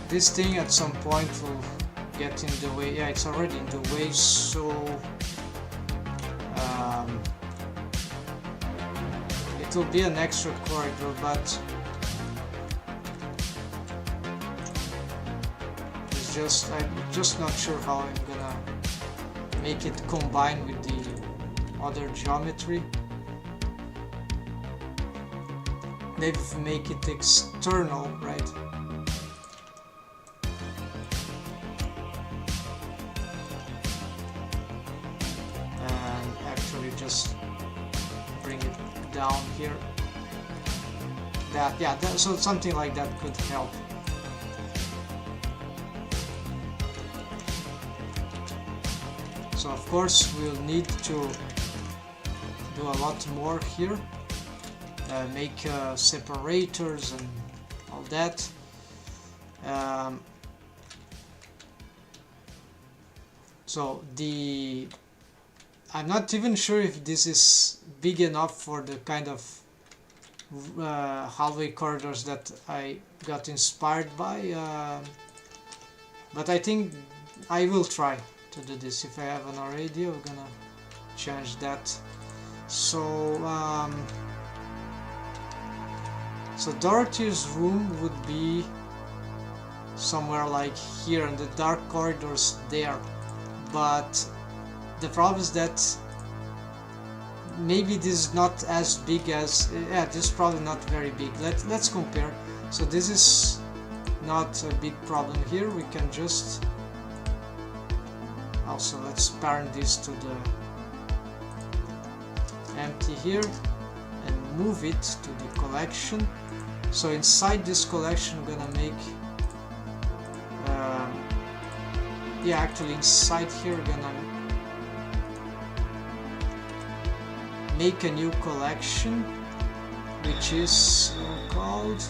This thing at some point will get in the way. Yeah, it's already in the way, so it will be an extra corridor, but it's just, I'm just not sure how I'm gonna make it combine with the other geometry. Maybe if we make it external, right? Just bring it down here. that. Yeah, so something like that could help. So of course we'll need to do a lot more here, make separators and all that. So I'm not even sure if this is big enough for the kind of hallway corridors that I got inspired by, but I think I will try to do this. If I haven't already, we're gonna change that. So so Dorothy's room would be somewhere like here, and the dark corridors there, but the problem is that maybe this is not as big as, yeah, this is probably not very big. Let's compare. So this is not a big problem here. We can just also, let's parent this to the empty here and move it to the collection. So inside this collection I'm gonna make yeah, actually inside here we're gonna make a new collection, which is called,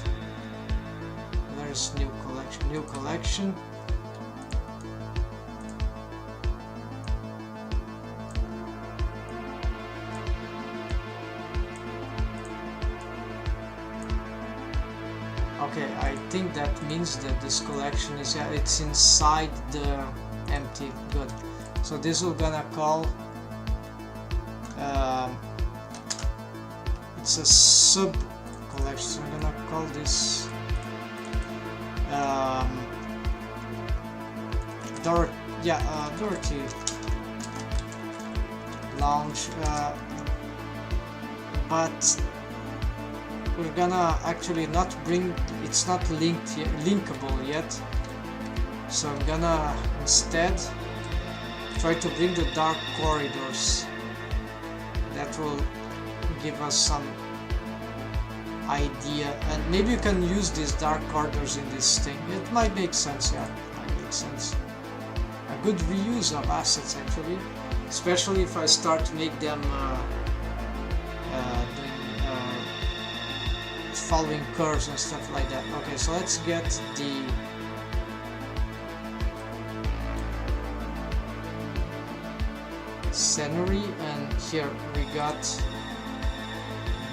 where's new collection, okay, I think that means that this collection is, yeah, it's inside the empty, good. So this we're gonna call, it's a sub collection, so I'm gonna call this Dorothy Lounge, but we're gonna actually not bring, it's not linkable yet, so I'm gonna instead try to bring the dark corridors. That will give us some idea, and maybe you can use these dark corridors in this thing. It might make sense, yeah, it might make sense. A good reuse of assets actually, especially if I start to make them following curves and stuff like that. Okay, so let's get the scenery, and here we got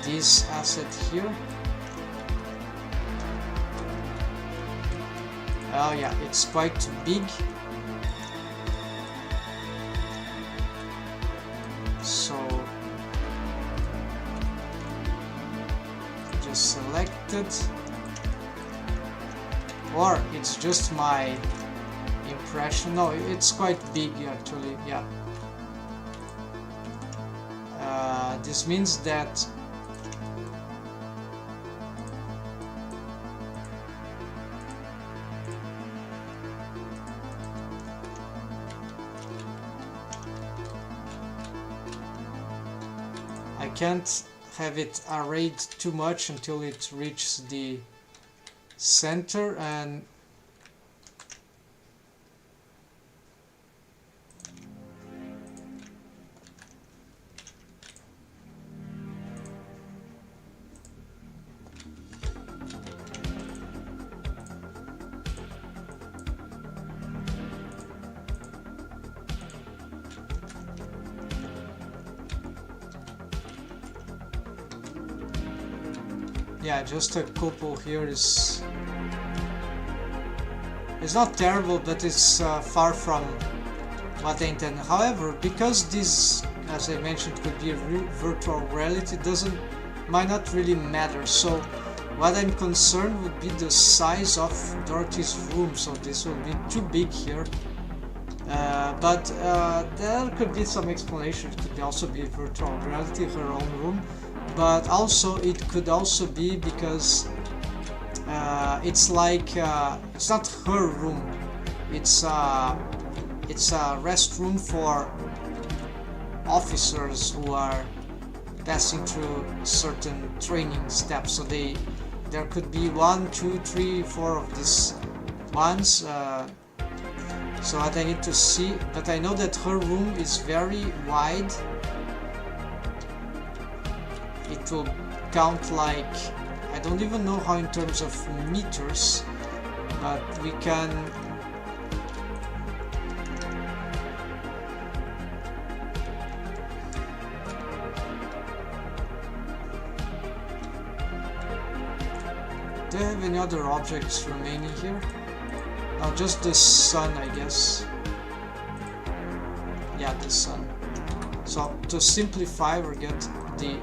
this asset here. Oh yeah, it's quite big. So just select it, or it's just my impression. No, it's quite big actually, yeah. This means that I can't have it arrayed too much until it reaches the center, and yeah, just a couple here is, it's not terrible, but it's far from what I intend. However, because this, as I mentioned, could be a virtual reality, might not really matter. So what I'm concerned would be the size of Dorothy's room. So this will be too big here, but there could be some explanation. It could also be virtual reality, her own room. But also it could also be because it's like it's not her room, it's a restroom for officers who are passing through certain training steps, so they there could be 1, 2, 3, 4 of these ones, so what I need to see, but I know that her room is very wide. It will count like, I don't even know how in terms of meters, but we can do I have any other objects remaining here? No, just the sun, I guess. Yeah, the sun. So to simplify, we get the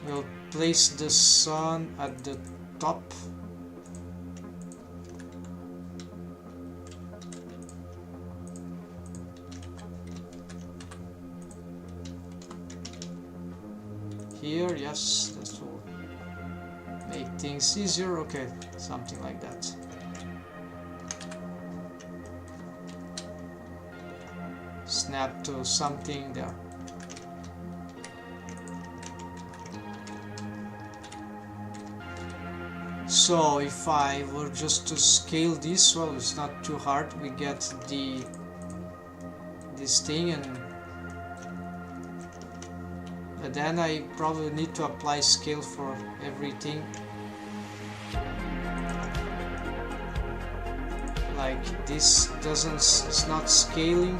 we'll place the sun at the top. Here, yes, that will make things easier. Okay, something like that. Snap to something there. So if I were just to scale this, well, it's not too hard. We get this thing, and but then I probably need to apply scale for everything. Like this it's not scaling.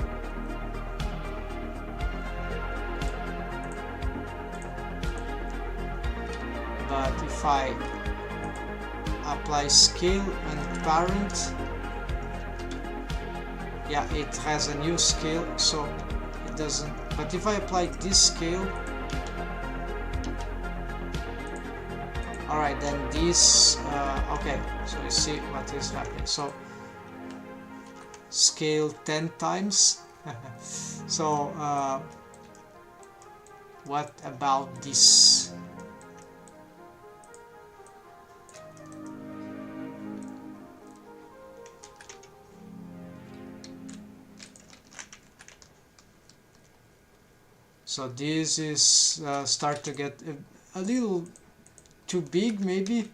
But if I apply scale and parent, yeah, it has a new scale, so it doesn't. But if I apply this scale, alright, then this, okay, so you see what is happening. So scale 10 times. So what about this? So this is start to get a little too big, maybe.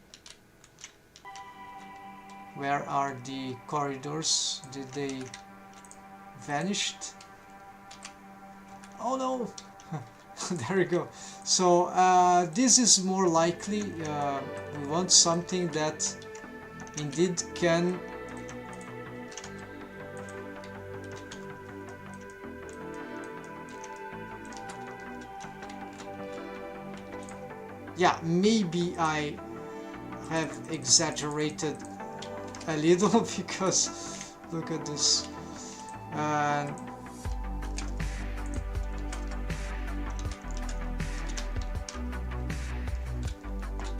Where are the corridors? Did they vanished? Oh no! There we go. So this is more likely. We want something that indeed can yeah, maybe I have exaggerated a little because look at this.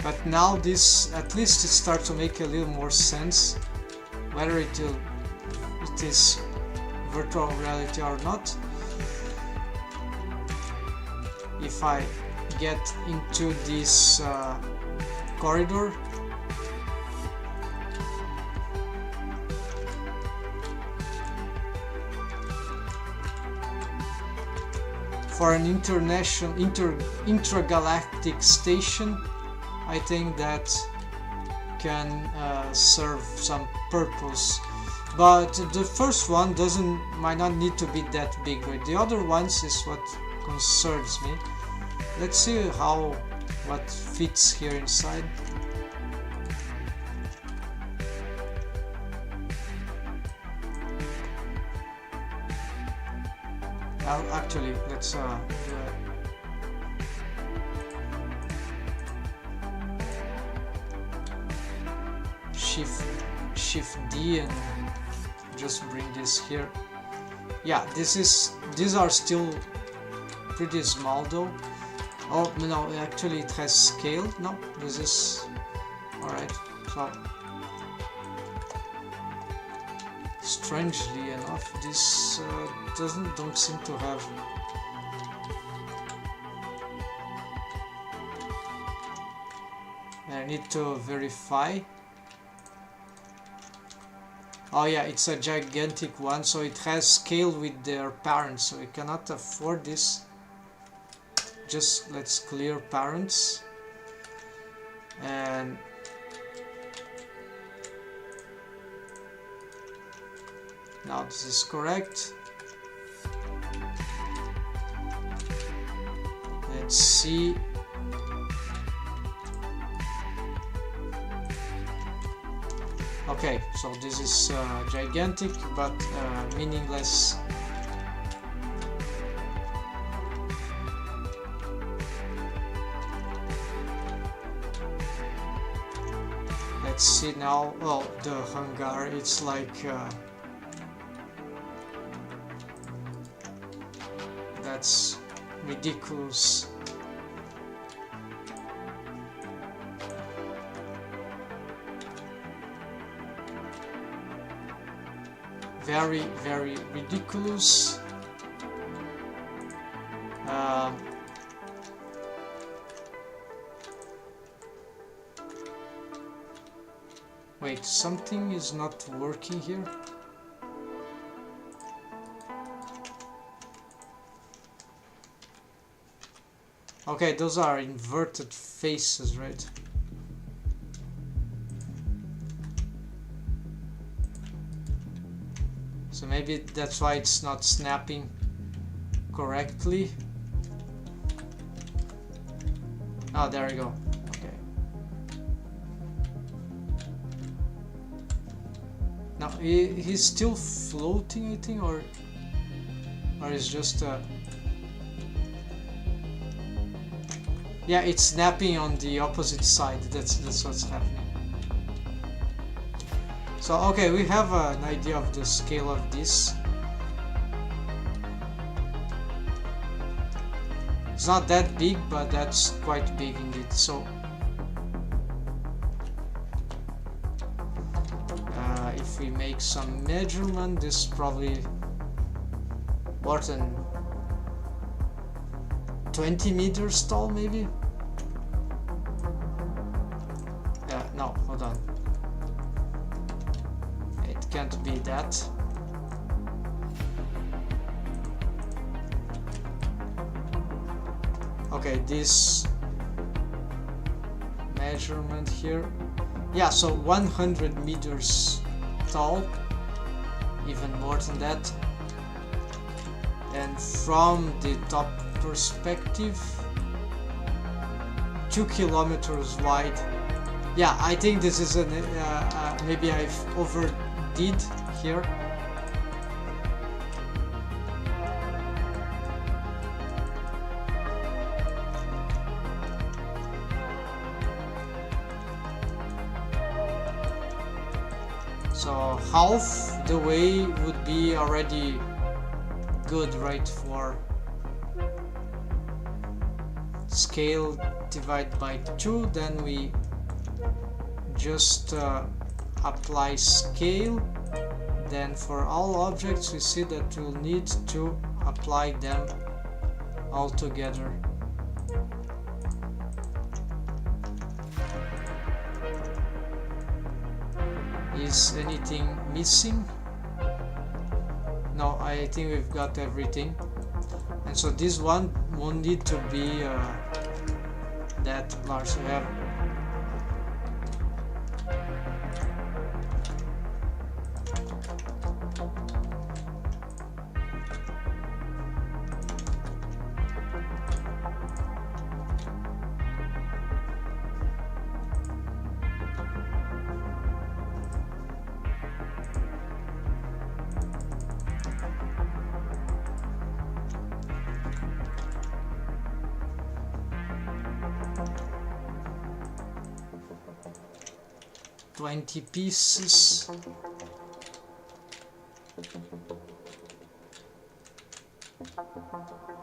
But now this, at least it starts to make a little more sense, whether it is virtual reality or not. If I get into this corridor, for an intragalactic station, I think that can serve some purpose. But the first one might not need to be that big, but the other ones is what concerns me. Let's see what fits here inside. Actually, let's do Shift D and just bring this here. Yeah, these are still pretty small though. Oh no, actually it has scale. No, this is alright. So strangely enough, this don't seem to have. I need to verify. Oh yeah, it's a gigantic one, so it has scale with their parents, so we cannot afford this. Just let's clear parents. And now this is correct. Let's see. Okay, so this is gigantic but meaningless. Let's see now. Well, the hangar, it's like that's ridiculous. Very, very ridiculous. Wait, something is not working here. Okay, those are inverted faces, right? So maybe that's why it's not snapping correctly. Oh, there we go. Okay. Now he's still floating, I think, or it's just yeah, it's snapping on the opposite side. That's what's happening. So okay, we have an idea of the scale of this. It's not that big, but that's quite big indeed. So if we make some measurement, this is probably more than 20 meters tall, maybe. No, hold on. It can't be that. Okay, this measurement here. Yeah, so 100 meters tall, even more than that. And from the top perspective, 2 kilometers wide. Yeah, I think this is an maybe I've overdid here. So half the way would be already good, right? For scale divided by 2, then we just apply scale. Then for all objects we see that we'll need to apply them all together. Is anything missing? No, I think we've got everything. And so this one won't need to be that large. We have $20 pieces.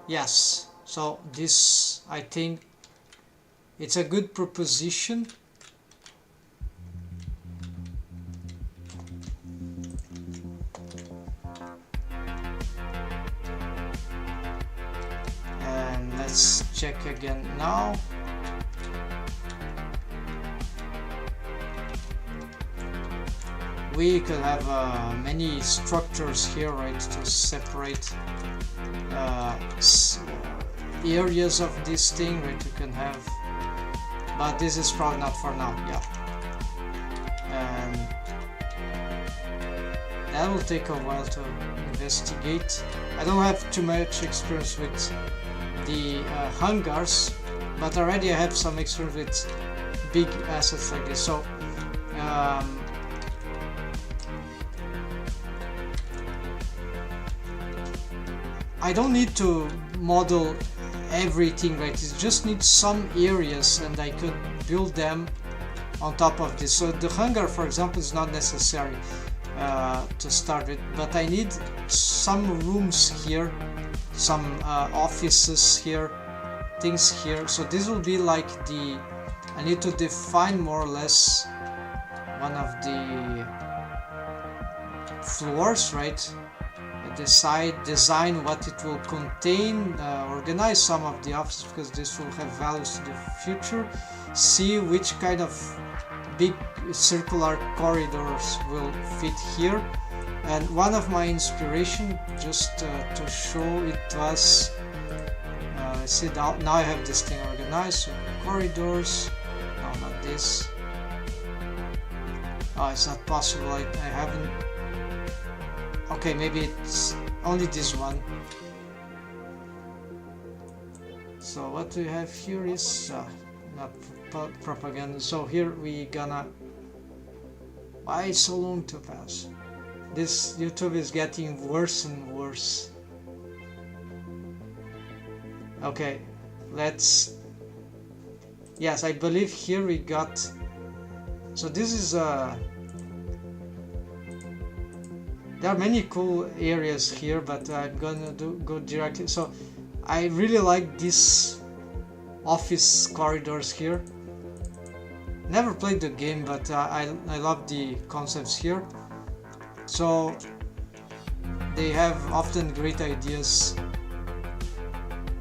Yes, so this, I think it's a good proposition. And let's check again now. we could have many structures here, right, to separate areas of this thing, right? You can have, but this is probably not for now. Yeah, and that will take a while to investigate. I don't have too much experience with the hangars, but already I have some experience with big assets like this. So I don't need to model everything, right? It just needs some areas and I could build them on top of this. So the hangar, for example, is not necessary to start with, but I need some rooms here, some offices here, things here. So this will be like I need to define more or less one of the floors, right? Design what it will contain, organize some of the offices because this will have values to the future, see which kind of big circular corridors will fit here. And one of my inspiration, just to show it was, see now I have this thing organized, so corridors, no, not this, oh, it's not possible, I haven't. Okay, maybe it's only this one. So what we have here is not propaganda. So here we gonna. Why it's so long to pass? This YouTube is getting worse and worse. Okay, let's. Yes, I believe here we got. So this is there are many cool areas here, but I'm gonna go directly. So I really like these office corridors here. Never played the game, but I love the concepts here. So they have often great ideas,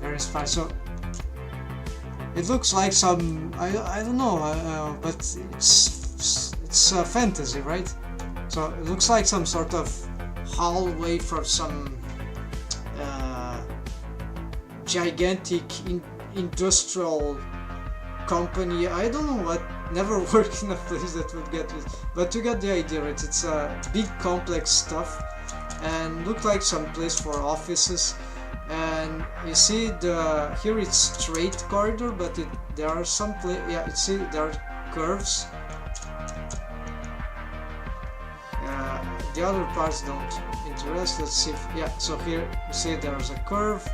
very inspiring. So it looks like some I don't know, but it's fantasy, right? So it looks like some sort of hallway for some gigantic industrial company. I don't know what. Never worked in a place that would get this, but you get the idea, right? It's big complex stuff and look like some place for offices. And you see here it's straight corridor, but there are some you see there are curves. The other parts don't interest. Let's see if, so here you see there's a curve.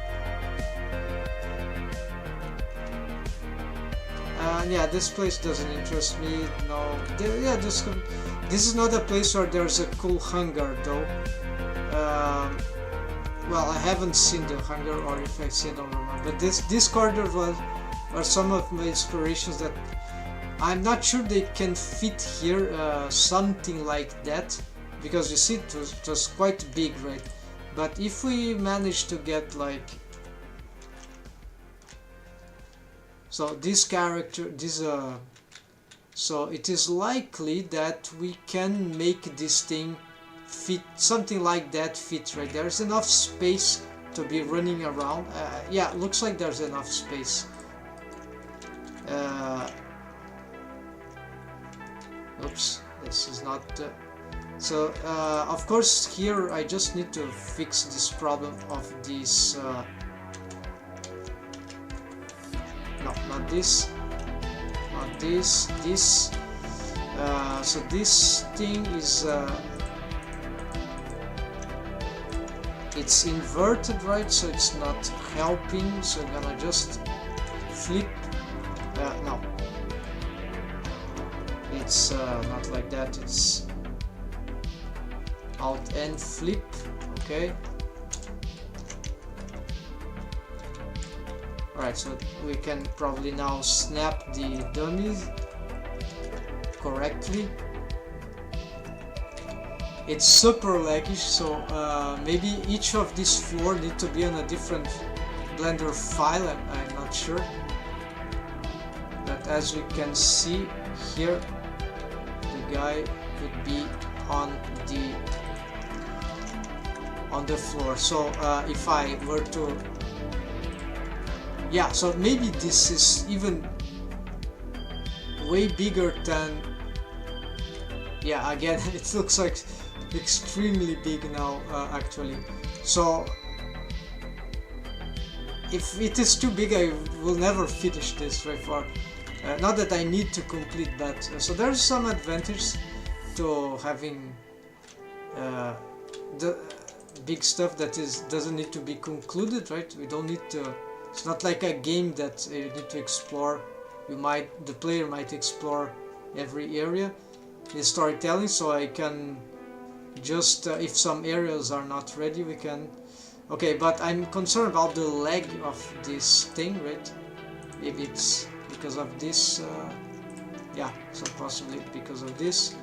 And yeah, this place doesn't interest me. No, this is not a place where there's a cool hangar though. Well, I haven't seen the hangar, or if I've seen, I don't remember. But this corridor are some of my inspirations that I'm not sure they can fit here. Something like that, because you see it was quite big, right? But if we manage to get like. So this character, so it is likely that we can make this thing fit, something like that fit, right? There's enough space to be running around. Yeah, looks like there's enough space. Oops, this is not. So of course here I just need to fix this problem of this. No, not this, not this, this. So this thing is it's inverted, right? So it's not helping. So I'm gonna just flip. No, it's not like that. It's Alt and flip. Okay. Alright, so we can probably now snap the dummies correctly. It's super laggy, so maybe each of these floor need to be on a different Blender file, I'm not sure. But as we can see here, the guy could be on the floor. So if I were to, yeah, so maybe this is even way bigger than, yeah, again it looks like extremely big now actually. So if it is too big, I will never finish this very far. Not that I need to complete, but so there's some advantage to having the big stuff that doesn't need to be concluded, right? We don't need to. It's not like a game that you need to explore. The player might explore every area. It's storytelling, so I can just if some areas are not ready, we can. Okay, but I'm concerned about the lag of this thing, right? If it's because of this, yeah, so possibly because of this.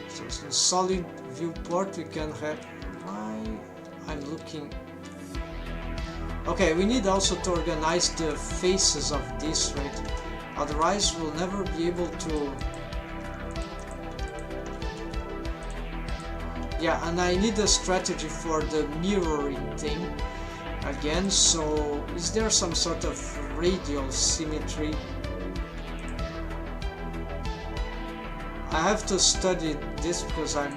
So it's a solid viewport. We can have. Why I'm looking. Okay, we need also to organize the faces of this, right? Otherwise, we'll never be able to. Yeah, and I need a strategy for the mirroring thing again. So is there some sort of radial symmetry? I have to study this because I'm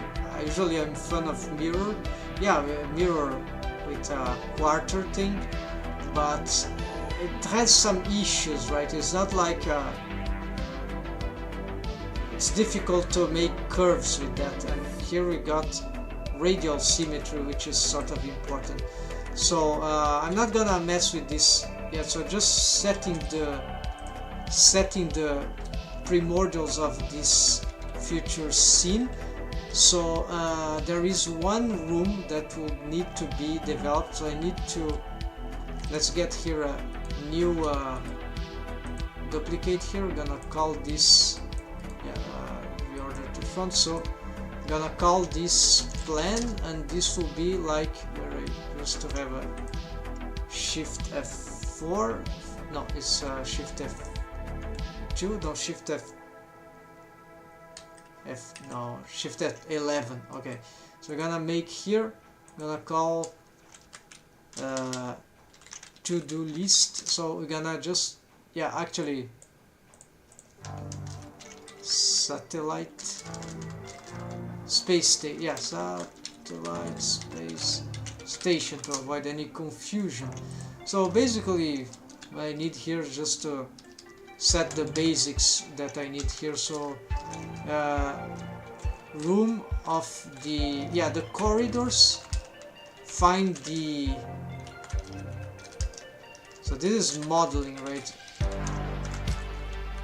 fan of mirror. Yeah, mirror with a quarter thing, but it has some issues, right? It's not like it's difficult to make curves with that, and here we got radial symmetry, which is sort of important. So I'm not gonna mess with this yet. So just setting the primordials of this future scene. So there is one room that will need to be developed. So I need to, let's get here a new duplicate here. We're gonna call this reorder to front. So I'm gonna call this plan, and this will be like where I used to have a Shift F4. No, it's Shift F2. No, Shift Shift F11. Okay, so we're gonna make here. We're gonna call to-do list. So we're gonna just, yeah, actually satellite space station. Yeah, satellite space station to avoid any confusion. So basically, what I need here is just to set the basics that I need here. So room of the corridors, find the, so this is modeling, right?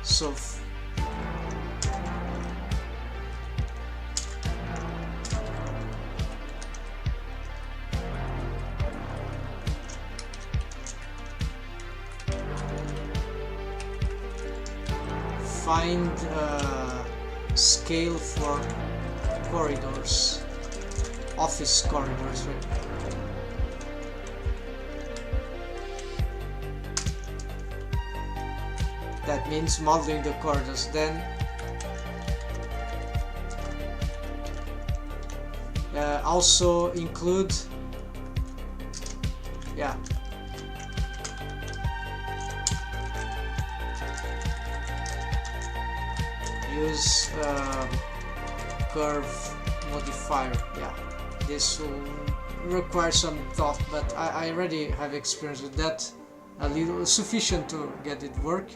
So find scale for corridors, office corridors, right? That means modeling the corridors. Then also include, yeah, use curve modifier. Yeah, this will require some thought, but I already have experience with that, a little sufficient to get it work.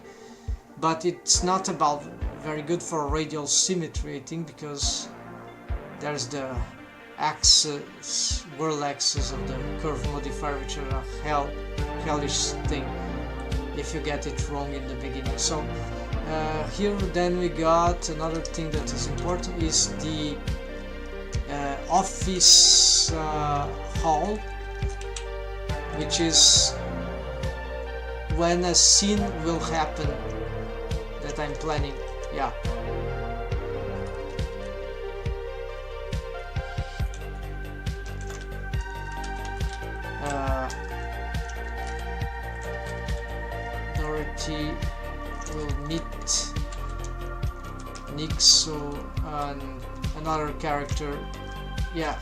But it's not about very good for radial symmetry, I think, because there's the axis, world axis of the curve modifier, which are a hellish thing if you get it wrong in the beginning. So here then we got another thing that is important, is the office hall, which is when a scene will happen that I'm planning. Yeah. Dorothy will meet Nixo and another character. Yeah,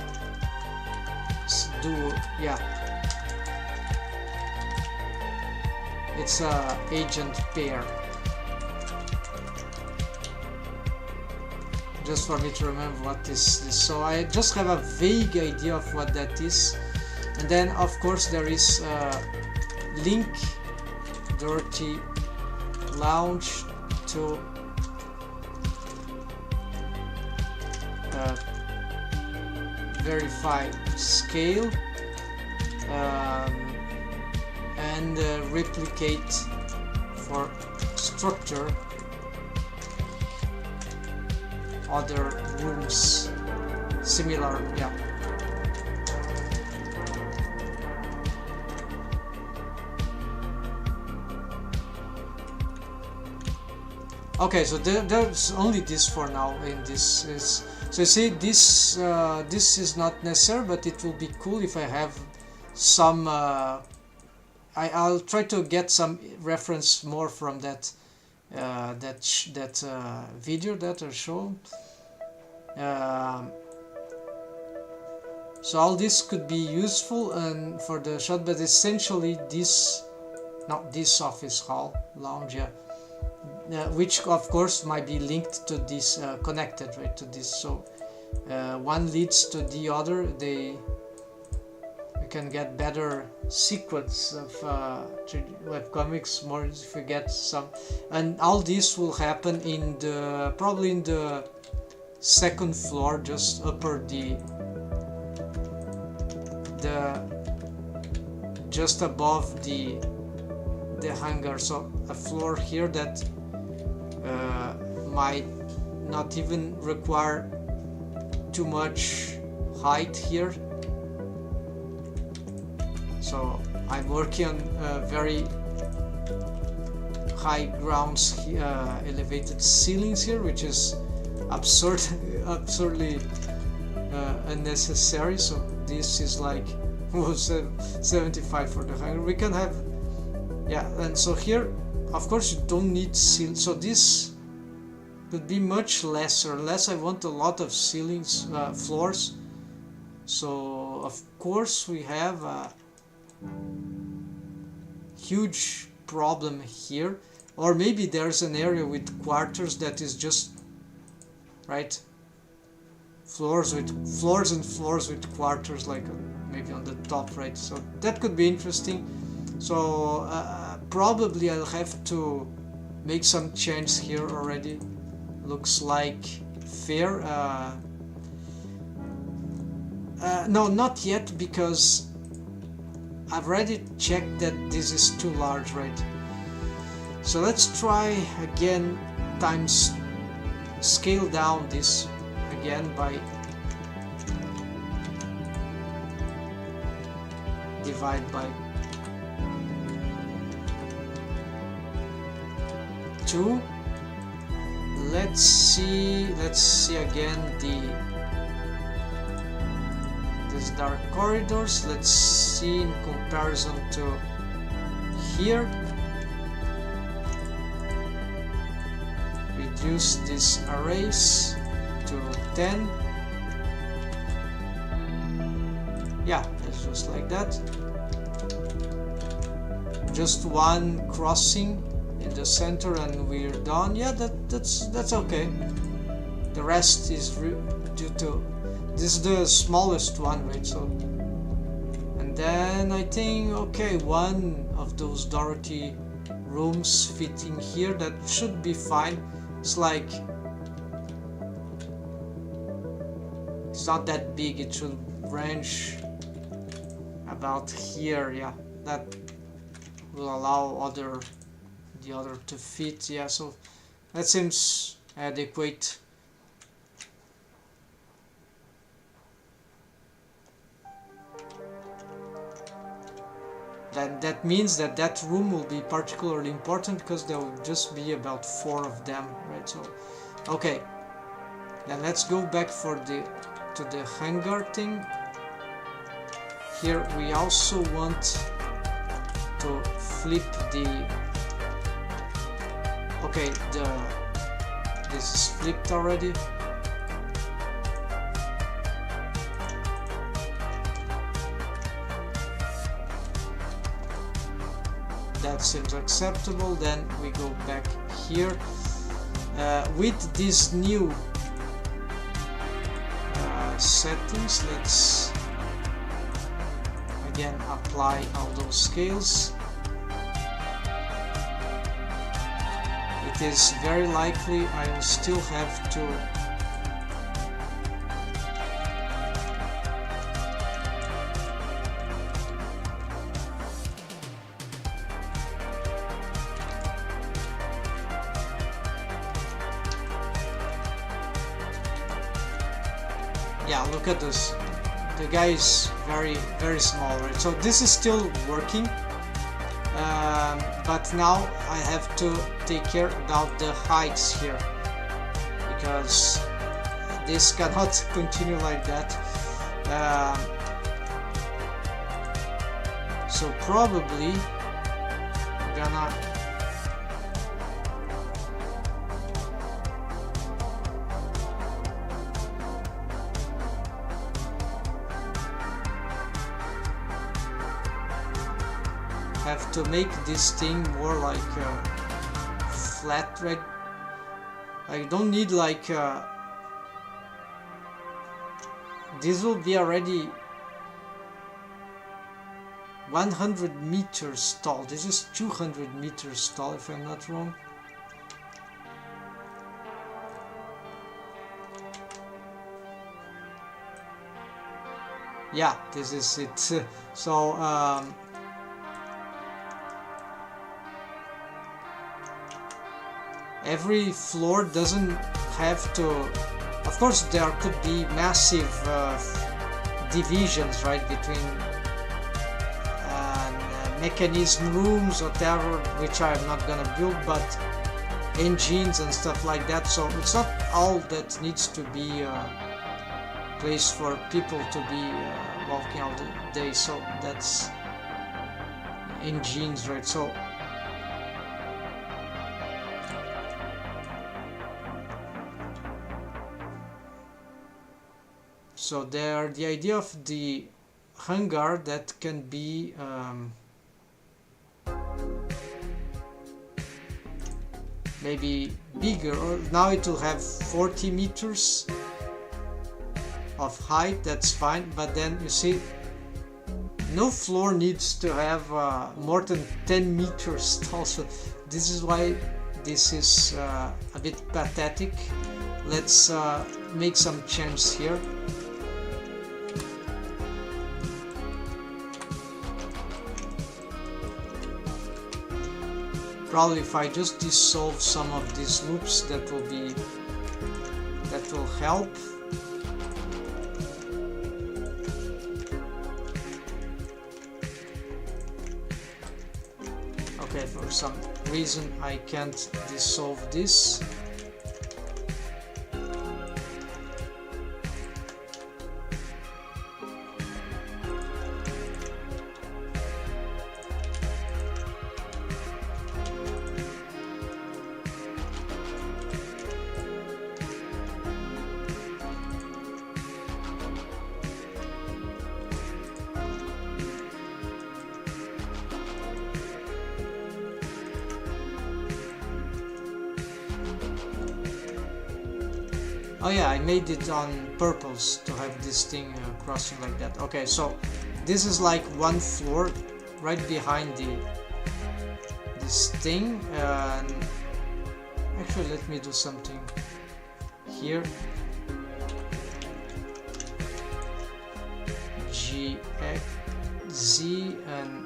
duo. Yeah, it's a agent pair. Just for me to remember what is this. So I just have a vague idea of what that is. And then of course there is link dirty launch to verify scale and replicate for structure other rooms similar. Yeah, okay, so there's only this for now. In this is, so you see, this is not necessary, but it will be cool if I have some I'll try to get some reference more from that video that I showed. So all this could be useful and for the shot, but essentially this, not this office hall lounge, yeah, which of course might be linked to this, connected right to this. So one leads to the other. We can get better sequence of webcomics more if we get some, and all this will happen in the probably in the second floor, just upper just above the hangar. So a floor here that might not even require too much height here. So I'm working on very high grounds, elevated ceilings here, which is absurdly unnecessary. So this is like 75 for the hangar. We can have, yeah, and so here of course you don't need ceiling, so this could be much lesser unless I want a lot of ceilings, floors. So of course we have a huge problem here, or maybe there's an area with quarters that is just right, floors and floors with quarters, like maybe on the top, right? So that could be interesting. So probably I'll have to make some changes here already. Looks like fair. No, not yet, because I've already checked that this is too large, right? So let's try again, times scale down this again by divide by 2. Let's see again these dark corridors. Let's see in comparison to here. Reduce these arrays to 10. Yeah, it's just like that. Just one crossing in the center and we're done. Yeah, that's okay. The rest is due to this is the smallest one, right? So, and then I think, okay, one of those Dorothy rooms fitting here, that should be fine. It's like, it's not that big, it should range about here. Yeah, that will allow the other to fit. Yeah, so that seems adequate. That means that room will be particularly important because there will just be about 4 of them, right? So okay, then let's go back to the hangar thing. Here we also want to flip the this is flipped already. That seems acceptable. Then we go back here with this new settings. Let's again apply all those scales. It is very likely I will still have to yeah, look at this. The guy is very small, right? So this is still working, but now I have to take care about the heights here, because this cannot continue like that. So probably I'm gonna have to make this thing more like flat, right? I don't need like this will be already 100 meters tall. This is 200 meters tall, if I'm not wrong. Yeah, this is it. So every floor doesn't have to, of course there could be massive divisions, right, between mechanism rooms, whatever, which I'm not gonna build, but engines and stuff like that. So it's not all that needs to be a place for people to be walking all the day. So that's engines, right? So there, the idea of the hangar that can be maybe bigger, or now it will have 40 meters of height, that's fine, but then you see no floor needs to have more than 10 meters tall. So this is why this is a bit pathetic. Let's make some changes here. Probably if I just dissolve some of these loops, that will help. Okay, for some reason I can't dissolve this. Oh yeah, I made it on purpose to have this thing crossing like that. Okay, so this is like one floor right behind this thing. Actually, let me do something here. G, X, Z, and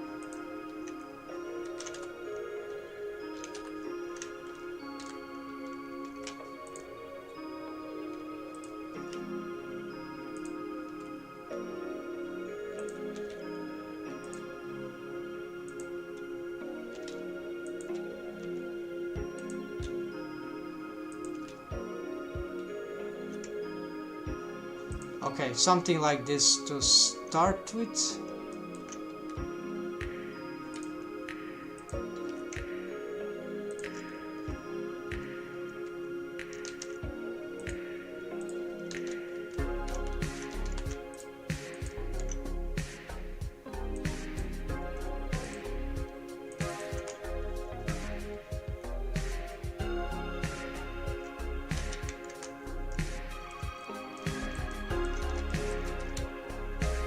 okay, something like this to start with.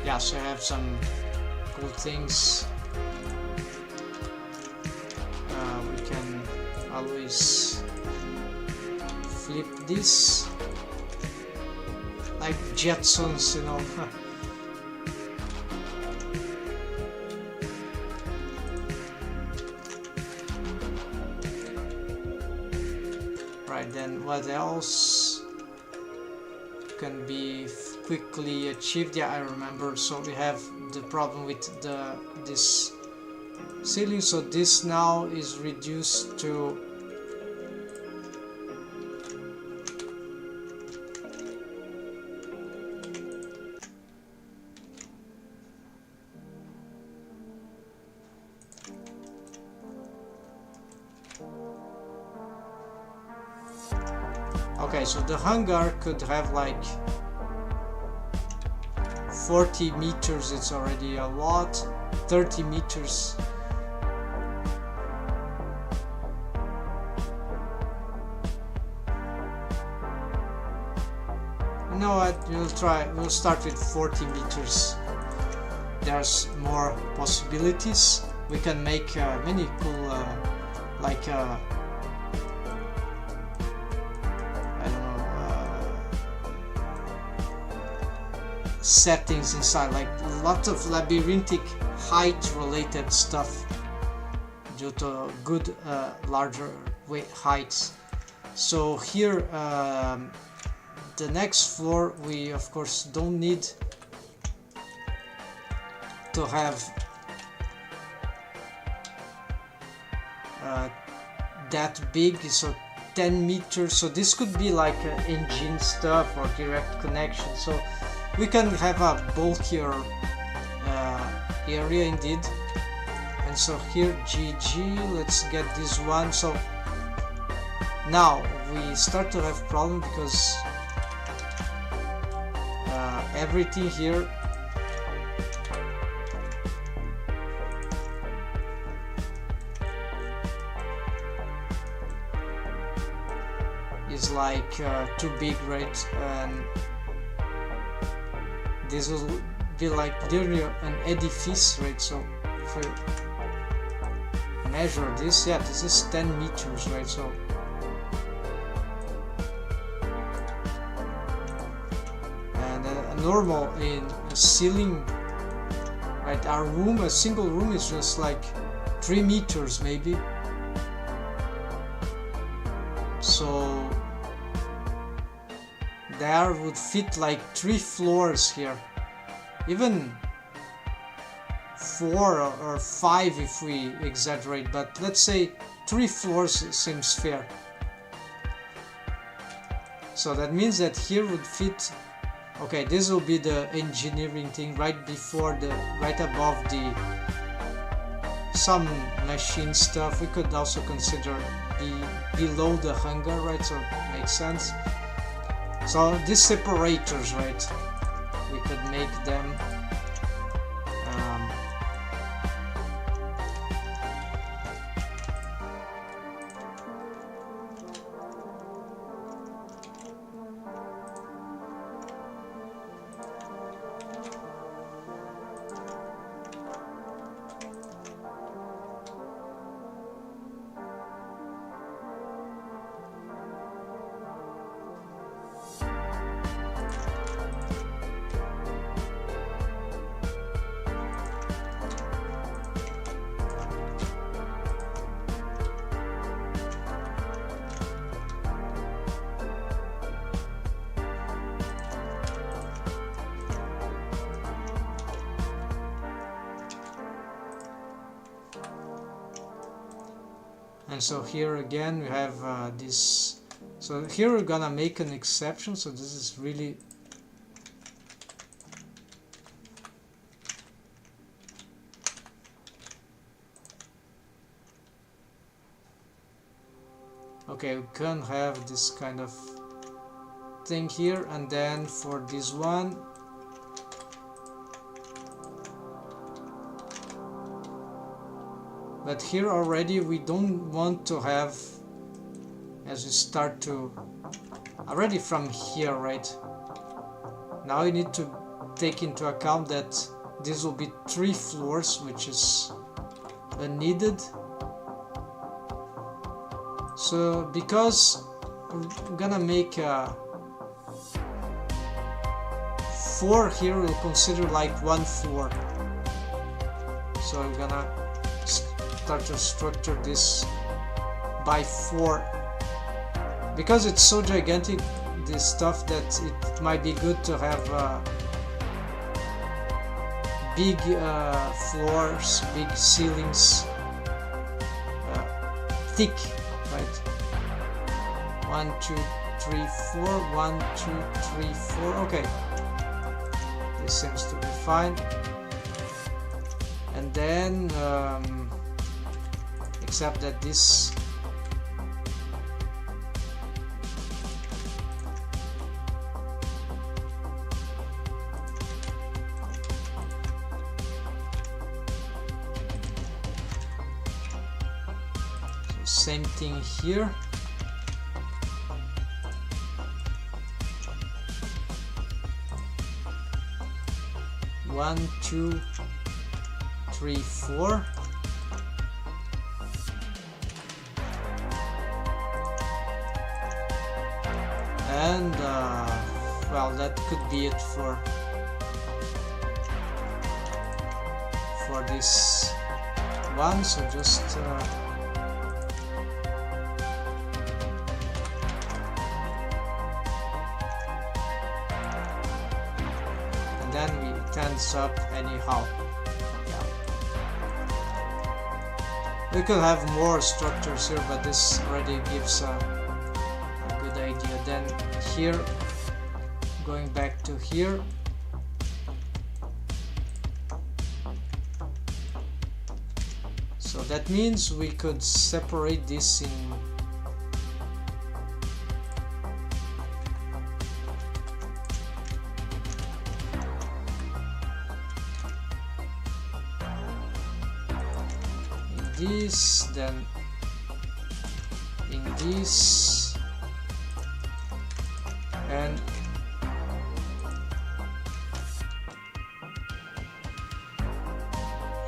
yeah, so I have some cool things. We can always flip this like Jetsons, you know. Right, then what else can be quickly achieved? Yeah, I remember. So we have the problem with this ceiling, so this now is reduced to okay, so the hangar could have like 40 meters, it's already a lot. 30 meters. You know what, we'll start with 40 meters. There's more possibilities. We can make many cool like I don't know, settings inside, like a lot of labyrinthic height related stuff due to good larger heights. So here the next floor, we of course don't need to have that big, so 10 meters. So this could be like engine stuff or direct connection, so we can have a bulkier area indeed. And so here GG, let's get this one. So now we start to have problem because everything here is like too big, right? And this will be like nearly an edifice, right? So if we measure this, yeah, this is 10 meters, right? So normal in a ceiling, right? Our room, a single room, is just like 3 meters maybe. So there would fit like 3 floors here, even 4 or 5 if we exaggerate, but let's say 3 floors seems fair. So that means that here would fit. Okay, this will be the engineering thing right before right above some machine stuff. We could also consider below the hangar, right? So it makes sense. So these separators, right? We could make them and so here again we have this. So here we're gonna make an exception. So this is really okay. We can have this kind of thing here, and then for this one but here already we don't want to have, as we start to already from here, right? Now we need to take into account that this will be 3 floors, which is unneeded. So because I'm gonna make a 4 here, we'll consider like 1 floor. So I'm gonna start to structure this by 4. Because it's so gigantic, this stuff, that it might be good to have big floors, big ceilings, thick, right? 1, 2, 3, 4, 1, 2, 3, 4, okay. This seems to be fine. And then, except that this same thing here. One, 2, 3, 4. And well, that could be it for this one. So just then it ends up anyhow. Yeah. We could have more structures here, but this already gives a good idea. Then here, going back to here, so that means we could separate this in this, then in this, and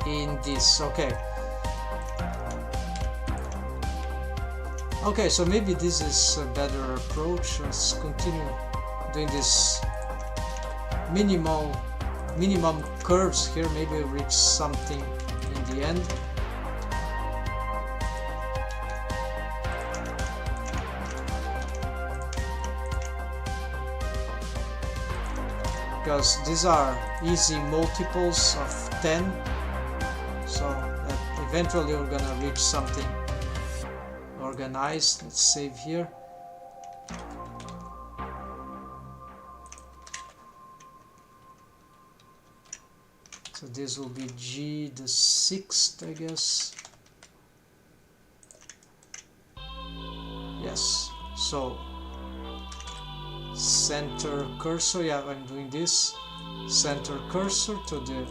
in this. Okay. Okay, so maybe this is a better approach. Let's continue doing this minimum curves here. Maybe we'll reach something in the end. Because these are easy multiples of 10, so that eventually we're gonna reach something organized. Let's save here. So this will be G the 6th, I guess. Yes, so center cursor, yeah, I'm doing this, center cursor to the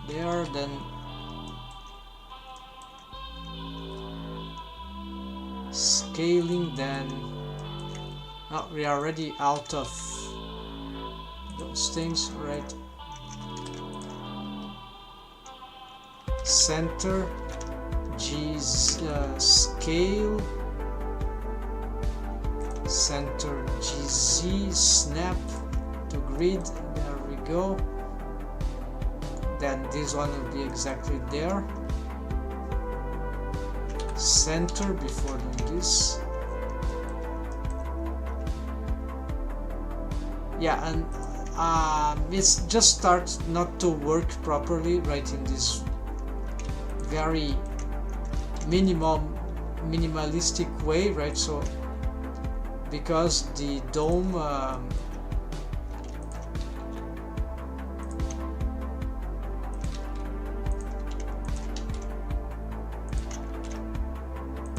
there, then scaling, then oh, we are already out of those things, right? Center, G scale, center GZ, snap to grid, there we go. Then this one will be exactly there. Center before doing this. Yeah, and it's just starts not to work properly right in this very minimalistic way, right? So because the dome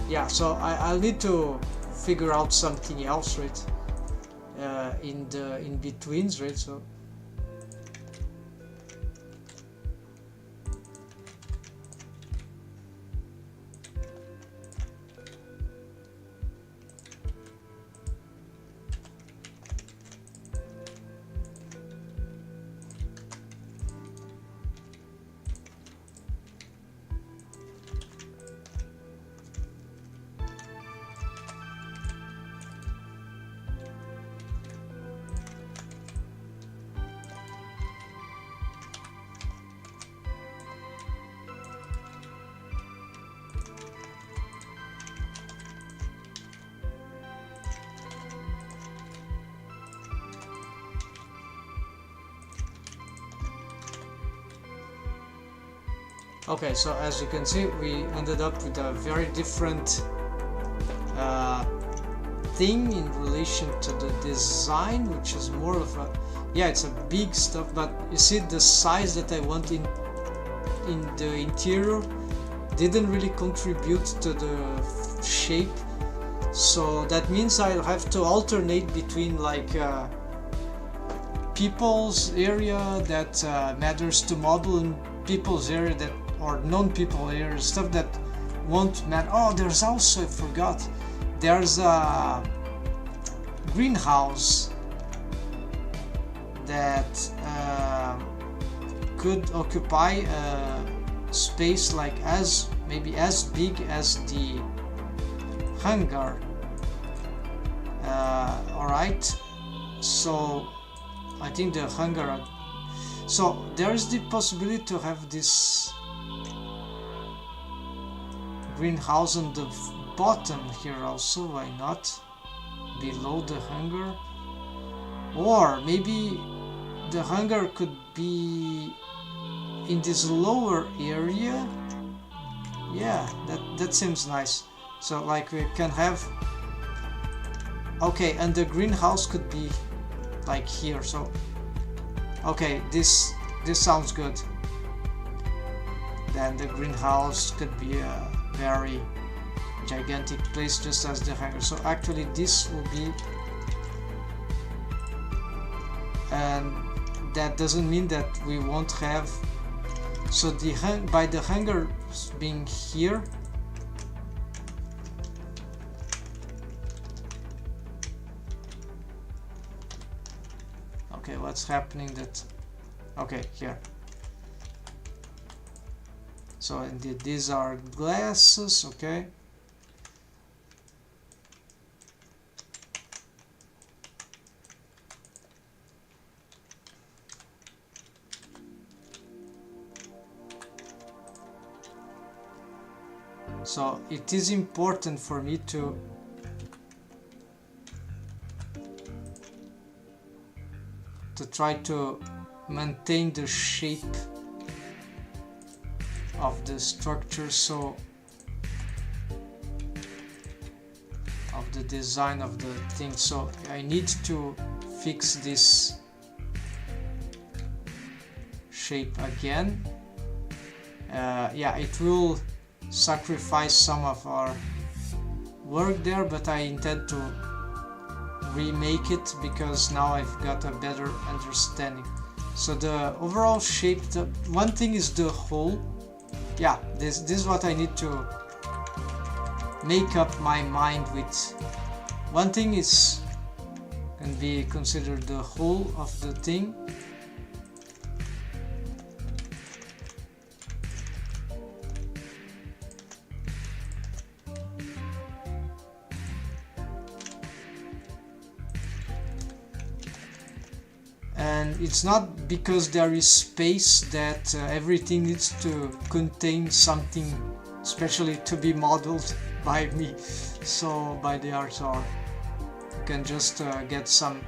yeah, so I'll need to figure out something else, right? In the in-betweens, right? So Okay, so as you can see, we ended up with a very different thing in relation to the design, which is more of a, yeah, it's a big stuff, but you see the size that I want in the interior didn't really contribute to the shape. So that means I'll have to alternate between like people's area that matters to model and people's area that, or non-people area, stuff that won't matter. Oh, there's also, I forgot, there's a greenhouse that could occupy a space like maybe as big as the hangar. Alright, so I think the hangar, so there's the possibility to have this greenhouse on the bottom here also, why not? Below the hangar. Or maybe the hangar could be in this lower area. Yeah, that seems nice. So like we can have, okay, and the greenhouse could be like here. So okay, this sounds good. Then the greenhouse could be a very gigantic place, just as the hangar. So actually this will be, and that doesn't mean that we won't have, so by the hangar being here, okay, what's happening that, okay, here, so indeed these are glasses, okay. So it is important for me to try to maintain the shape of the structure, so of the design of the thing. So I need to fix this shape again. Yeah, it will sacrifice some of our work there, but I intend to remake it because now I've got a better understanding. So the overall shape, the one thing is the hole. Yeah, this is what I need to make up my mind with. One thing is can be considered the hole of the thing. And it's not because there is space that everything needs to contain something especially to be modeled by me, so by the author. You can just get some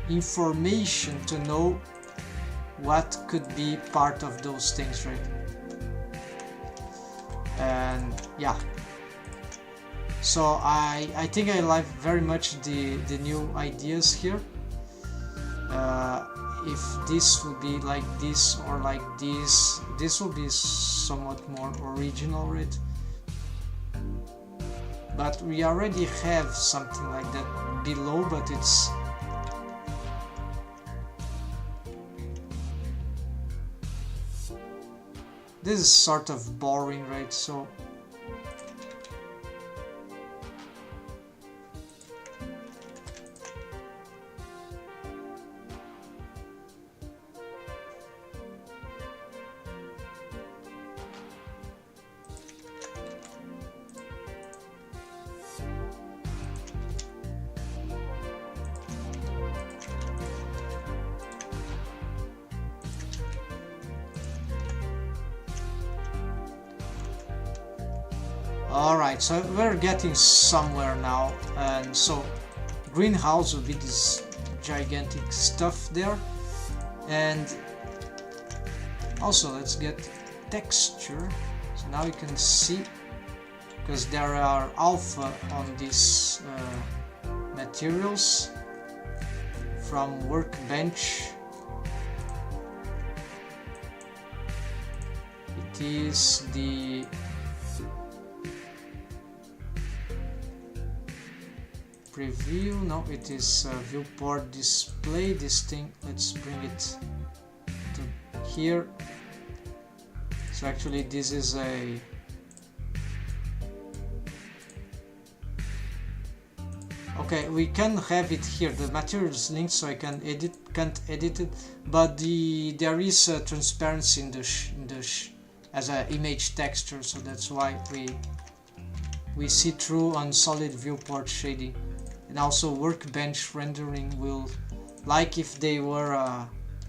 information to know what could be part of those things, right? And yeah, so I think I like very much the new ideas here. If this will be like this or like this will be somewhat more original, right? But we already have something like that below, but it's this is sort of boring, right? So alright, so we're getting somewhere now, and so greenhouse will be this gigantic stuff there, and also let's get texture. So now you can see, because there are alpha on these materials from Workbench. It is the preview. No, it is viewport display. This thing, let's bring it to here. So actually this is a okay, we can have it here, the materials linked, so I can't edit it, but there is a transparency in the as an image texture, so that's why we see through on solid viewport shading. And also Workbench rendering will, like if they were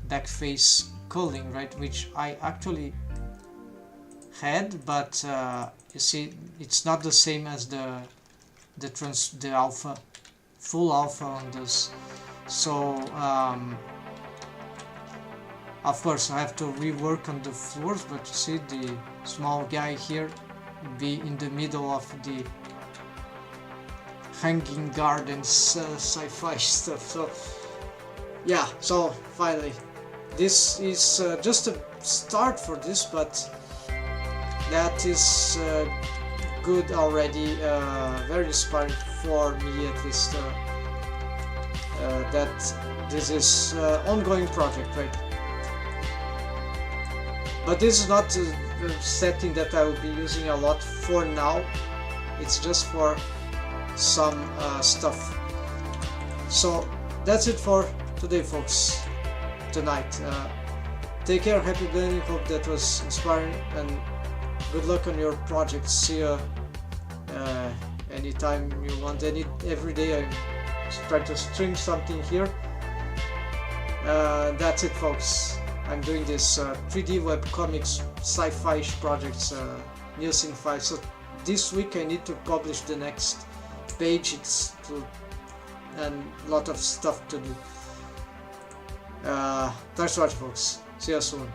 backface culling, right, which I actually had, but you see it's not the same as the alpha, full alpha on this. So of course I have to rework on the floors, but you see the small guy here be in the middle of the hanging gardens sci-fi stuff. So yeah, so finally this is just a start for this, but that is good already, very inspiring for me at least, that this is ongoing project, right? But this is not a setting that I will be using a lot for now. It's just for some stuff. So that's it for today, folks. Tonight. Take care, happy blending. Hope that was inspiring, and good luck on your projects. See you anytime you want. Every day I try to stream something here. That's it, folks. I'm doing this 3D webcomics sci-fi projects, using 5. So this week I need to publish the next page. And a lot of stuff to do. Thanks for watching, folks. See you soon.